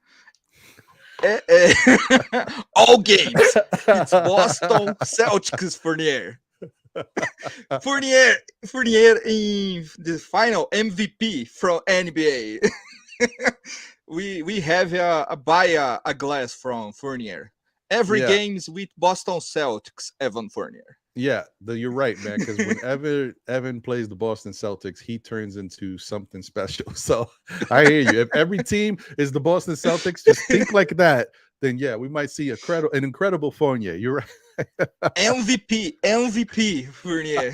All games. It's Boston Celtics Fournier. Fournier in the final MVP from NBA. we have buy a glass from Fournier. Every games with Boston Celtics, Evan Fournier. Yeah, you're right, man. Because whenever Evan plays the Boston Celtics, he turns into something special. So I hear you. If every team is the Boston Celtics, just think like that. Then yeah, we might see an incredible Fournier. You're right. MVP, Fournier.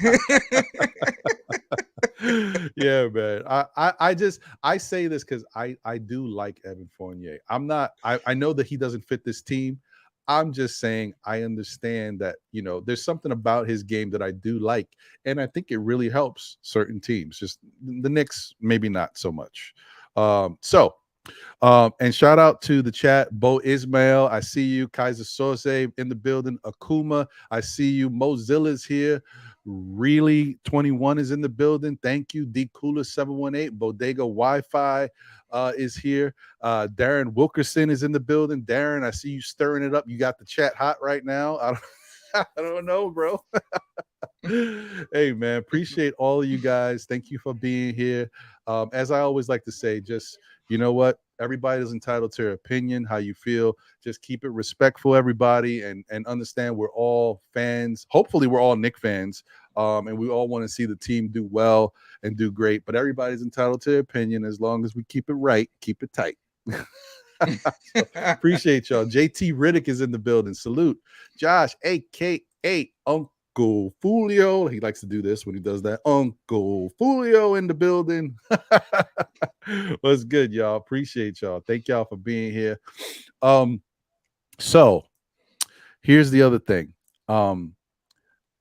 Yeah, man. I say this because I do like Evan Fournier. I know that he doesn't fit this team. I'm just saying I understand that, there's something about his game that I do like, and I think it really helps certain teams. Just the Knicks, maybe not so much. And shout out to the chat, Bo Ismail. I see you. Kaiser Sose in the building. Akuma, I see you. Mozilla's here. Really 21 is in the building. Thank you. D Cooler 718. Bodega Wi-Fi is here. Darren Wilkerson is in the building. Darren, I see you stirring it up. You got the chat hot right now. I don't know, bro. Hey, man, appreciate all of you guys. Thank you for being here. As I always like to say, just, you know what? Everybody is entitled to their opinion, how you feel. Just keep it respectful, everybody, and understand we're all fans. Hopefully, we're all Knicks fans, and we all want to see the team do well and do great. But everybody's entitled to their opinion as long as we keep it right, keep it tight. So, appreciate y'all. JT Riddick is in the building. Salute. Josh, a.k.a. Uncle Fulio. He likes to do this when he does that. Uncle Fulio in the building. What's good, y'all? Appreciate y'all. Thank y'all for being here. So here's the other thing.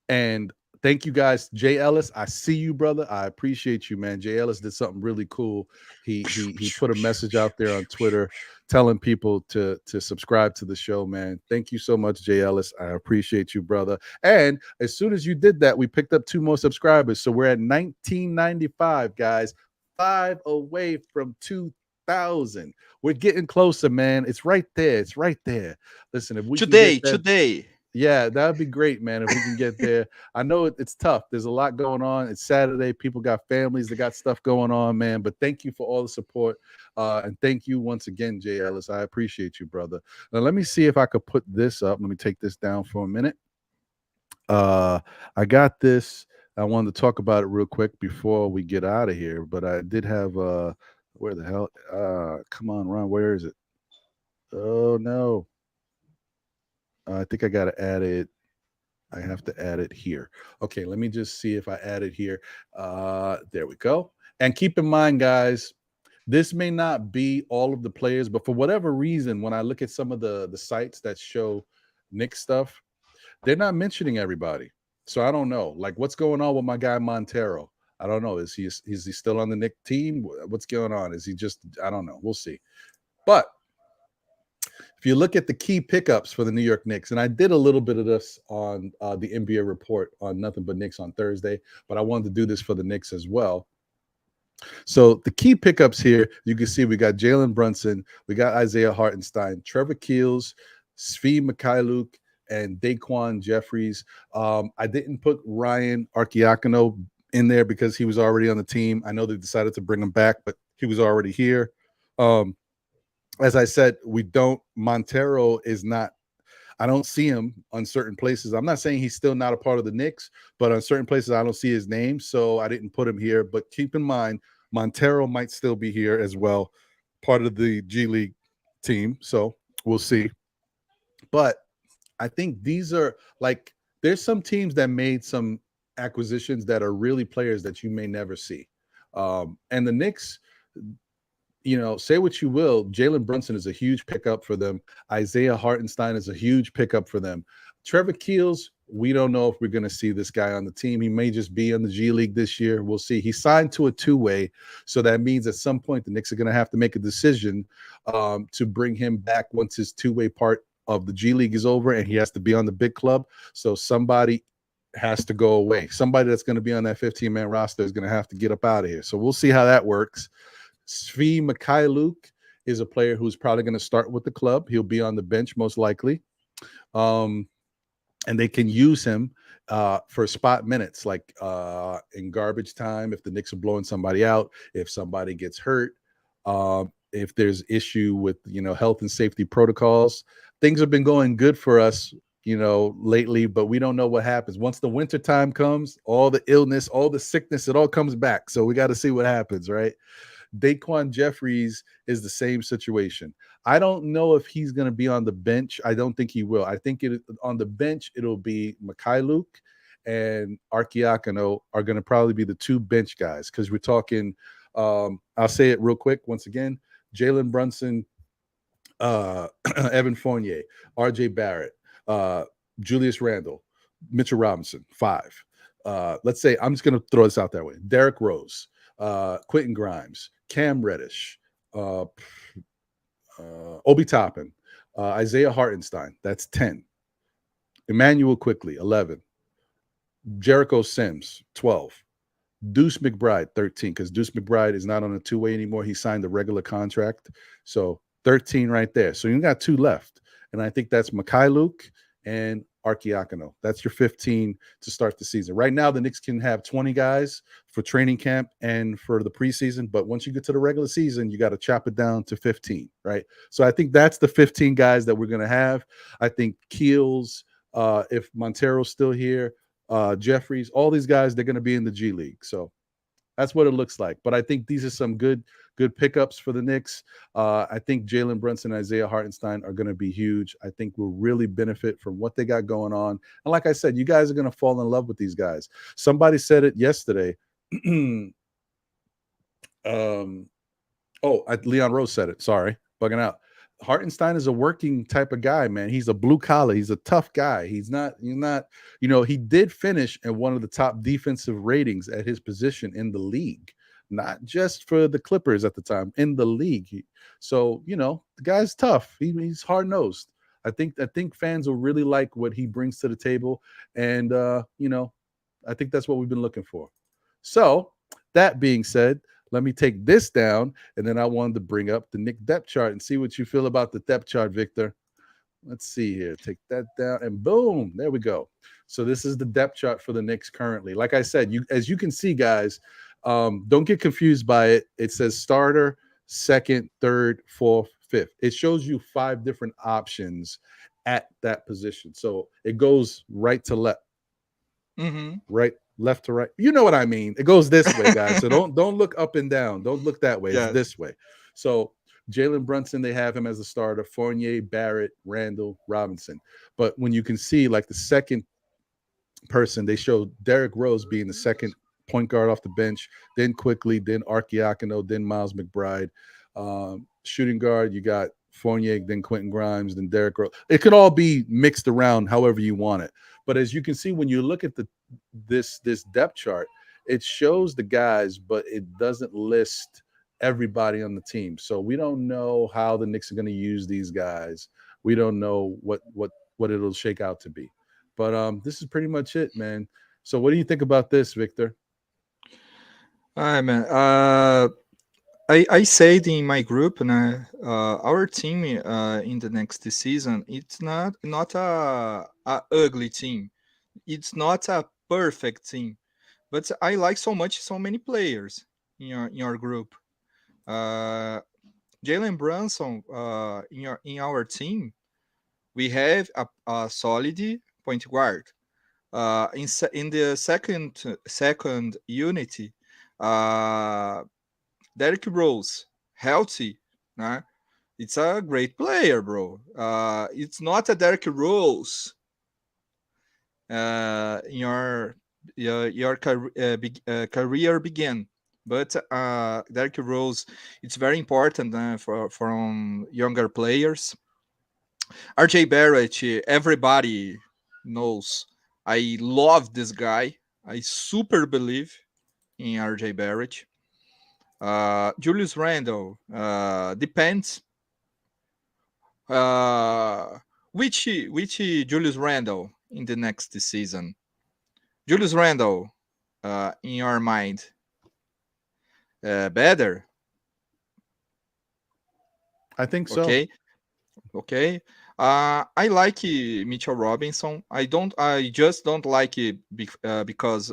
And thank you guys. Jay Ellis, I see you, brother. I appreciate you, man. Jay Ellis did something really cool. He put a message out there on Twitter telling people to subscribe to the show, man. Thank you so much, Jay Ellis. I appreciate you, brother. And as soon as you did that, we picked up 2 more subscribers. So we're at 1995, guys. 5 away from 2,000. We're getting closer, man. It's right there. It's right there. Listen, if we today. Yeah, that would be great, man, if we can get there. I know it's tough. There's a lot going on. It's Saturday. People got families. They got stuff going on, man. But thank you for all the support. And thank you once again, Jay Ellis. I appreciate you, brother. Now, let me see if I could put this up. Let me take this down for a minute. I got this. I wanted to talk about it real quick before we get out of here. But I did have where the hell? Come on, Ron. Where is it? Oh, no. I think I got to add it. I have to add it here. Okay, let me just see if I add it here. There we go. And keep in mind, guys, this may not be all of the players, but for whatever reason, when I look at some of the sites that show Knicks stuff, they're not mentioning everybody. So I don't know. Like, what's going on with my guy Montero? I don't know. Is he still on the Knicks team? What's going on? Is he just, I don't know. We'll see. But if you look at the key pickups for the New York Knicks, and I did a little bit of this on the NBA report on Nothing But Knicks on Thursday, but I wanted to do this for the Knicks as well. So the key pickups here, you can see we got Jalen Brunson, we got Isaiah Hartenstein, Trevor Keels, Svi Mikhailuk, and Daquan Jeffries. I didn't put Ryan Arcidiacono in there because he was already on the team. I know they decided to bring him back, but he was already here. As I said, Montero is not, I don't see him on certain places. I'm not saying he's still not a part of the Knicks, but on certain places, I don't see his name. So I didn't put him here. But keep in mind, Montero might still be here as well, part of the G League team. So we'll see. But I think these are there's some teams that made some acquisitions that are really players that you may never see. And the Knicks, say what you will, Jalen Brunson is a huge pickup for them. Isaiah Hartenstein is a huge pickup for them. Trevor Keels, we don't know if we're going to see this guy on the team. He may just be in the G League this year. We'll see. He signed to a 2-way, so that means at some point the Knicks are going to have to make a decision to bring him back once his 2-way part of the G League is over and he has to be on the big club. So somebody has to go away. Somebody that's going to be on that 15-man roster is going to have to get up out of here. So we'll see how that works. Svi Mikhailuk is a player who's probably going to start with the club. He'll be on the bench most likely. And they can use him for spot minutes, like in garbage time, if the Knicks are blowing somebody out, if somebody gets hurt, if there's issue with, health and safety protocols. Things have been going good for us, lately, but we don't know what happens. Once the winter time comes, all the illness, all the sickness, it all comes back. So we got to see what happens, right? Daquan Jeffries is the same situation. I don't know if he's going to be on the bench. I don't think he will. I think on the bench, it'll be Mikhailuk and Arcidiacono are going to probably be the two bench guys, because we're talking, I'll say it real quick once again, Jalen Brunson, Evan Fournier, RJ Barrett, Julius Randle, Mitchell Robinson, 5. Let's say, I'm just going to throw this out that way. Derrick Rose, Quentin Grimes, Cam Reddish, Obi Toppin, Isaiah Hartenstein, that's 10. Emmanuel Quickly, 11. Jericho Sims, 12. Deuce McBride, 13, because Deuce McBride is not on a two-way anymore. He signed a regular contract. So 13 right there. So you got 2 left. And I think that's Mikhailuk and Arcidiacono. That's your 15 to start the season. Right now, the Knicks can have 20 guys for training camp and for the preseason. But once you get to the regular season, you got to chop it down to 15, right? So I think that's the 15 guys that we're going to have. I think Keels, if Montero's still here, Jeffries, all these guys, they're going to be in the G League. So that's what it looks like. But I think these are some good pickups for the Knicks. I think Jalen Brunson and Isaiah Hartenstein are going to be huge. I think we'll really benefit from what they got going on. And like I said, you guys are going to fall in love with these guys. Somebody said it yesterday. Leon Rose said it. Sorry, bugging out. Hartenstein is a working type of guy, man. He's a blue collar. He's a tough guy. He's not, he did finish in one of the top defensive ratings at his position in the league, not just for the Clippers at the time, in the league. So, the guy's tough. He's hard nosed. I think fans will really like what he brings to the table. And, I think that's what we've been looking for. So that being said, let me take this down, and then I wanted to bring up the Knicks depth chart and see what you feel about the depth chart, Victor. Let's see here. Take that down, and boom, there we go. So this is the depth chart for the Knicks currently. Like I said, as you can see, guys, don't get confused by it. It says starter, second, third, fourth, fifth. It shows you 5 different options at that position. So it goes right to left, right, left to right. You know what I mean? It goes this way, guys. So don't look up and down. Don't look that way. Yeah. It's this way. So Jalen Brunson, they have him as a starter. Fournier, Barrett, Randle, Robinson. But when you can see, like, the second person, they show Derrick Rose being the second point guard off the bench, then Quickly, then Arcidiacono, then Miles McBride. Shooting guard, you got Fournier, then Quentin Grimes, then Derrick Rose. It could all be mixed around however you want it. But as you can see, when you look at this depth chart, it shows the guys, but it doesn't list everybody on the team. So we don't know how the Knicks are going to use these guys. We don't know what it'll shake out to be. But this is pretty much it, man. So what do you think about this, Victor? All right, man. I said in my group, our team in the next season, it's not a ugly team. It's not a perfect team, but I like so many players in your group. Jalen Brunson in our team, we have a solid point guard. In the second unity, Derrick Rose, healthy, nah? It's a great player, bro. It's not a Derrick Rose your career began, but Derrick Rose, it's very important from younger players. RJ Barrett, everybody knows. I love this guy. I super believe in RJ Barrett. Julius Randle, depends. Which Julius Randle in the next season? Julius Randle, in your mind, better? I think so. Okay. I like Mitchell Robinson. I just don't like it because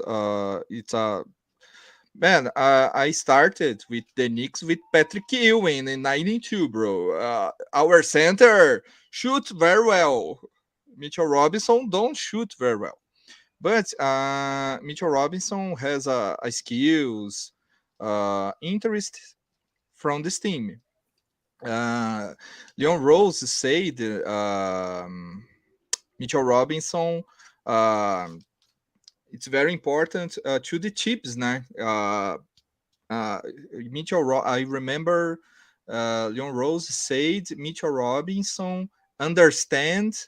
it's a man. I started with the Knicks with Patrick Ewing in '92, bro. Our center shoots very well. Mitchell Robinson don't shoot very well, but Mitchell Robinson has a skills, interest from this team. Leon Rose said Mitchell Robinson. It's very important to the Thibs, né? I remember Leon Rose said Mitchell Robinson understand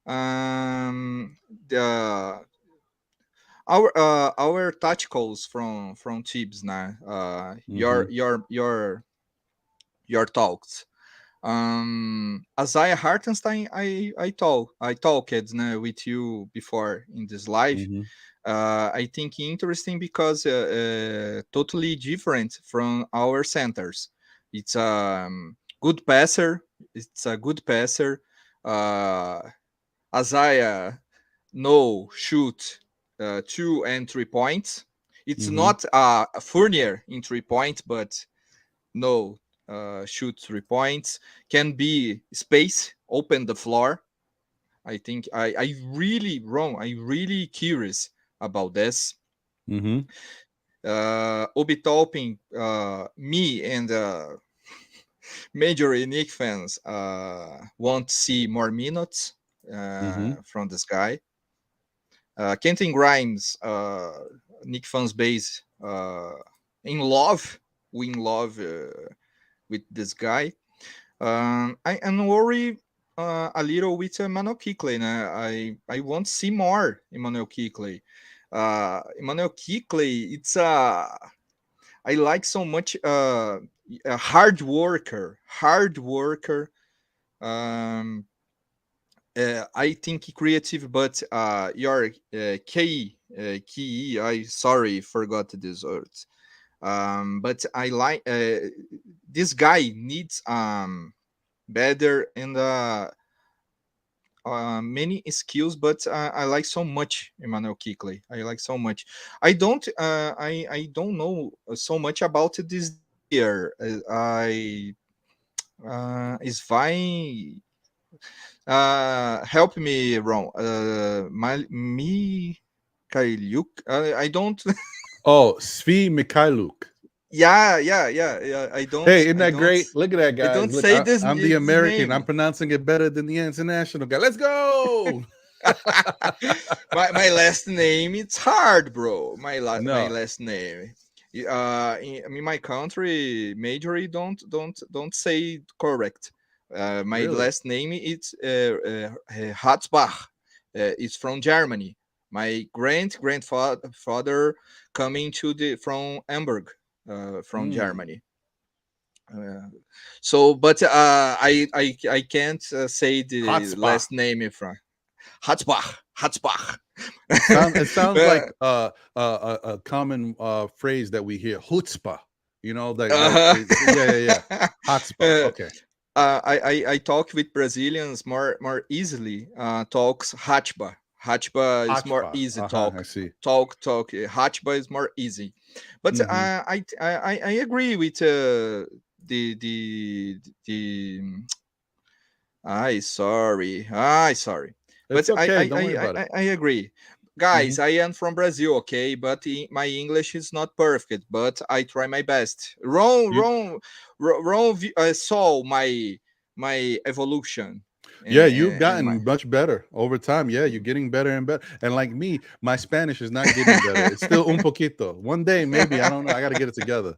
the our tacticals from Thibs, né? Your talks. Isaiah Hartenstein, I talked with you before in this live. I think interesting because totally different from our centers. It's a good passer. Isaiah shoot 2 and 3 points. It's not a Fournier in 3 points, but shoot 3 points, can be space, open the floor. I think I really wrong. I'm really curious about this. Obi Toppin, me and major Knicks fans want to see more minutes from this guy. Kenton Grimes, Knicks fans base in love with this guy. I am worried a little with Emmanuel Quickley. I want to see more Emmanuel Quickley. Emmanuel Quickley, I like so much a hard worker. I think creative, but your key. I sorry forgot these words. But I like this guy needs better and many skills, but I like so much Emmanuel Quickley. I like so much. I don't know so much about this year. Is fine. Help me, Ron. Mikhailuk. I don't. Oh, Svi Mikhailuk. Yeah. I don't. Hey, isn't that great? Look at that guy. I don't Look, say this. I'm the American. Name. I'm pronouncing it better than the international guy. Let's go. my last name, it's hard, bro. My last name. In my country, majorly don't say correct. My last name it's Hatzbach. It's from Germany. My grandfather coming from Hamburg, from Germany. But I can't say the Hatzbach. last name from Hatzbach. It sounds like a common phrase that we hear, chutzpah. You know, yeah. Hatzbach. Okay. I talk with Brazilians more easily. Talks Hatchba. Hatchba is more easy talk. I see. Talk. Hatchba is more easy. But I agree with the. Sorry. It's but okay. Don't worry about it. I agree. Guys, I am from Brazil, okay, but my English is not perfect, but I try my best. Ron saw my evolution. You've gotten much better over time. Yeah, you're getting better and better. And like me, my Spanish is not getting better. It's still un poquito. One day, maybe, I don't know. I got to get it together.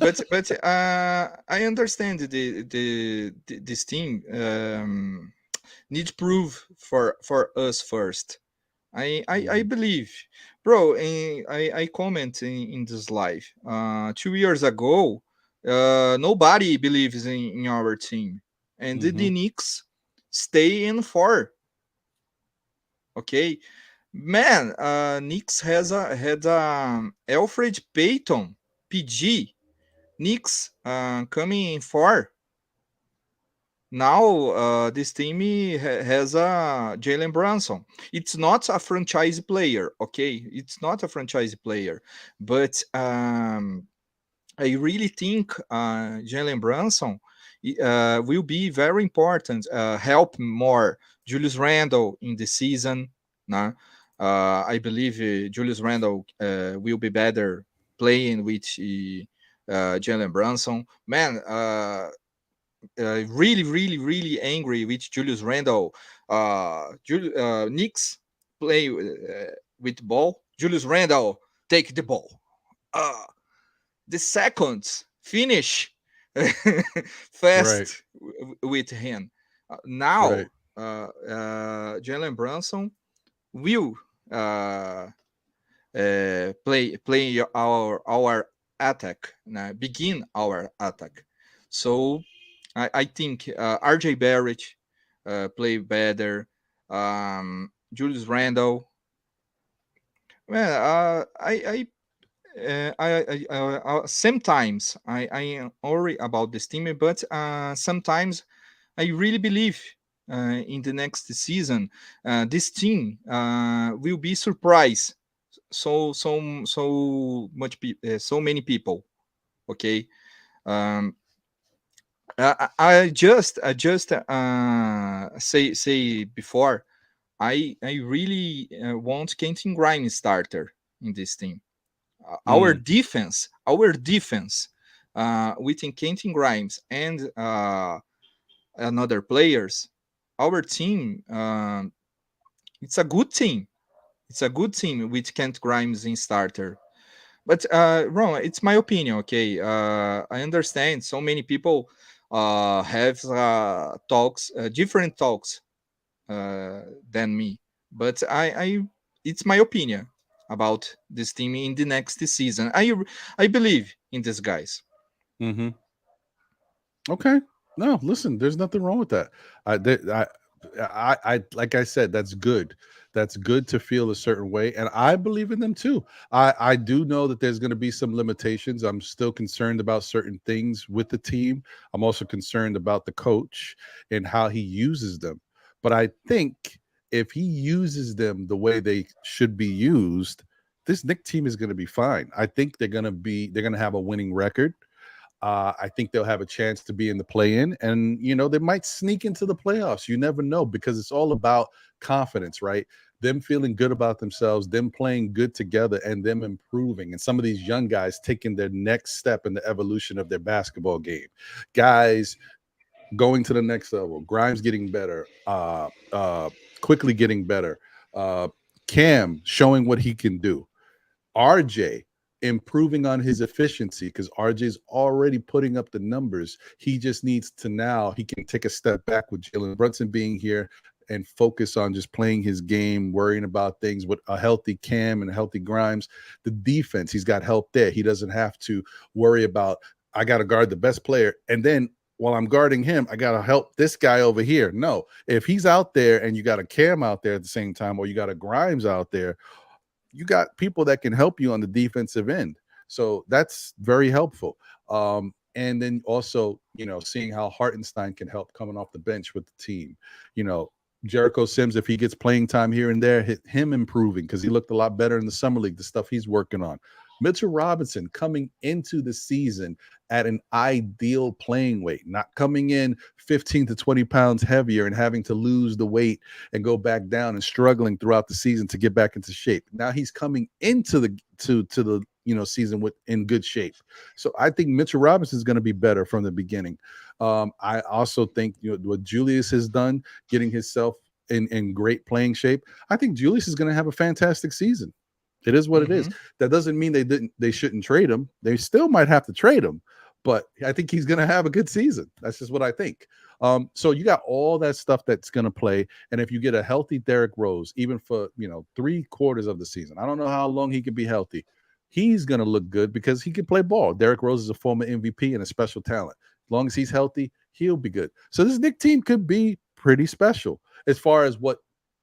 but I understand this thing needs proof for us first. I believe, bro. I comment in this live. 2 years ago, nobody believes in our team, and the Knicks stay in 4. Okay, man. Knicks had Alfred Payton, PG. Knicks coming in 4. Now this team has a Jalen Brunson. It's not a franchise player, okay? It's not a franchise player, but I really think Jalen Brunson will be very important. Help more Julius Randle in the season. Nah? I believe Julius Randle will be better playing with Jalen Brunson. Man, really, really, really angry with Julius Randle. Knicks play with ball. Julius Randle take the ball. The seconds finish fast with him. Now, Jalen Brunson will play our attack, begin our attack. So I think RJ Barrett play better. Julius Randle. Well, sometimes I am worried about this team, but sometimes I really believe in the next season this team will be surprised. So many people. Okay. I just say before. I really want Kenton Grimes starter in this team. Our defense within Kenton Grimes and another players, our team, it's a good team. It's a good team with Kent Grimes in starter. But Ron, it's my opinion, okay? I understand so many people have talks, different talks than me. But it's my opinion about this team in the next season. I believe in these guys. Mm-hmm. Okay. No, listen, there's nothing wrong with that. I like I said, that's good. That's good to feel a certain way, and I believe in them too. I do know that there's going to be some limitations. I'm still concerned about certain things with the team. I'm also concerned about the coach and how he uses them. But I think if he uses them the way they should be used, this Knicks team is going to be fine. I think they're going to have a winning record. I think they'll have a chance to be in the play-in, and they might sneak into the playoffs. You never know, because it's all about confidence, right? Them feeling good about themselves, them playing good together, and them improving. And some of these young guys taking their next step in the evolution of their basketball game. Guys going to the next level. Grimes getting better, quickly getting better. Cam showing what he can do. RJ improving on his efficiency, because RJ's already putting up the numbers. He just needs to now, he can take a step back with Jalen Brunson being here and focus on just playing his game, worrying about things with a healthy Cam and a healthy Grimes. The defense, he's got help there. He doesn't have to worry about, I got to guard the best player, and then while I'm guarding him, I got to help this guy over here. No, if he's out there and you got a Cam out there at the same time, or you got a Grimes out there, you got people that can help you on the defensive end. So that's very helpful. And then also, seeing how Hartenstein can help coming off the bench with the team. Jericho Sims, if he gets playing time here and there, him improving, because he looked a lot better in the summer league, the stuff he's working on. Mitchell Robinson coming into the season at an ideal playing weight, not coming in 15 to 20 pounds heavier and having to lose the weight and go back down and struggling throughout the season to get back into shape. Now he's coming into the season in good shape. So I think Mitchell Robinson is going to be better from the beginning. I also think what Julius has done, getting himself in great playing shape. I think Julius is going to have a fantastic season. It is what it is. That doesn't mean they shouldn't trade him. They still might have to trade him, but I think he's going to have a good season. That's just what I think. So you got all that stuff that's going to play. And if you get a healthy Derrick Rose, even for 3/4 of the season, I don't know how long he can be healthy. He's going to look good because he can play ball. Derrick Rose is a former MVP and a special talent. As long as he's healthy, he'll be good. So this Knicks team could be pretty special as far as what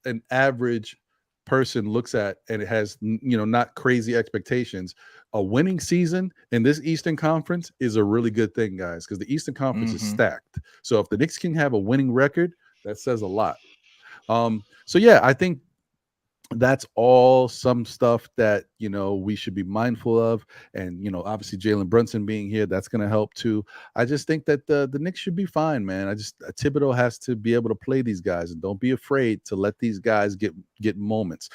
an average person looks at, and it has not crazy expectations. A winning season in this Eastern Conference is a really good thing, guys, because the Eastern Conference is stacked. So if the Knicks can have a winning record, that says a lot. So yeah, I think that's all some stuff that we should be mindful of, and obviously Jalen Brunson being here, that's going to help too. I just think that the Knicks should be fine, man. Thibodeau has to be able to play these guys, and don't be afraid to let these guys get moments.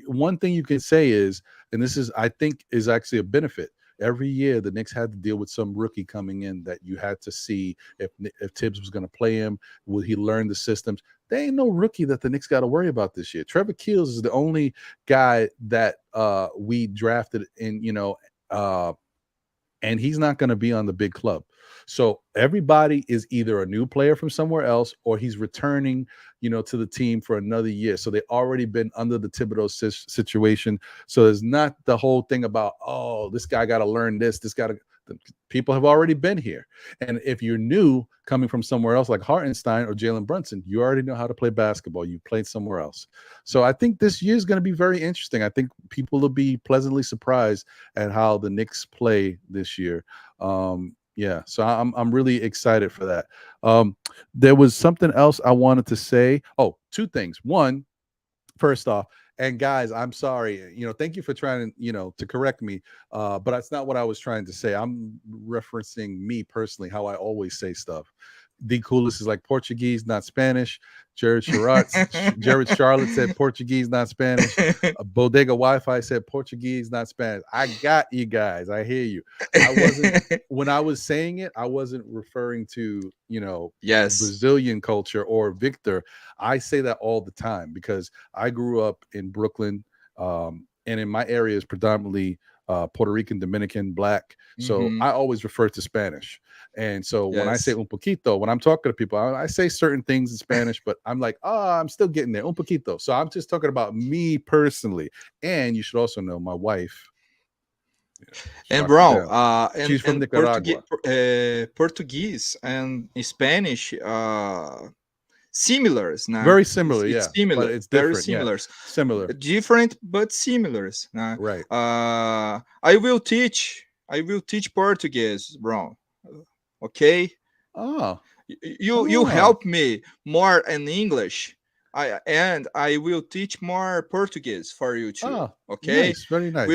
One thing you can say is, and this is I think is actually a benefit, every year the Knicks had to deal with some rookie coming in that you had to see if Thibs was going to play him. Will he learn the systems? There ain't no rookie that the Knicks got to worry about this year. Trevor Keels is the only guy that we drafted in, and he's not going to be on the big club. So everybody is either a new player from somewhere else or he's returning, to the team for another year. So they've already been under the Thibodeau situation. So there's not the whole thing about, oh, this guy got to learn this. People have already been here. And if you're new coming from somewhere else like Hartenstein or Jalen Brunson, you already know how to play basketball. You played somewhere else. So I think this year is going to be very interesting. I think people will be pleasantly surprised at how the Knicks play this year. So I'm really excited for that. There was something else I wanted to say. Oh, two things. One, first off, and guys, I'm sorry. Thank you for trying to correct me. But that's not what I was trying to say. I'm referencing me personally, how I always say stuff. The coolest is like Portuguese, not Spanish. Jared Charlotte said Portuguese, not Spanish. Bodega Wi-Fi said Portuguese, not Spanish. I got you guys. I hear you. When I was saying it, I wasn't referring to, Brazilian culture or Victor. I say that all the time because I grew up in Brooklyn, and in my area is predominantly Puerto Rican, Dominican, Black. So I always refer to Spanish. And so when I say un poquito, when I'm talking to people, I say certain things in Spanish, but I'm like, I'm still getting there. Un poquito. So I'm just talking about me personally. And you should also know my wife. And bro, she's from Nicaragua. Portuguese and Spanish, similars. Nah? Very similar, it's similar. But it's different. Very similar. Yeah. Similar. Different, but similar. Nah? Right. I will teach Portuguese, bro. Okay. Oh. You help me more in English. I will teach more Portuguese for you too. Oh, okay. Nice. Very nice.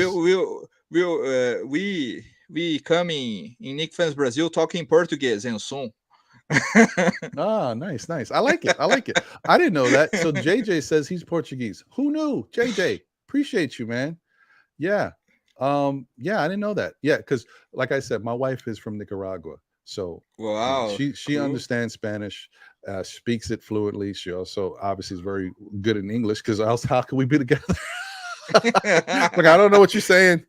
We coming in Knicks Fans Brazil talking Portuguese and soon. Nice. I like it. I didn't know that. So JJ says he's Portuguese. Who knew? JJ, appreciate you, man. Yeah. I didn't know that. Yeah, because like I said, my wife is from Nicaragua. So wow, she cool. understands Spanish, speaks it fluently. She also obviously is very good in English because else how can we be together? Like I don't know what you're saying.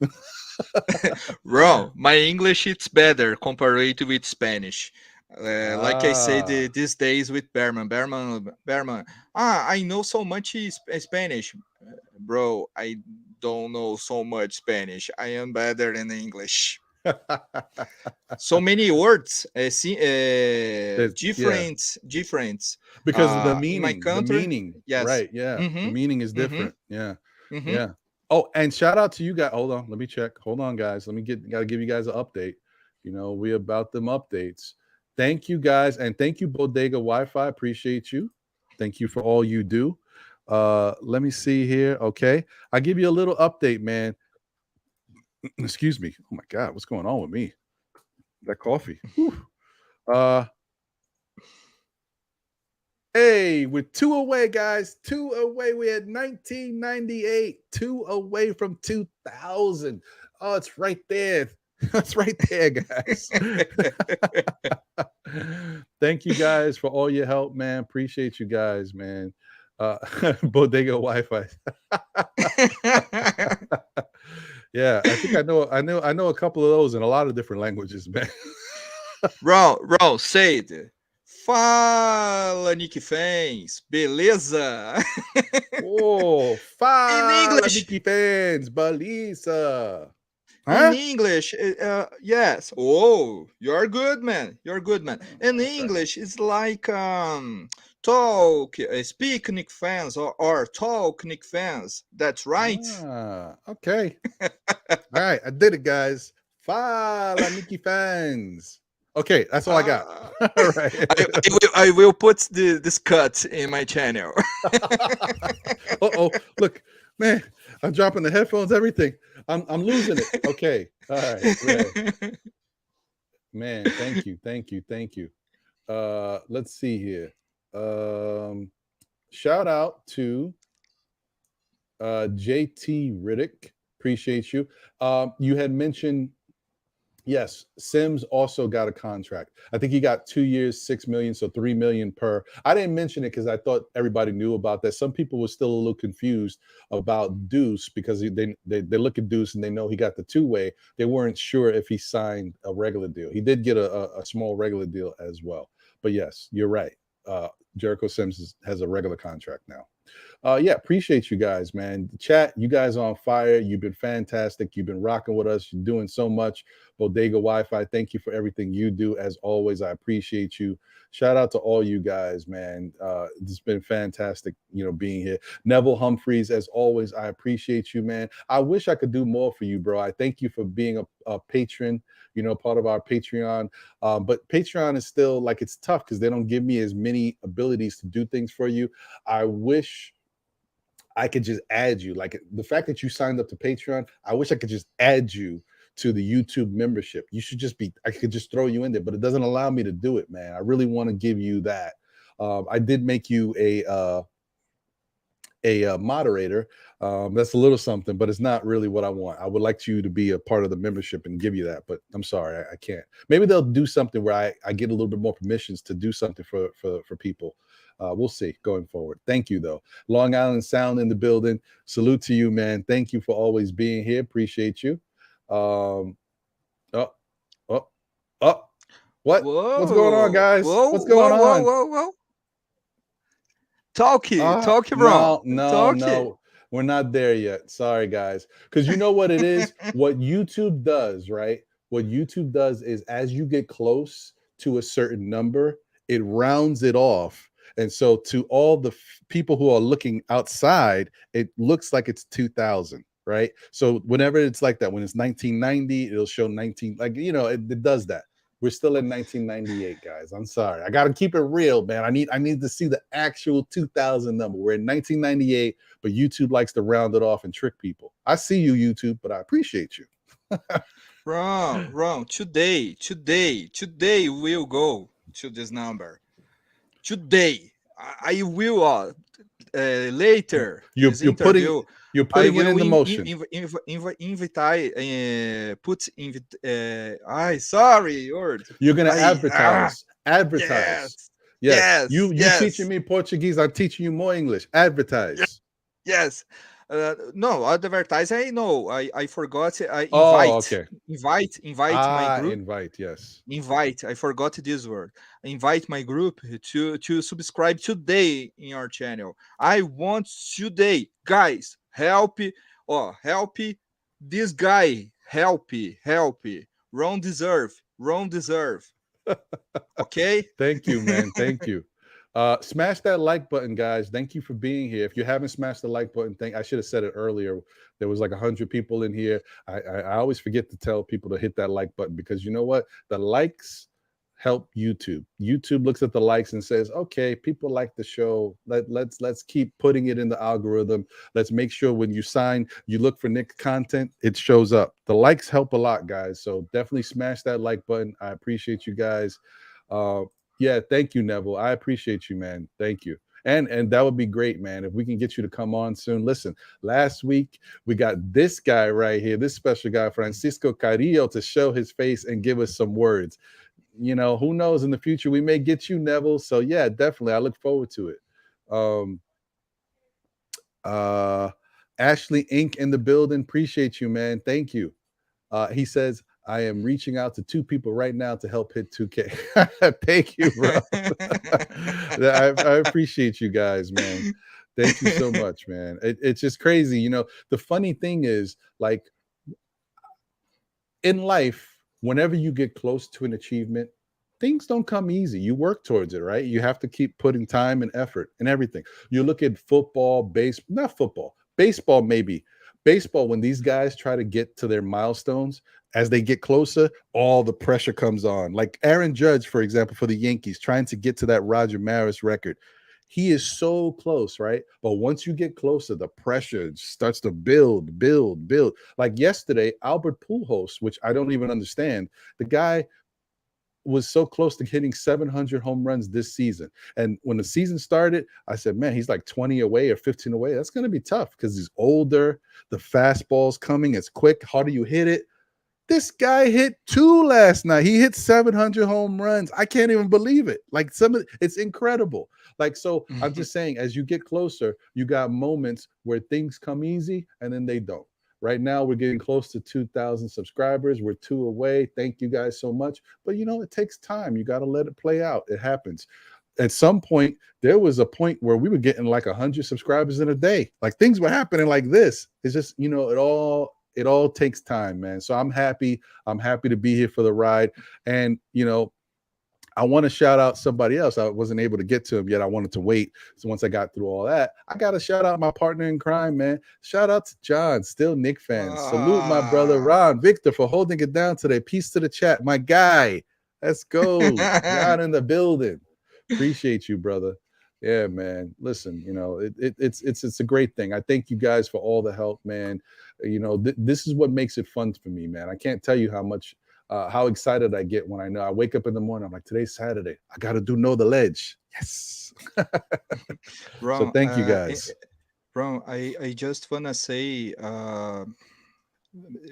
Bro, my English it's better compared with Spanish. Like I said these days with Berman. I know so much Spanish. Bro, I don't know so much Spanish. I am better in English. So many words, different because of the meaning. In my country, the meaning, yes, right? Yeah, the meaning is different. Yeah. Oh, and shout out to you guys. Hold on, let me check. Hold on, guys. Gotta give you guys an update. We about them updates. Thank you guys, and thank you Bodega Wi-Fi. Appreciate you. Thank you for all you do. Let me see here. Okay, I'll give you a little update, man. Excuse me. Oh my God, what's going on with me? That coffee. Hey, with 2 away, guys. 2 away. We had 1998. 2 away from 2000. Oh, it's right there. That's right there, guys. Thank you guys for all your help, man. Appreciate you guys, man. Bodega Wi-Fi. Yeah, I think I know a couple of those in a lot of different languages, man. Bro, say it. Fala, Knick fans, beleza? Oh, fala, in English. Knick fans, beleza. Huh? In English, yes. Oh, you're good, man. In English, it's like talk, speak Knick fans or talk Knick fans. That's right. Okay. All right, I did it, guys. Fala, Knick fans. Okay, that's all I got. All right. I will put this cut in my channel. Uh-oh, look, man, I'm dropping the headphones, everything. I'm losing it. Okay. All right. Man, thank you. Let's see here. Shout out to JT Riddick. Appreciate you. You had mentioned Yes, Sims also got a contract. I think he got 2 years, 6 million, so 3 million per. I didn't mention it because I thought everybody knew about that. Some people were still a little confused about Deuce because they look at Deuce and they know he got the two-way. They weren't sure if he signed a regular deal. He did get a small regular deal as well. But yes, you're right. Jericho Sims has a regular contract now. Yeah, appreciate you guys, man. The chat, you guys are on fire. You've been fantastic. You've been rocking with us. You're doing so much. Bodega Wi-Fi, thank you for everything you do. As always, I appreciate you. Shout out to all you guys, man. It's been fantastic, being here. Neville Humphreys, as always, I appreciate you, man. I wish I could do more for you, bro. I thank you for being a patron, part of our Patreon. But Patreon is still like, it's tough because they don't give me as many abilities to do things for you. I wish I could just add you. Like the fact that you signed up to Patreon, I wish I could just add you to the YouTube membership. You should just I could just throw you in there, but it doesn't allow me to do it, man. I really want to give you that. I did make you a moderator. That's a little something, but it's not really what I want. I would like you to be a part of the membership and give you that, but I'm sorry, I can't. Maybe they'll do something where I get a little bit more permissions to do something for people. We'll see going forward. Thank you, though. Long Island Sound in the building. Salute to you, man. Thank you for always being here. Appreciate you. What? Whoa. What's going on, guys? What's going on? Whoa. Talk, bro. No. We're not there yet. Sorry, guys. Because you know what it is? What YouTube does, right? What YouTube does is as you get close to a certain number, it rounds it off. And so to all the people who are looking outside, it looks like it's 2000, right? So whenever it's like that, when it's 1990, it'll show 19, like, it does that. We're still in 1998, guys. I'm sorry. I got to keep it real, man. I need to see the actual 2000 number. We're in 1998, but YouTube likes to round it off and trick people. I see you, YouTube, but I appreciate you. Wrong. Today we'll go to this number. Today, I will later. You're putting it in the motion. Sorry, word. You're gonna advertise. Yes. You teaching me Portuguese. I'm teaching you more English. Advertise. Yes. No, advertise. I know. I forgot. Invite. Oh, okay. Invite my group. Invite. Yes. Invite. I forgot this word. Invite my group to subscribe today in your channel. I want today, guys. Help this guy. Help. Wrong deserve. Okay. Thank you, man. Thank you. Smash that like button, guys. Thank you for being here. If you haven't smashed the like button, I should have said it earlier. There was like 100 people in here. I always forget to tell people to hit that like button because you know what? The likes help YouTube. YouTube looks at the likes and says, okay, people like the show. Let's keep putting it in the algorithm. Let's make sure when you sign, you look for Nick content, it shows up. The likes help a lot, guys. So definitely smash that like button. I appreciate you guys. Yeah, thank you, Neville. I appreciate you, man. Thank you. And that would be great, man, if we can get you to come on soon. Listen, last week we got this guy right here, this special guy, Francisco Carrillo, to show his face and give us some words. Who knows, in the future we may get you, Neville. So yeah, definitely. I look forward to it. Ashley Inc. in the building. Appreciate you, man. Thank you. He says, I am reaching out to 2 people right now to help hit 2K. Thank you, bro. I appreciate you guys, man. Thank you so much, man. It's just crazy. The funny thing is, like, in life, whenever you get close to an achievement, things don't come easy. You work towards it, right? You have to keep putting time and effort and everything. You look at football, baseball, maybe. Baseball, when these guys try to get to their milestones, as they get closer, all the pressure comes on. Like Aaron Judge, for example, for the Yankees, trying to get to that Roger Maris record. He is so close, right? But once you get closer, the pressure starts to build. Like yesterday, Albert Pujols, which I don't even understand, the guy was so close to hitting 700 home runs this season. And when the season started, I said, man, he's like 20 away or 15 away. That's going to be tough because he's older. The fastball's coming. It's quick. How do you hit it? This guy hit 2 last night. He hit 700 home runs. I can't even believe it. Like it's incredible. Like, so I'm just saying, as you get closer, you got moments where things come easy and then they don't. Right now, we're getting close to 2,000 subscribers. We're 2 away. Thank you guys so much. But it takes time. You got to let it play out. It happens. At some point, there was a point where we were getting like 100 subscribers in a day. Like, things were happening like this. It's just, it all takes time, man. So I'm happy to be here for the ride. And I want to shout out somebody else. I wasn't able to get to him yet. I wanted to wait. So once I got through all that, I got to shout out my partner in crime, man. Shout out to John, still Knick fans. Salute my brother Ron Victor for holding it down today. Peace to the chat, my guy. Let's go. John in the building. Appreciate you, brother. Yeah, man. Listen, it's a great thing. I thank you guys for all the help, man. This is what makes it fun for me, man. I can't tell you how excited I get when I know I wake up in the morning. I'm like, today's Saturday. I got to do Know the Ledge. Yes. Bro, so thank you guys. Bro, I just want to say,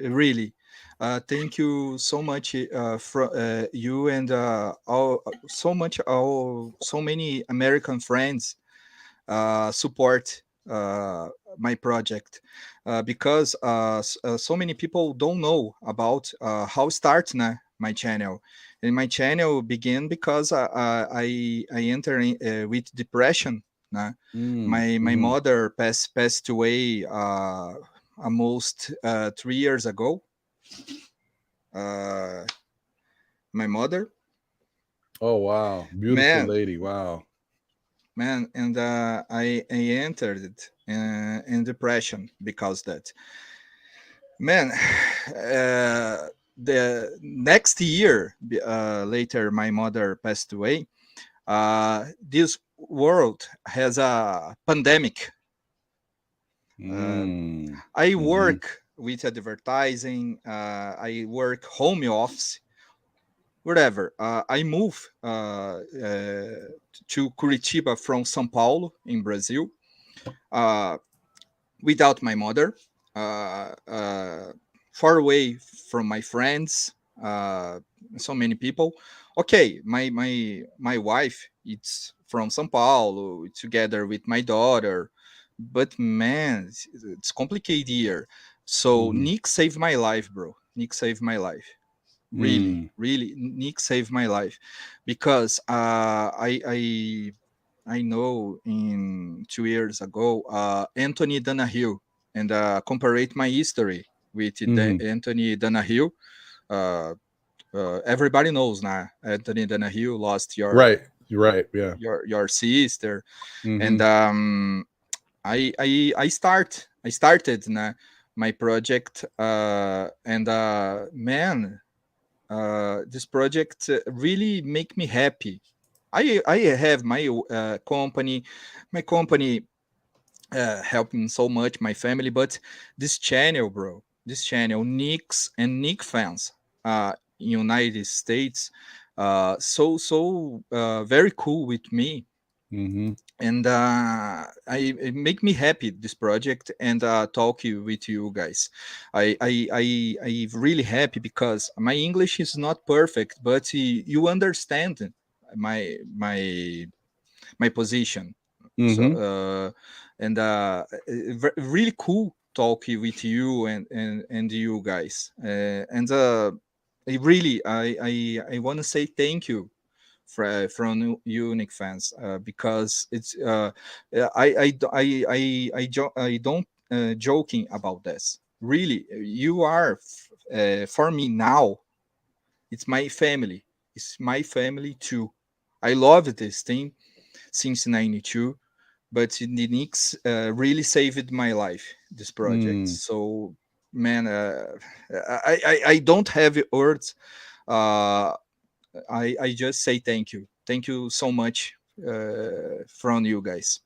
really, thank you so much for you and so many American friends support my project because so many people don't know about how start my channel. And my channel began because I entered with depression. My mother passed away almost 3 years ago. My mother. Oh wow, beautiful lady! Wow, man, and I entered in depression because that. Man, the next year later, my mother passed away. This world has a pandemic. I work with advertising. I work home office, whatever. I moved to Curitiba from São Paulo in Brazil without my mother, far away from my friends, so many people. Okay, my wife, it's from São Paulo, together with my daughter. But man, it's complicated here. So Nick saved my life, bro. Nick saved my life. Really, Nick saved my life because I know in 2 years ago, Anthony Donahue, and comparate my history with Anthony Donahue. Everybody knows now. Anthony Donahue lost your right, yeah, your sister, and I started my project, and man, this project really make me happy. I have my company. My company helping so much my family, but this channel, bro, this channel, Knicks and Knick fans, United States, so very cool with me. And it make me happy, this project, and talk with you guys. I really happy because my English is not perfect, but you understand my position. So and really cool talk with you and you guys, and I really I want to say thank you from you, Knick fans, because it's I don't joking about this. Really, you are for me now. It's my family. It's my family too. I love this thing since '92, but the Knicks really saved my life. This project. So man, I don't have words. I just say thank you so much from you guys.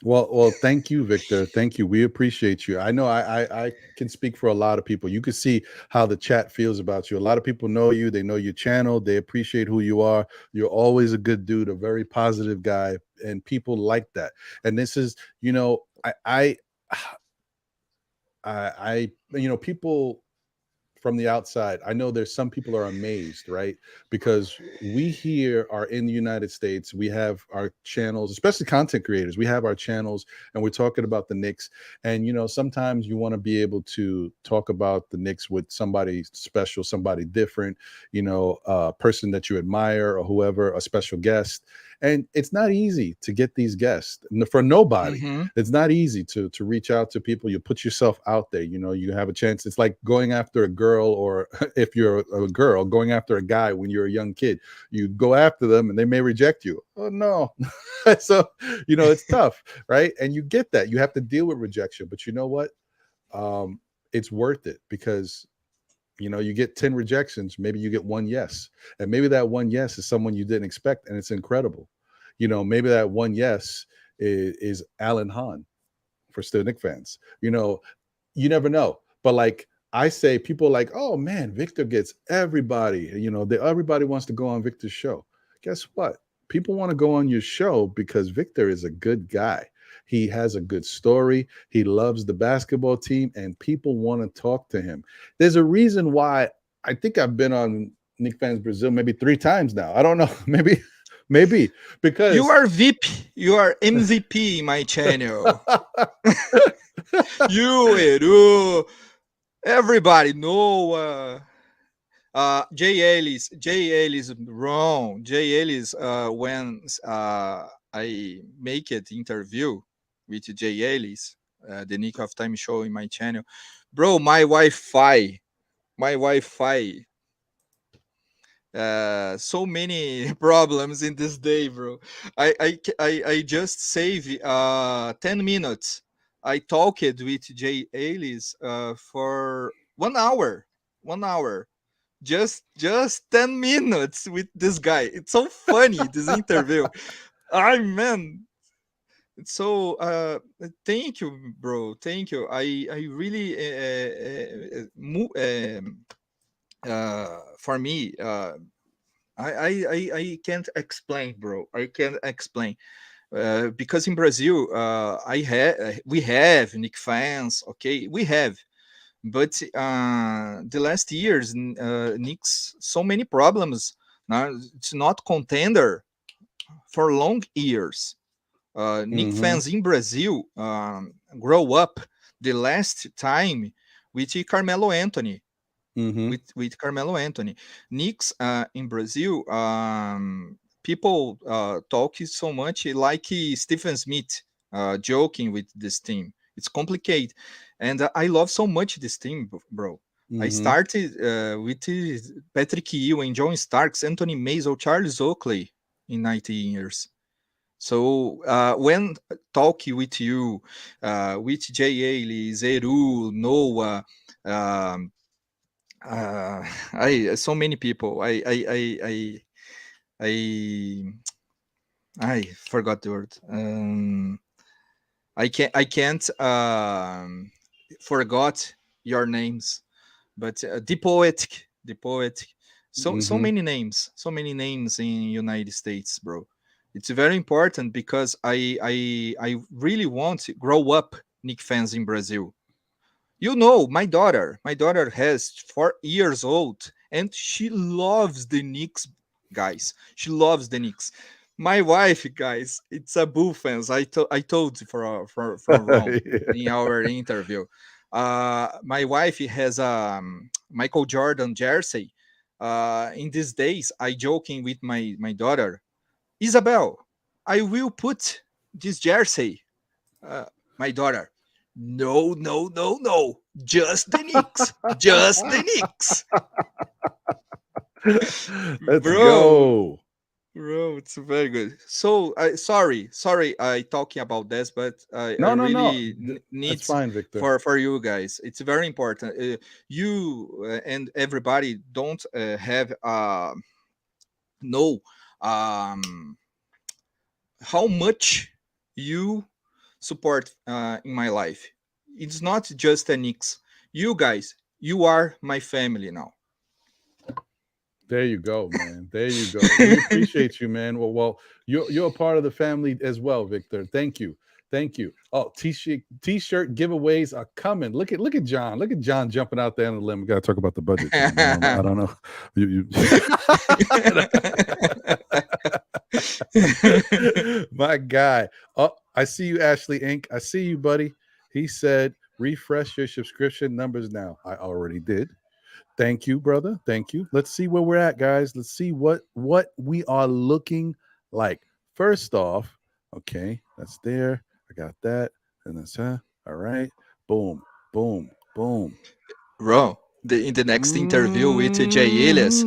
Well, thank you, Victor. Thank you. We appreciate you. I know I can speak for a lot of people. You can see how the chat feels about you. A lot of people know you. They know your channel. They appreciate who you are. You're always a good dude, a very positive guy, and people like that. And this is, I people from the outside, I know there's some people are amazed, right? Because we here are in the United States. We have our channels, especially content creators. We have our channels and we're talking about the Knicks. And, you know, sometimes you want to be able to talk about the Knicks with somebody special, somebody different, you know, a person that you admire or whoever, a special guest. And it's not easy to get these guests for nobody. It's not easy to reach out to people. You put yourself out there, you know, you have a chance. It's like going after a girl, or if you're a girl, going after a guy when you're a young kid. You go after them and they may reject you. Oh, no. So, you know, it's tough, right? And you get that. You have to deal with rejection. But you know what? It's worth it because, you know, you get 10 rejections, maybe you get one yes. And maybe that one yes is someone you didn't expect, and it's incredible. You know, maybe that one yes is Alan Hahn for Still Knicks fans. You know, you never know. But like I say, people like, oh man, Victor gets everybody. You know, everybody wants to go on Victor's show. Guess what? People want to go on your show because Victor is a good guy. He has a good story. He loves the basketball team, and people want to talk to him. There's a reason why I think I've been on Knicks Fans Brazil maybe 3 times now. I don't know, maybe because you are VIP, you are MVP in my channel. You, everybody know. Jay Ellis wrong. Jay Ellis when I make it interview with Jay Ellis, the Nick of Time show in my channel, bro. My Wi-Fi, so many problems in this day, bro. I just save 10 minutes. I talked with Jay Ellis for 1 hour. Just 10 minutes with this guy. It's so funny, this interview. Man, it's so thank you, bro. Thank you. I really for me, I can't explain, bro. I can't explain. Because in Brazil, we have Knicks fans, okay? We have. But the last years, Knicks so many problems. Now it's not contender for long years. Knicks fans in Brazil grow up the last time with Carmelo Anthony. With Carmelo Anthony, Knicks in Brazil, people talk so much like Stephen Smith joking with this team. It's complicated, and I love so much this team, bro. I started with Patrick Ewing, John Starks, Anthony Mason, Charles Oakley in 19 years. So when talk with you, with Jay Ailey, Zeru, Noah, so many people. I forgot the word. I can't forgot your names, but the poetic. So many names in United States, bro. It's very important because I really want to grow up Knicks fans in Brazil. You know, my daughter has 4 years old, and she loves the Knicks, guys. She loves the Knicks. My wife, guys, it's a Bull fans. I told from Ron in our interview. My wife has a Michael Jordan jersey. In these days, I joking with my daughter, Isabel, I will put this jersey. My daughter, no, just the Knicks, just the Knicks. Let's go. Bro, it's very good. So, sorry, I talking about this, but I really need fine, Victor. for you guys. It's very important. You and everybody don't have know how much you support in my life. It's not just a Knicks. You guys, you are my family now. There you go, man. There you go. We appreciate you, man. Well, you're a part of the family as well, Victor. Thank you. Thank you. Oh, t-shirt giveaways are coming. Look at John. Look at John jumping out there on the limb. We got to talk about the budget. I don't know. My guy. Oh, I see you, Ashley Inc. I see you, buddy. He said, refresh your subscription numbers now. I already did. Thank you, brother. Thank you. Let's see where we're at, guys. Let's see what we are looking like. First off, okay, that's there. I got that. And that's all right. Boom, boom, boom. Bro, in the next interview with Julius,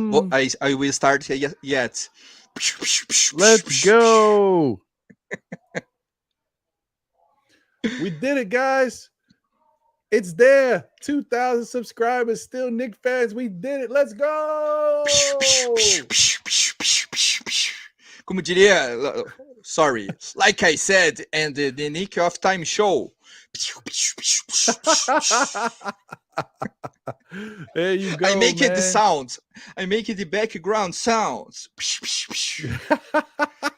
I will start yet. Let's go. We did it, guys. It's there. 2,000 subscribers, still Knicks fans. We did it. Let's go. Como diria, sorry, like I said, and the Nick of Time show. There you go. I make man. it the sounds. I make it the background sounds.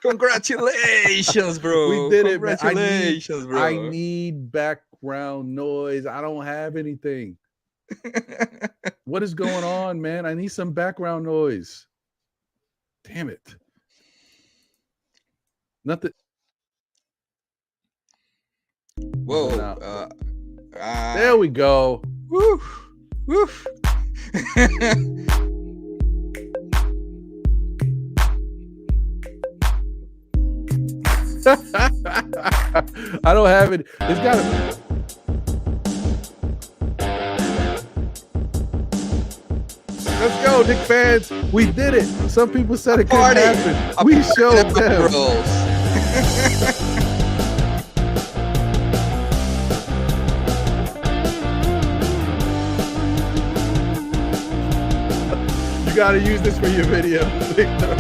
Congratulations, bro. We did it, man. Congratulations, bro. I need background noise. I don't have anything. What is going on, man? I need some background noise. Damn it. Nothing. Whoa. There we go. Woo. Woo. I don't have it. It's got to. Let's go, Knicks fans. We did it. Some people said it couldn't happen. We showed them. You got to use this for your video, Victor.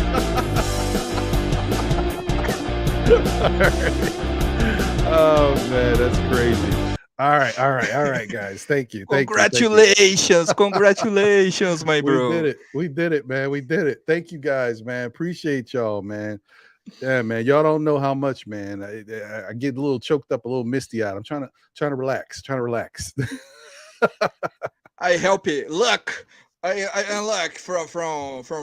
Right. Oh man, that's crazy. All right, guys. Thank you. Congratulations, congratulations, my bro. We did it, man. We did it. Thank you, guys, man. Appreciate y'all, man. Yeah, man. Y'all don't know how much, man. I get a little choked up, a little misty eyed. I'm trying to relax. I help you. Look, I unlock from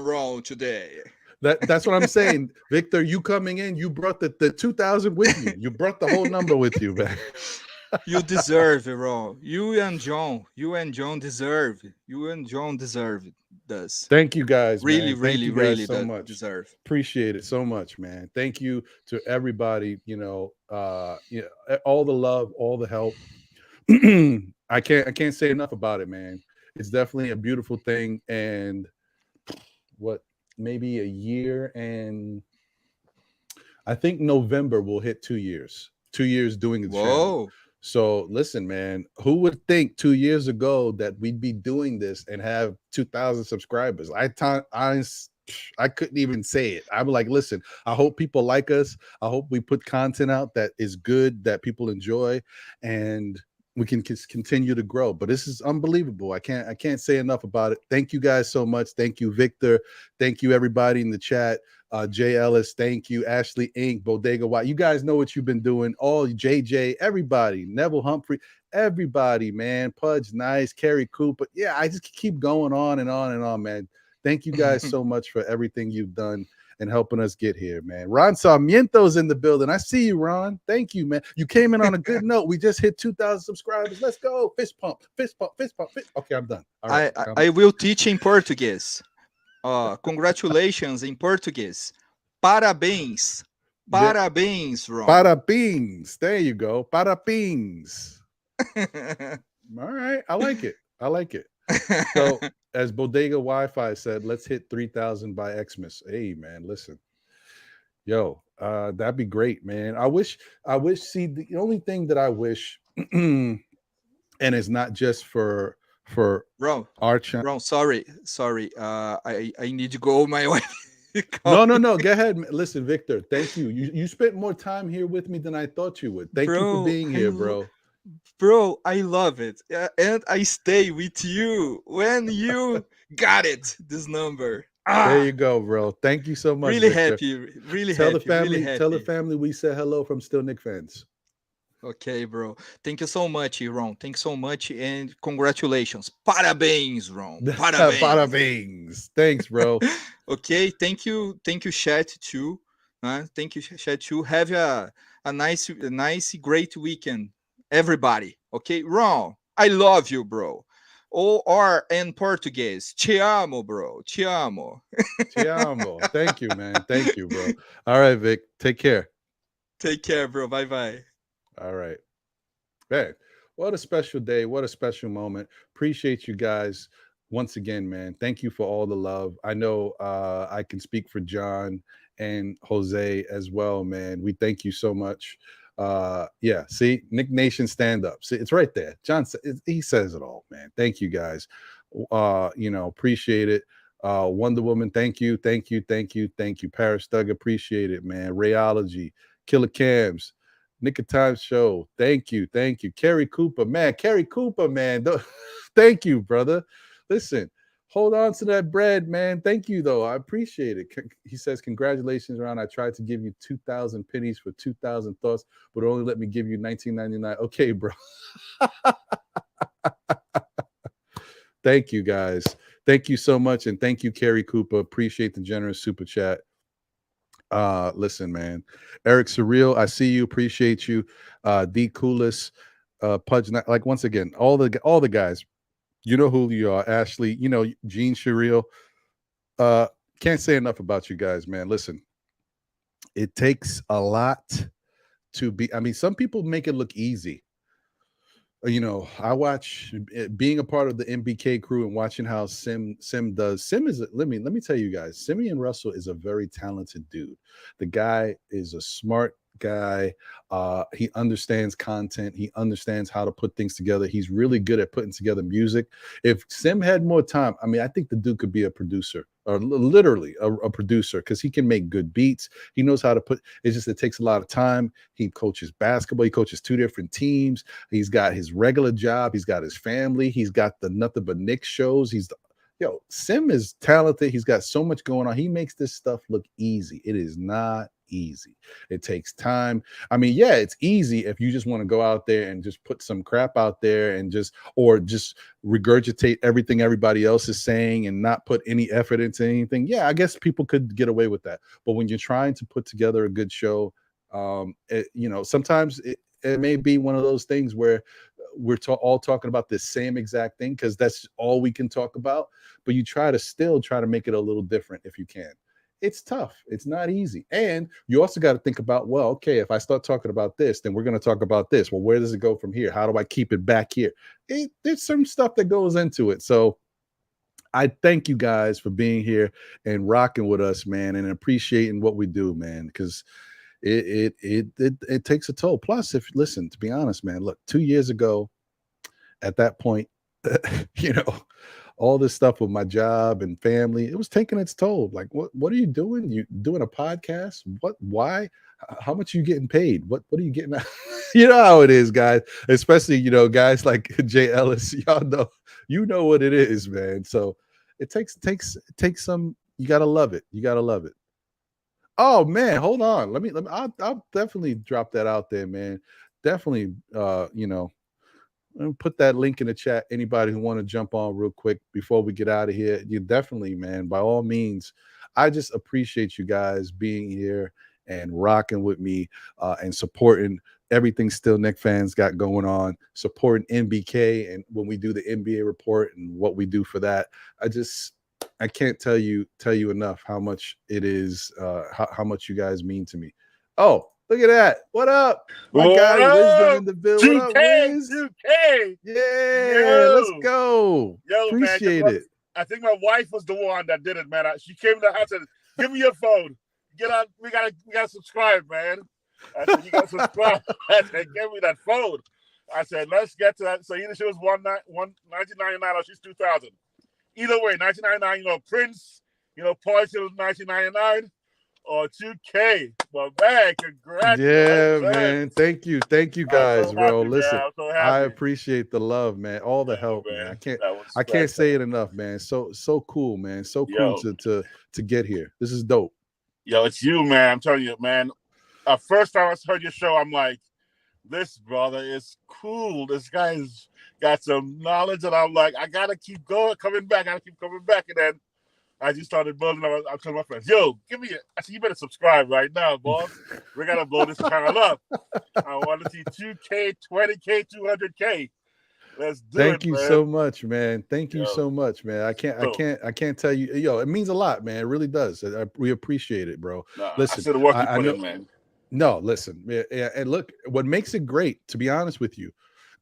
wrong today. That's what I'm saying, Victor. You coming in? You brought the 2,000 with you. You brought the whole number with you, man. You deserve it, bro. You and John deserve it. You and John deserve this. Thank you guys. Really, man. really so much. Deserve. Appreciate it so much, man. Thank you to everybody. All the love, all the help. I can't say enough about it, man. It's definitely a beautiful thing. And maybe a year, and I think November will hit 2 years. 2 years doing the channel. So listen, man, who would think 2 years ago that we'd be doing this and have 2,000 subscribers? I couldn't even say it. I'm like, listen, I hope people like us. I hope we put content out that is good, that people enjoy, and we can continue to grow. But this is unbelievable. I can't say enough about it. Thank you guys so much. Thank you, Victor. Thank you, everybody in the chat. Jay Ellis, thank you. Ashley Inc., Bodega White. You guys know what you've been doing. All JJ, everybody, Neville Humphrey, everybody, man. Pudge Nice, Kerry Cooper. Yeah, I just keep going on and on and on, man. Thank you guys so much for everything you've done and helping us get here, man. Ron Sarmiento's in the building. I see you, Ron. Thank you, man. You came in on a good note. We just hit 2,000 subscribers. Let's go. Fist pump, fist pump, fist pump. Okay, I'm done. All right, I will teach in Portuguese. Congratulations in Portuguese. Parabéns. Parabéns, Ron. Parabéns. There you go. Parabéns. All right. I like it. So, as Bodega Wi-Fi said, let's hit 3,000 by Xmas. Hey, man, listen. Yo, that'd be great, man. I wish, see, the only thing that I wish, and it's not just for Ron, our channel. Ron, sorry. I need to go my way. No. Go ahead. Listen, Victor, thank you. You spent more time here with me than I thought you would. Thank you for being here, bro. Bro, I love it. And I stay with you when you got it, this number. There you go, bro. Thank you so much. Really Victor. happy. Really tell happy. The family, really happy. Tell the family we said hello from Still Knicks fans. Okay, bro. Thank you so much, Ron. Thanks so much, and congratulations. Parabéns, Ron. Parabéns. Parabéns. Thanks, bro. Okay, thank you, chat too. Thank you, chat too. Have a nice, great weekend, everybody. Okay, Ron, I love you, bro. Or in Portuguese, te amo, bro. Te amo. Te amo. Thank you, man. Thank you, bro. All right, Vic. Take care. Take care, bro. Bye bye. All right. Man, what a special day. What a special moment. Appreciate you guys once again, man. Thank you for all the love. I know I can speak for John and Jose as well, man. We thank you so much. Yeah, see, Nick Nation stand up. See, it's right there. John, he says it all, man. Thank you guys. Appreciate it. Wonder Woman, thank you. Paris Doug, appreciate it, man. Rayology, Killer Cams, Nick of Time Show, thank you. Kerry Cooper, man. Thank you, brother. Listen, hold on to that bread, man. Thank you, though. I appreciate it. He says, congratulations, Ron. I tried to give you 2,000 pennies for 2,000 thoughts, but only let me give you 19.99. Okay, bro. Thank you, guys. Thank you so much. And thank you, Kerry Cooper. Appreciate the generous super chat. Listen, man. Eric Surreal, I see you. Appreciate you. D Coolest, Pudge, like once again, all the guys. You know who you are, Ashley. You know, Gene Surreal. Can't say enough about you guys, man. Listen, it takes a lot to be. I mean, some people make it look easy. I watch being a part of the MBK crew and watching how Sim does. Sim is let me tell you guys, Simeon Russell is a very talented dude. The guy is a smart guy. He understands content. He understands how to put things together. He's really good at putting together music. If Sim had more time, I mean, I think the dude could be a producer, or literally a producer, because he can make good beats. He knows how to put. It's just it takes a lot of time. He coaches basketball. He coaches 2 different teams. He's got his regular job. He's got his family. He's got the Nothing But Knicks shows. Sim is talented. He's got so much going on. He makes this stuff look easy. It is not easy. It takes time. I mean, yeah, it's easy if you just want to go out there and just put some crap out there and just regurgitate everything everybody else is saying and not put any effort into anything. Yeah, I guess people could get away with that. But when you're trying to put together a good show, sometimes it may be one of those things where we're all talking about the same exact thing because that's all we can talk about. But you try to make it a little different if you can. It's tough. It's not easy. And you also got to think about, well, okay, if I start talking about this, then we're going to talk about this. Well, where does it go from here? How do I keep it back here? There's some stuff that goes into it. So I thank you guys for being here and rocking with us, man, and appreciating what we do, man, because it takes a toll. Plus, to be honest, man, look, 2 years ago at that point, all this stuff with my job and family, it was taking its toll. Like, what are you doing? You doing a podcast? What? Why? How much are you getting paid? What are you getting? You know how it is, guys. Especially, guys like Jay Ellis. Y'all know what it is, man. So it takes some. You gotta love it. Oh man, hold on. Let me. I'll definitely drop that out there, man. Definitely. Put that link in the chat. Anybody who want to jump on real quick before we get out of here, you definitely, man, by all means. I just appreciate you guys being here and rocking with me and supporting everything Still Knicks fans got going on, supporting NBK and when we do the NBA report and what we do for that. I can't tell you enough how much it is, how much you guys mean to me. Oh, look at that. What up? My guy Wisdom in the building. What up, Wiz? 2K. Yeah, let's go. Appreciate it. I think my wife was the one that did it, man. She came to the house and said, give me your phone. Get on. We gotta subscribe, man. I said, you gotta subscribe. I said, give me that phone. I said, let's get to that. So either she was $19.99 or she's $2,000. Either way, $19.99, Prince, Porsche was $19.99. Or 2K. Well, man, congrats. Yeah, man. Thank you guys, so bro. happy, Listen, so I appreciate the love, man. All the help, man. I can't say it enough, man. So cool, man. So cool to get here. This is dope. Yo, it's you, man. I'm telling you, man. First time I heard your show, I'm like, this brother is cool. This guy's got some knowledge, and I'm like, I gotta keep going, coming back. I gotta keep coming back, and then I just started building. I'm telling my friends, "Yo, give me." I said, "You better subscribe right now, boss. We're gonna blow this channel up. I want to see 2K, 20K, 200K. Let's do it." Thank you so much, man. Thank you so much, man. I can't tell you. Yo, it means a lot, man. It really does. We appreciate it, bro. Listen, I see the work you put in, man. No, listen, yeah, and look, what makes it great, to be honest with you,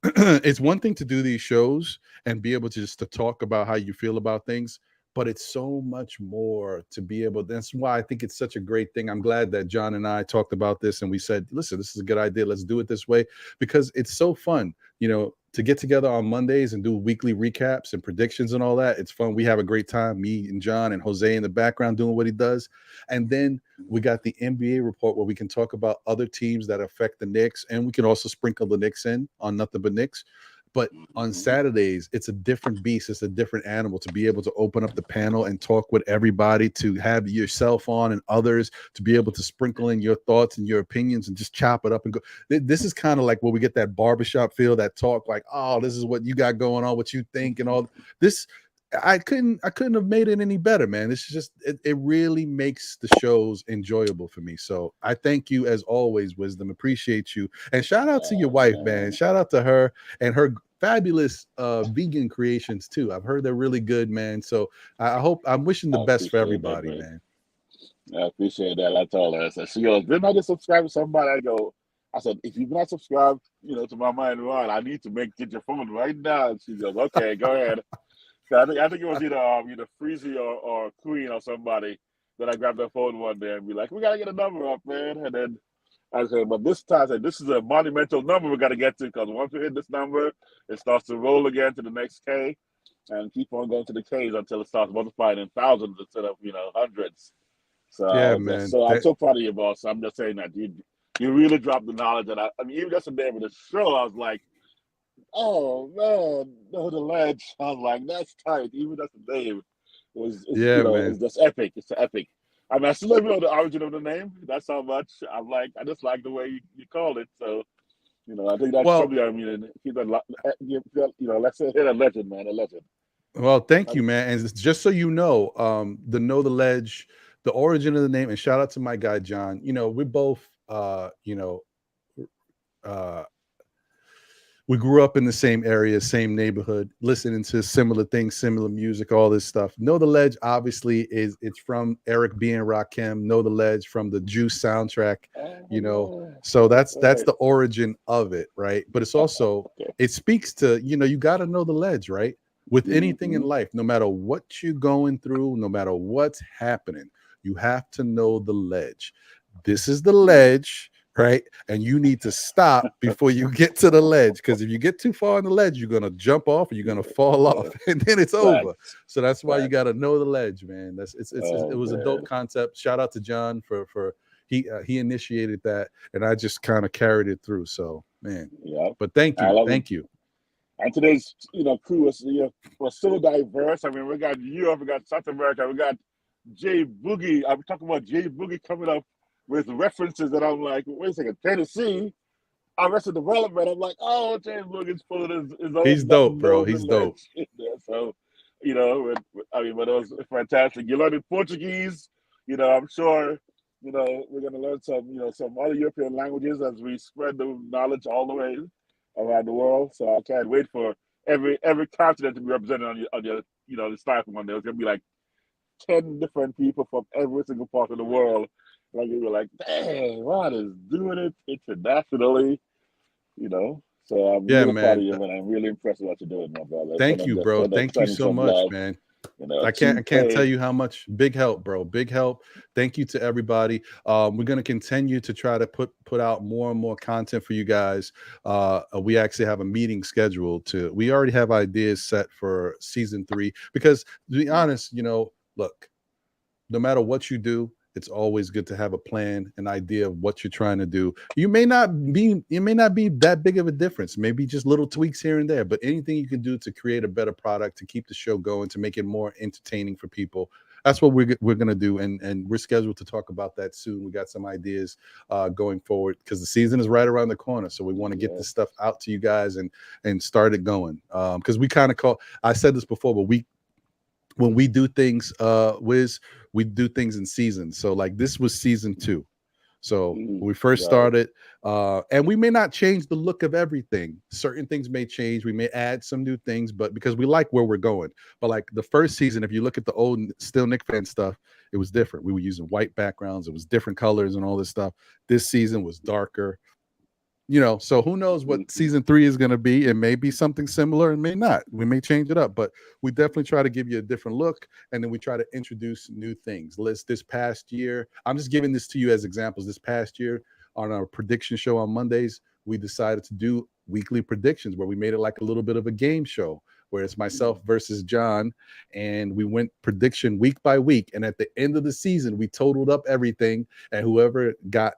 it's one thing to do these shows and be able to just to talk about how you feel about things, but it's so much more to be able. That's why I think it's such a great thing. I'm glad that John and I talked about this and we said, listen, this is a good idea. Let's do it this way, because it's so fun, you know, to get together on Mondays and do weekly recaps and predictions and all that. It's fun. We have a great time, me and John and Jose in the background doing what he does. And then we got the NBA report where we can talk about other teams that affect the Knicks, and we can also sprinkle the Knicks in on Nothing But Knicks. But on Saturdays, it's a different beast. It's a different animal to be able to open up the panel and talk with everybody, to have yourself on and others, to be able to sprinkle in your thoughts and your opinions and just chop it up and go. This is kind of like where we get that barbershop feel, that talk like, oh, this is what you got going on, what you think and all this. I couldn't have made it any better, man. This is just, it really makes the shows enjoyable for me. So I thank you as always, Wisdom. Appreciate you. And shout out to your wife, man. Shout out to her and her fabulous vegan creations too. I've heard they're really good, man. So I'm wishing the best for everybody, man. I appreciate that. I told her, I said, she goes, didn't I just subscribe to somebody? I said, if you've not subscribed, to my mind, I need to get your phone right now. And she goes, okay, go ahead. I think it was either Freezy or Queen or somebody that I grabbed their phone one day and be like, we gotta get a number up, man. And then I said, but this time I said, this is a monumental number we gotta get to, because once we hit this number, it starts to roll again to the next K and keep on going to the Ks until it starts multiplying in thousands instead of hundreds. So yeah, man. So I'm so proud of you, boss. I'm just saying that you really dropped the knowledge, and I mean, even just the name of the show, I was like, oh man, no, the ledge. I was like, that's tight. Even that's the name. Man. It's just epic. It's epic. I mean, I still don't know the origin of the name. That's how much I just like the way you called it. So, I think that's probably, let's say a legend, man, a legend. Well, thank you, man. And just so you know, the ledge, the origin of the name, and shout out to my guy John. We're both, we grew up in the same area, same neighborhood, listening to similar things, similar music, all this stuff. Know the Ledge, obviously, it's from Eric B. and Rakim. Know the Ledge from the Juice soundtrack, So that's the origin of it, right? But it's also, it speaks to, you got to know the ledge, right? With anything in life, no matter what you're going through, no matter what's happening, you have to know the ledge. This is the ledge. Right. And you need to stop before you get to the ledge, because if you get too far on the ledge, you're going to jump off or you're going to fall off and then it's over. So that's why you got to know the ledge, man. It was a dope concept. Shout out to John for he initiated that, and I just kind of carried it through. So, man. Yeah. But thank you. And today's crew was so diverse. I mean, we got Europe, we got South America, we got Jay Boogie. I'm talking about Jay Boogie coming up with references that I'm like, wait a second, Tennessee, Arrested Development. I'm like, oh, James Logan's pulling his own. He's dope, bro. He's dope. So, but it was fantastic. You learned Portuguese. I'm sure, we're going to learn some other European languages as we spread the knowledge all the way around the world. So I can't wait for every continent to be represented on your the staff one day. It's going to be like 10 different people from every single part of the world. Like, we were like, dang, Rod is doing it internationally, So I'm really proud of you, and I'm really impressed with what you're doing, my brother. Thank you, bro. Thank you so much, man. I can't tell you how much. Big help, bro. Big help. Thank you to everybody. We're gonna continue to try to put out more and more content for you guys. We actually have a meeting scheduled we already have ideas set for season 3, because to be honest, look, no matter what you do, it's always good to have a plan, an idea of what you're trying to do. It may not be that big of a difference, maybe just little tweaks here and there, but anything you can do to create a better product, to keep the show going, to make it more entertaining for people, that's what we're gonna do, and we're scheduled to talk about that soon. We got some ideas going forward because the season is right around the corner, so we want to get this stuff out to you guys and start it going. Because we kind of I said this before, but when we do things, we do things in seasons. So like this was season 2. So when we first started, and we may not change the look of everything. Certain things may change. We may add some new things, but because we like where we're going. But like the first season, if you look at the old Still Knicks fan stuff, it was different. We were using white backgrounds. It was different colors and all this stuff. This season was darker. So who knows what season 3 is going to be? It may be something similar and may not. We may change it up, but we definitely try to give you a different look. And then we try to introduce new things. This past year, I'm just giving this to you as examples. This past year on our prediction show on Mondays, we decided to do weekly predictions where we made it like a little bit of a game show where it's myself versus John. And we went prediction week by week. And at the end of the season, we totaled up everything, and whoever got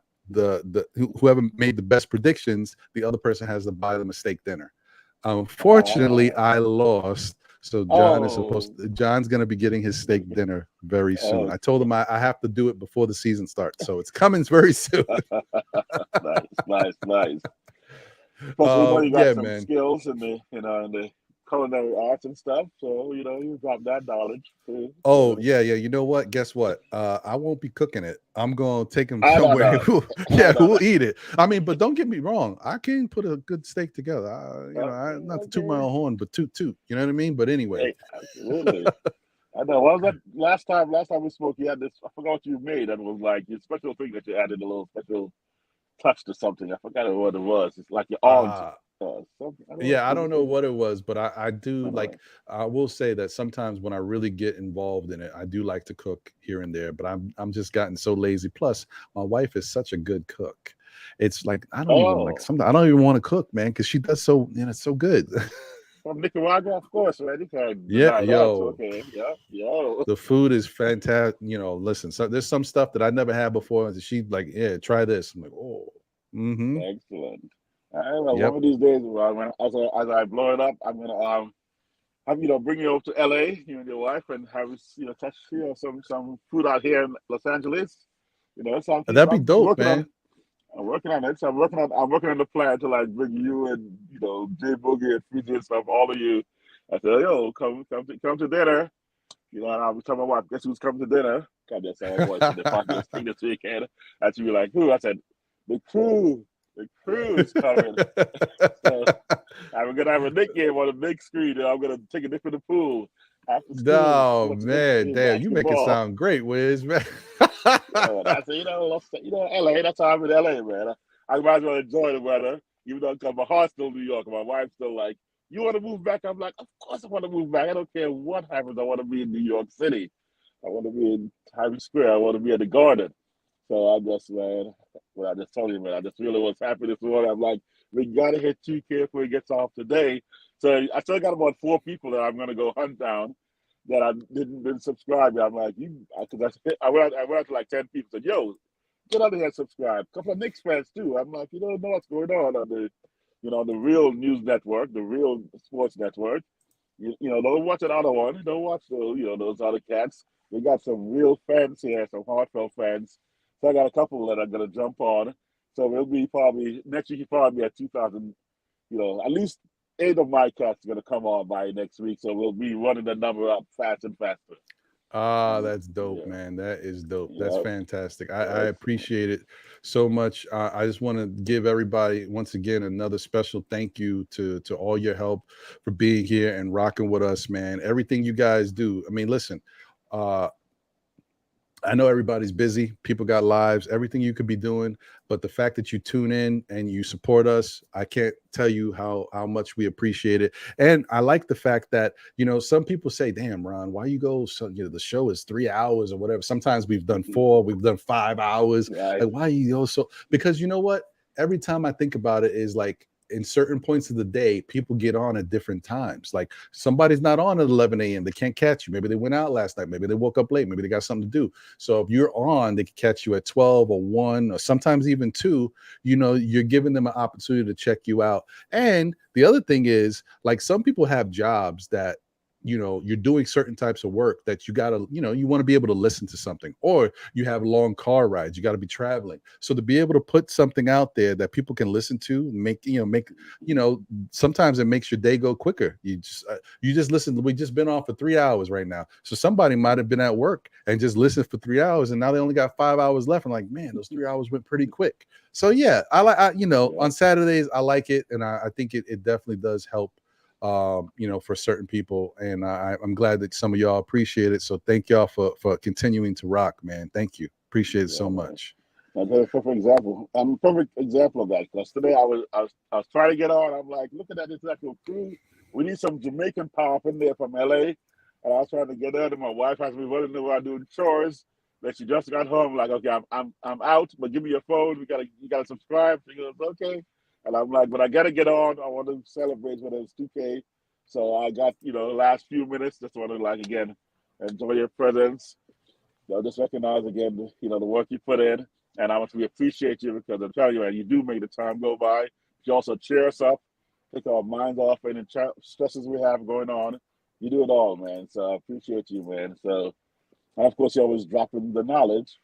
whoever made the best predictions, the other person has to buy them a steak dinner. Unfortunately, I lost, so John's going to be getting his steak dinner very soon. I told him I have to do it before the season starts, so it's coming very soon. nice. Plus, you got some skills in the culinary arts and stuff, so you got that knowledge too. Yeah. You know what? Guess what? I won't be cooking it. I'm gonna take him somewhere. Who'll eat it? I mean, but don't get me wrong. I can put a good steak together. Not to toot my own horn, but toot. You know what I mean? But anyway, absolutely. I know. What was that last time we spoke? You had this. I forgot what you made. That was like your special thing that you added a little special touch to something. I forgot what it was. It's like your arms. I don't know what it was, but I do like. I will say that sometimes when I really get involved in it, I do like to cook here and there. But I'm just gotten so lazy. Plus, my wife is such a good cook. It's like I don't even like something. I don't even want to cook, man, because she does so. It's so good. From Nicaragua, of course, right? The food is fantastic. Listen, so there's some stuff that I never had before, and she's like, "Yeah, try this." I'm like, Excellent. I don't know. One of these days, as I blow it up, I'm gonna have bring you over to LA, you and your wife, and have touch some food out here in Los Angeles. That'd be dope, man. I'm working on it. So I'm working on the plan to like bring you and J Boogie and Fiji and stuff, all of you. I said, yo, come to dinner. And I was telling my wife, guess who's coming to dinner? God, that's how I was in the podcast thing this weekend. And she'd be like, who? I said, the crew. The crew is coming. So I'm gonna have a Knicks game on the big screen, and I'm gonna take a dip in the pool. Oh man, damn! You make it sound great, Wiz, man. I said, LA. That's how I'm in LA, man. I might as well enjoy the weather, even though my heart's still New York. My wife's still like, "You want to move back?" I'm like, "Of course I want to move back. I don't care what happens. I want to be in New York City. I want to be in Times Square. I want to be at the Garden." So I just, man, I just told you, man, I just really was happy this morning. I'm like, we got to hit 2K before he gets off today. So I still got about 4 people that I'm going to go hunt down that I didn't subscribe. I'm like, because I went out to like 10 people. Said, yo, get out of here and subscribe. A couple of Knicks fans too. I'm like, you don't know what's going on the real news network, the real sports network. Don't watch another one. Don't watch those other cats. We got some real fans here, some heartfelt fans. So I got a couple that are going to jump on. So it'll be probably next week. Probably be at 2,000. At least 8 of my cats are going to come on by next week. So we'll be running the number up fast and faster. That's dope, man. That is dope. That's fantastic. I appreciate it so much. I just want to give everybody once again another special thank you to all your help for being here and rocking with us, man. Everything you guys do. I mean, listen. I know everybody's busy. People got lives, everything you could be doing. But the fact that you tune in and you support us, I can't tell you how much we appreciate it. And I like the fact that, some people say, damn, Ron, why you go? So, the show is 3 hours or whatever. Sometimes we've done 4, we've done 5 hours. Right. Like, why you go so? Because you know what? Every time I think about it is like, in certain points of the day, people get on at different times. Like somebody's not on at 11 a.m. They can't catch you. Maybe they went out last night. Maybe they woke up late. Maybe they got something to do. So if you're on, they can catch you at 12 or 1 or sometimes even 2. You're giving them an opportunity to check you out. And the other thing is, like, some people have jobs that you're doing certain types of work that you gotta, you want to be able to listen to something, or you have long car rides, you got to be traveling. So to be able to put something out there that people can listen to, sometimes it makes your day go quicker. You just listen. We just been on for 3 hours right now. So somebody might have been at work and just listened for 3 hours, and now they only got 5 hours left. I'm like, man, those 3 hours went pretty quick. So yeah, on Saturdays I like it, and I think it definitely does help. For certain people, and I'm glad that some of y'all appreciate it. So thank y'all for continuing to rock, man. Thank you, appreciate it so much. That's a perfect example. I'm a perfect example of that, because today I was trying to get on. I'm like, looking at this actual crew. We need some Jamaican pop in there from LA, and I was trying to get out, and my wife has me running around doing chores. That she just got home. Like, okay, I'm out, but give me your phone. You gotta subscribe. She goes, okay. And I'm like, but I got to get on. I want to celebrate whether it's 2K. So I got, the last few minutes. Just want to, again, enjoy your presence. Just recognize, again, the work you put in. And I want to appreciate you, because I'm telling you, man, you do make the time go by. You also cheer us up, take our minds off any stresses we have going on. You do it all, man. So I appreciate you, man. So, and of course, you're always dropping the knowledge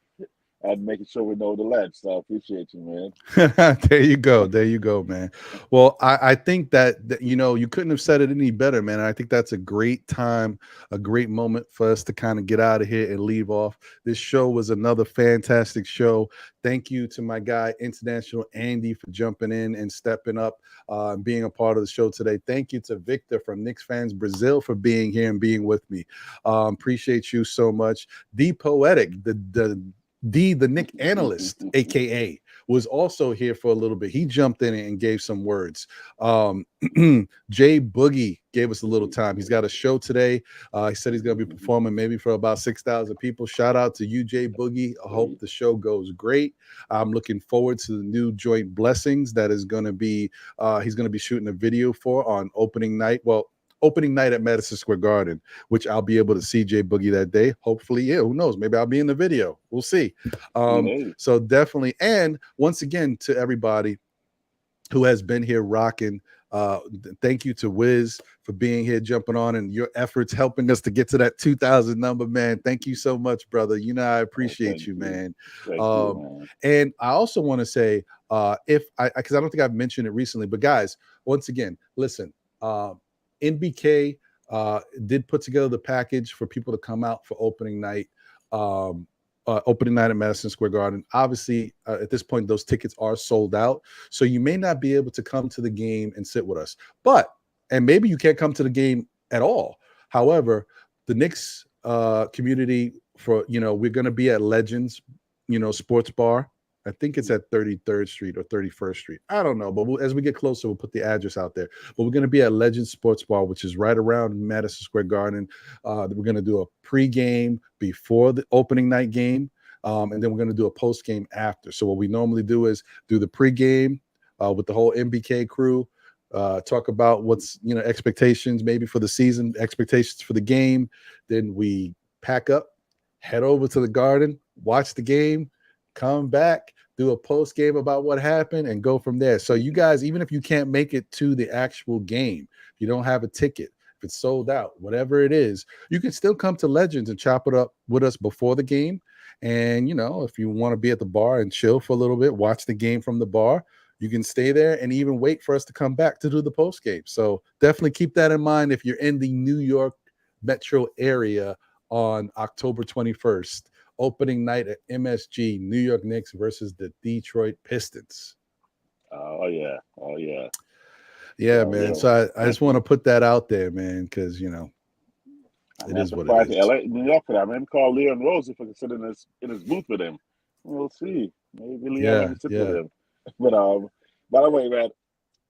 and making sure we know the ledge. So I appreciate you, man. There you go, man. Well, I think that you couldn't have said it any better, man. I think that's a great time, a great moment for us to kind of get out of here and leave off. This show was another fantastic show. Thank you to my guy, International Andy, for jumping in and stepping up, being a part of the show today. Thank you to Victor from Knicks Fans Brazil for being here and being with me. Appreciate you so much. The Poetic, the Nick Analyst, aka, was also here for a little bit. He jumped in and gave some words. Jay Boogie gave us a little time. He's got a show today. He said he's going to be performing maybe for about 6,000 people. Shout out to you, Jay Boogie. I hope the show goes great. I'm looking forward to the new joint Blessings that is going to be, he's going to be shooting a video for on opening night. Well, opening night at Madison Square Garden, which I'll be able to see Jay Boogie that day. Hopefully, yeah, who knows? Maybe I'll be in the video. We'll see. So definitely. And once again, to everybody who has been here rocking, thank you to Wiz for being here, jumping on, and your efforts helping us to get to that 2,000 number, man. Thank you so much, brother. I appreciate you, man. And I also want to say, because I don't think I've mentioned it recently, but guys, once again, listen, NBK did put together the package for people to come out for opening night at Madison Square Garden. Obviously, at this point, those tickets are sold out. So you may not be able to come to the game and sit with us. And maybe you can't come to the game at all. However, the Knicks community, we're going to be at Legends, Sports Bar. I think it's at 33rd Street or 31st Street. I don't know, but as we get closer, we'll put the address out there. But we're going to be at Legends Sports Bar, which is right around Madison Square Garden. We're going to do a pregame before the opening night game, and then we're going to do a postgame after. So what we normally do is do the pregame with the whole MBK crew, talk about what's expectations maybe for the season, expectations for the game. Then we pack up, head over to the Garden, watch the game, come back, do a post game about what happened, and go from there. So you guys, even if you can't make it to the actual game, if you don't have a ticket, if it's sold out, whatever it is, you can still come to Legends and chop it up with us before the game. And, if you want to be at the bar and chill for a little bit, watch the game from the bar, you can stay there and even wait for us to come back to do the post game. So definitely keep that in mind if you're in the New York metro area on October 21st. Opening night at MSG, New York Knicks versus the Detroit Pistons. Oh yeah. Yeah, man. Yeah. So I just want to put that out there, man, because it is what it is. LA, New York for that. Man, call Leon Rose if I can sit in his booth with him. We'll see. Maybe Leon can sit with him. But by the way, man,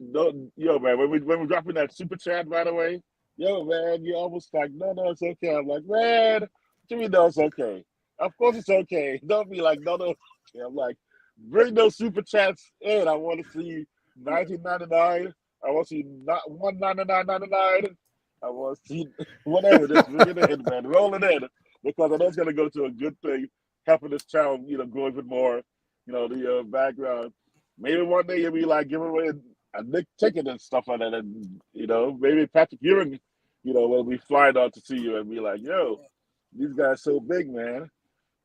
man, when we dropping that super chat, by the way, man, you almost like, no, it's okay. I'm like, man, what do you mean no, it's okay? Of course it's okay. Don't be like, no. I'm like, bring those super chats in. I want to see $19.99. I want to see $199.99. I want to see whatever. Just bring it in, man. Roll it in, because I know it's gonna go to a good thing, helping this channel, grow even more. The background. Maybe one day you'll be like giving away a Nick ticket and stuff like that, and maybe Patrick Ewing when we fly out to see you and be like, yo, these guys so big, man.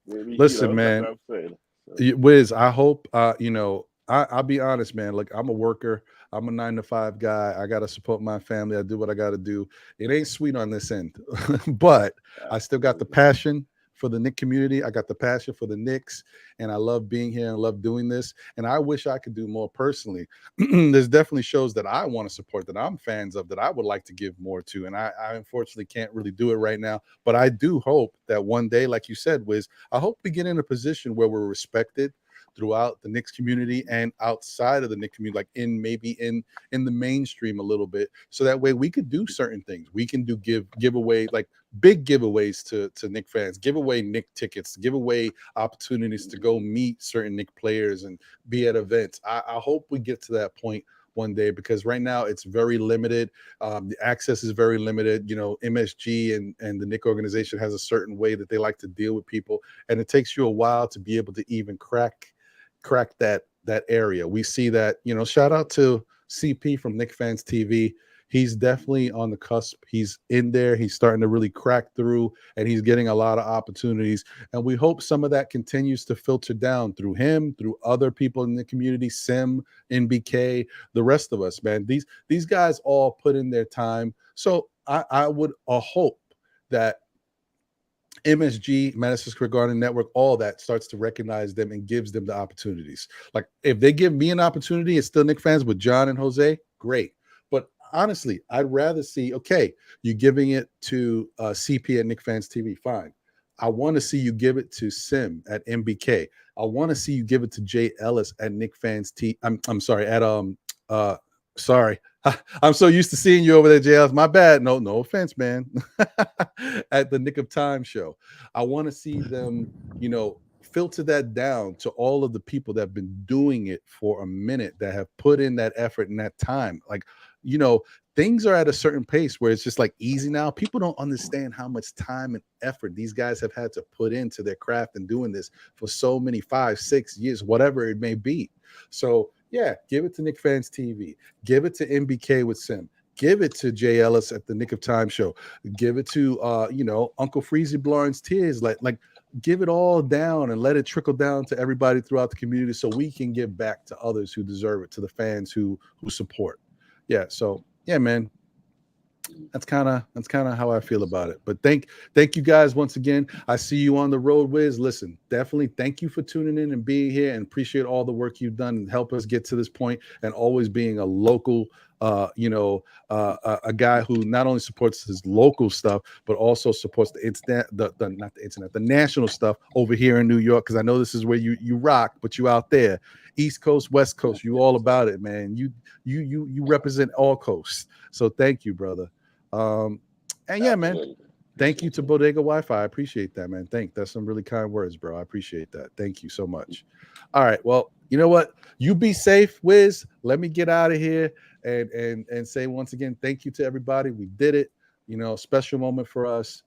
Maybe, Listen, that's man. what I'm saying. So. Wiz, I hope I'll be honest, man. Look, I'm a worker. I'm a 9-to-5 guy. I gotta support my family. I do what I gotta do. It ain't sweet on this end, but I still got the passion for the Knicks community. I got the passion for the Knicks, and I love being here and love doing this. And I wish I could do more personally. There's definitely shows that I want to support, that I'm fans of, that I would like to give more to. And I unfortunately can't really do it right now. But I do hope that one day, like you said, Wiz, I hope we get in a position where we're respected throughout the Knicks community and outside of the Knicks community, like maybe in the mainstream a little bit, so that way we could do certain things. We can do giveaway, like big giveaways to Knicks fans, give away Knicks tickets, give away opportunities to go meet certain Knicks players and be at events. I hope we get to that point one day, because right now it's very limited. The access is very limited. MSG and the Knicks organization has a certain way that they like to deal with people, and it takes you a while to be able to even crack that area. We see that, shout out to CP from KnicksFanTv. He's definitely on the cusp. He's in there. He's starting to really crack through, and he's getting a lot of opportunities. And we hope some of that continues to filter down through him, through other people in the community, Sim, NBK, the rest of us, man. These guys all put in their time. So I would hope that MSG, Madison Square Garden Network, all that starts to recognize them and gives them the opportunities. Like, if they give me an opportunity, it's still Knicks fans with John and Jose, great. But honestly, I'd rather see, okay, you giving it to CP at KnicksFanTv, fine. I want to see you give it to Sim at MBK. I want to see you give it to Jay Ellis at KnicksFanTv. I'm sorry, at sorry. I'm so used to seeing you over there, JL. My bad. No offense, man. At the Nick of Time show. I want to see them, filter that down to all of the people that have been doing it for a minute, that have put in that effort and that time. Like, things are at a certain pace where it's just like easy now. People don't understand how much time and effort these guys have had to put into their craft and doing this for so many 5-6 years, whatever it may be. So yeah, give it to KnicksFanTv. Give it to MBK with Sim. Give it to Jay Ellis at the Nick of Time show. Give it to Uncle Freezy Blorange Tears. Like give it all down and let it trickle down to everybody throughout the community, so we can give back to others who deserve it, to the fans who support. Yeah, so yeah, man. That's kind of how I feel about it. But thank you guys once again. I see you on the road, Wiz. Listen, definitely thank you for tuning in and being here, and appreciate all the work you've done and help us get to this point, and always being a local a guy who not only supports his local stuff, but also supports the internet, the national stuff over here in New York. Because I know this is where you rock, but you out there, East Coast, West Coast, you all about it, man. You represent all coasts. So thank you, brother. And yeah, man. Thank you to Bodega Wi-Fi. I appreciate that, man. That's some really kind words, bro. I appreciate that. Thank you so much. All right. Well, you know what? You be safe, Wiz. Let me get out of here and say once again, thank you to everybody. We did it. Special moment for us.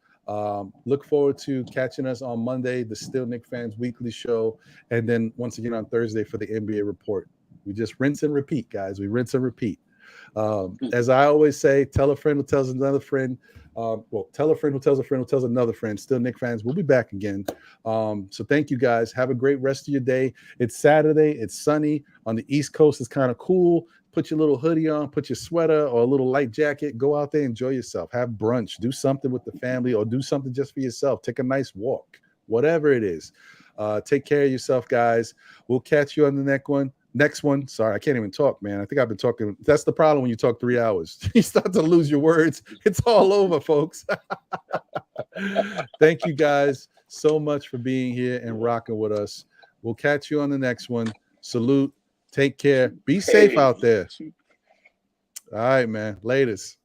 Look forward to catching us on Monday, the Still Knicks Fans Weekly Show, and then once again on Thursday for the NBA Report. We just rinse and repeat, guys. We rinse and repeat. As I always say, tell a friend who tells another friend. Tell a friend who tells a friend who tells another friend. Still Knicks fans, we'll be back again. So thank you guys. Have a great rest of your day. It's Saturday. It's sunny. On the East Coast, it's kind of cool. Put your little hoodie on, put your sweater or a little light jacket. Go out there, enjoy yourself. Have brunch. Do something with the family, or do something just for yourself. Take a nice walk. Whatever it is. Take care of yourself, guys. We'll catch you on the next one. Sorry, I can't even talk, man. I think I've been talking. That's the problem when you talk 3 hours. You start to lose your words. It's all over, folks. Thank you guys so much for being here and rocking with us. We'll catch you on the next one. Salute. Take care. Be safe out there. All right, man. Latest.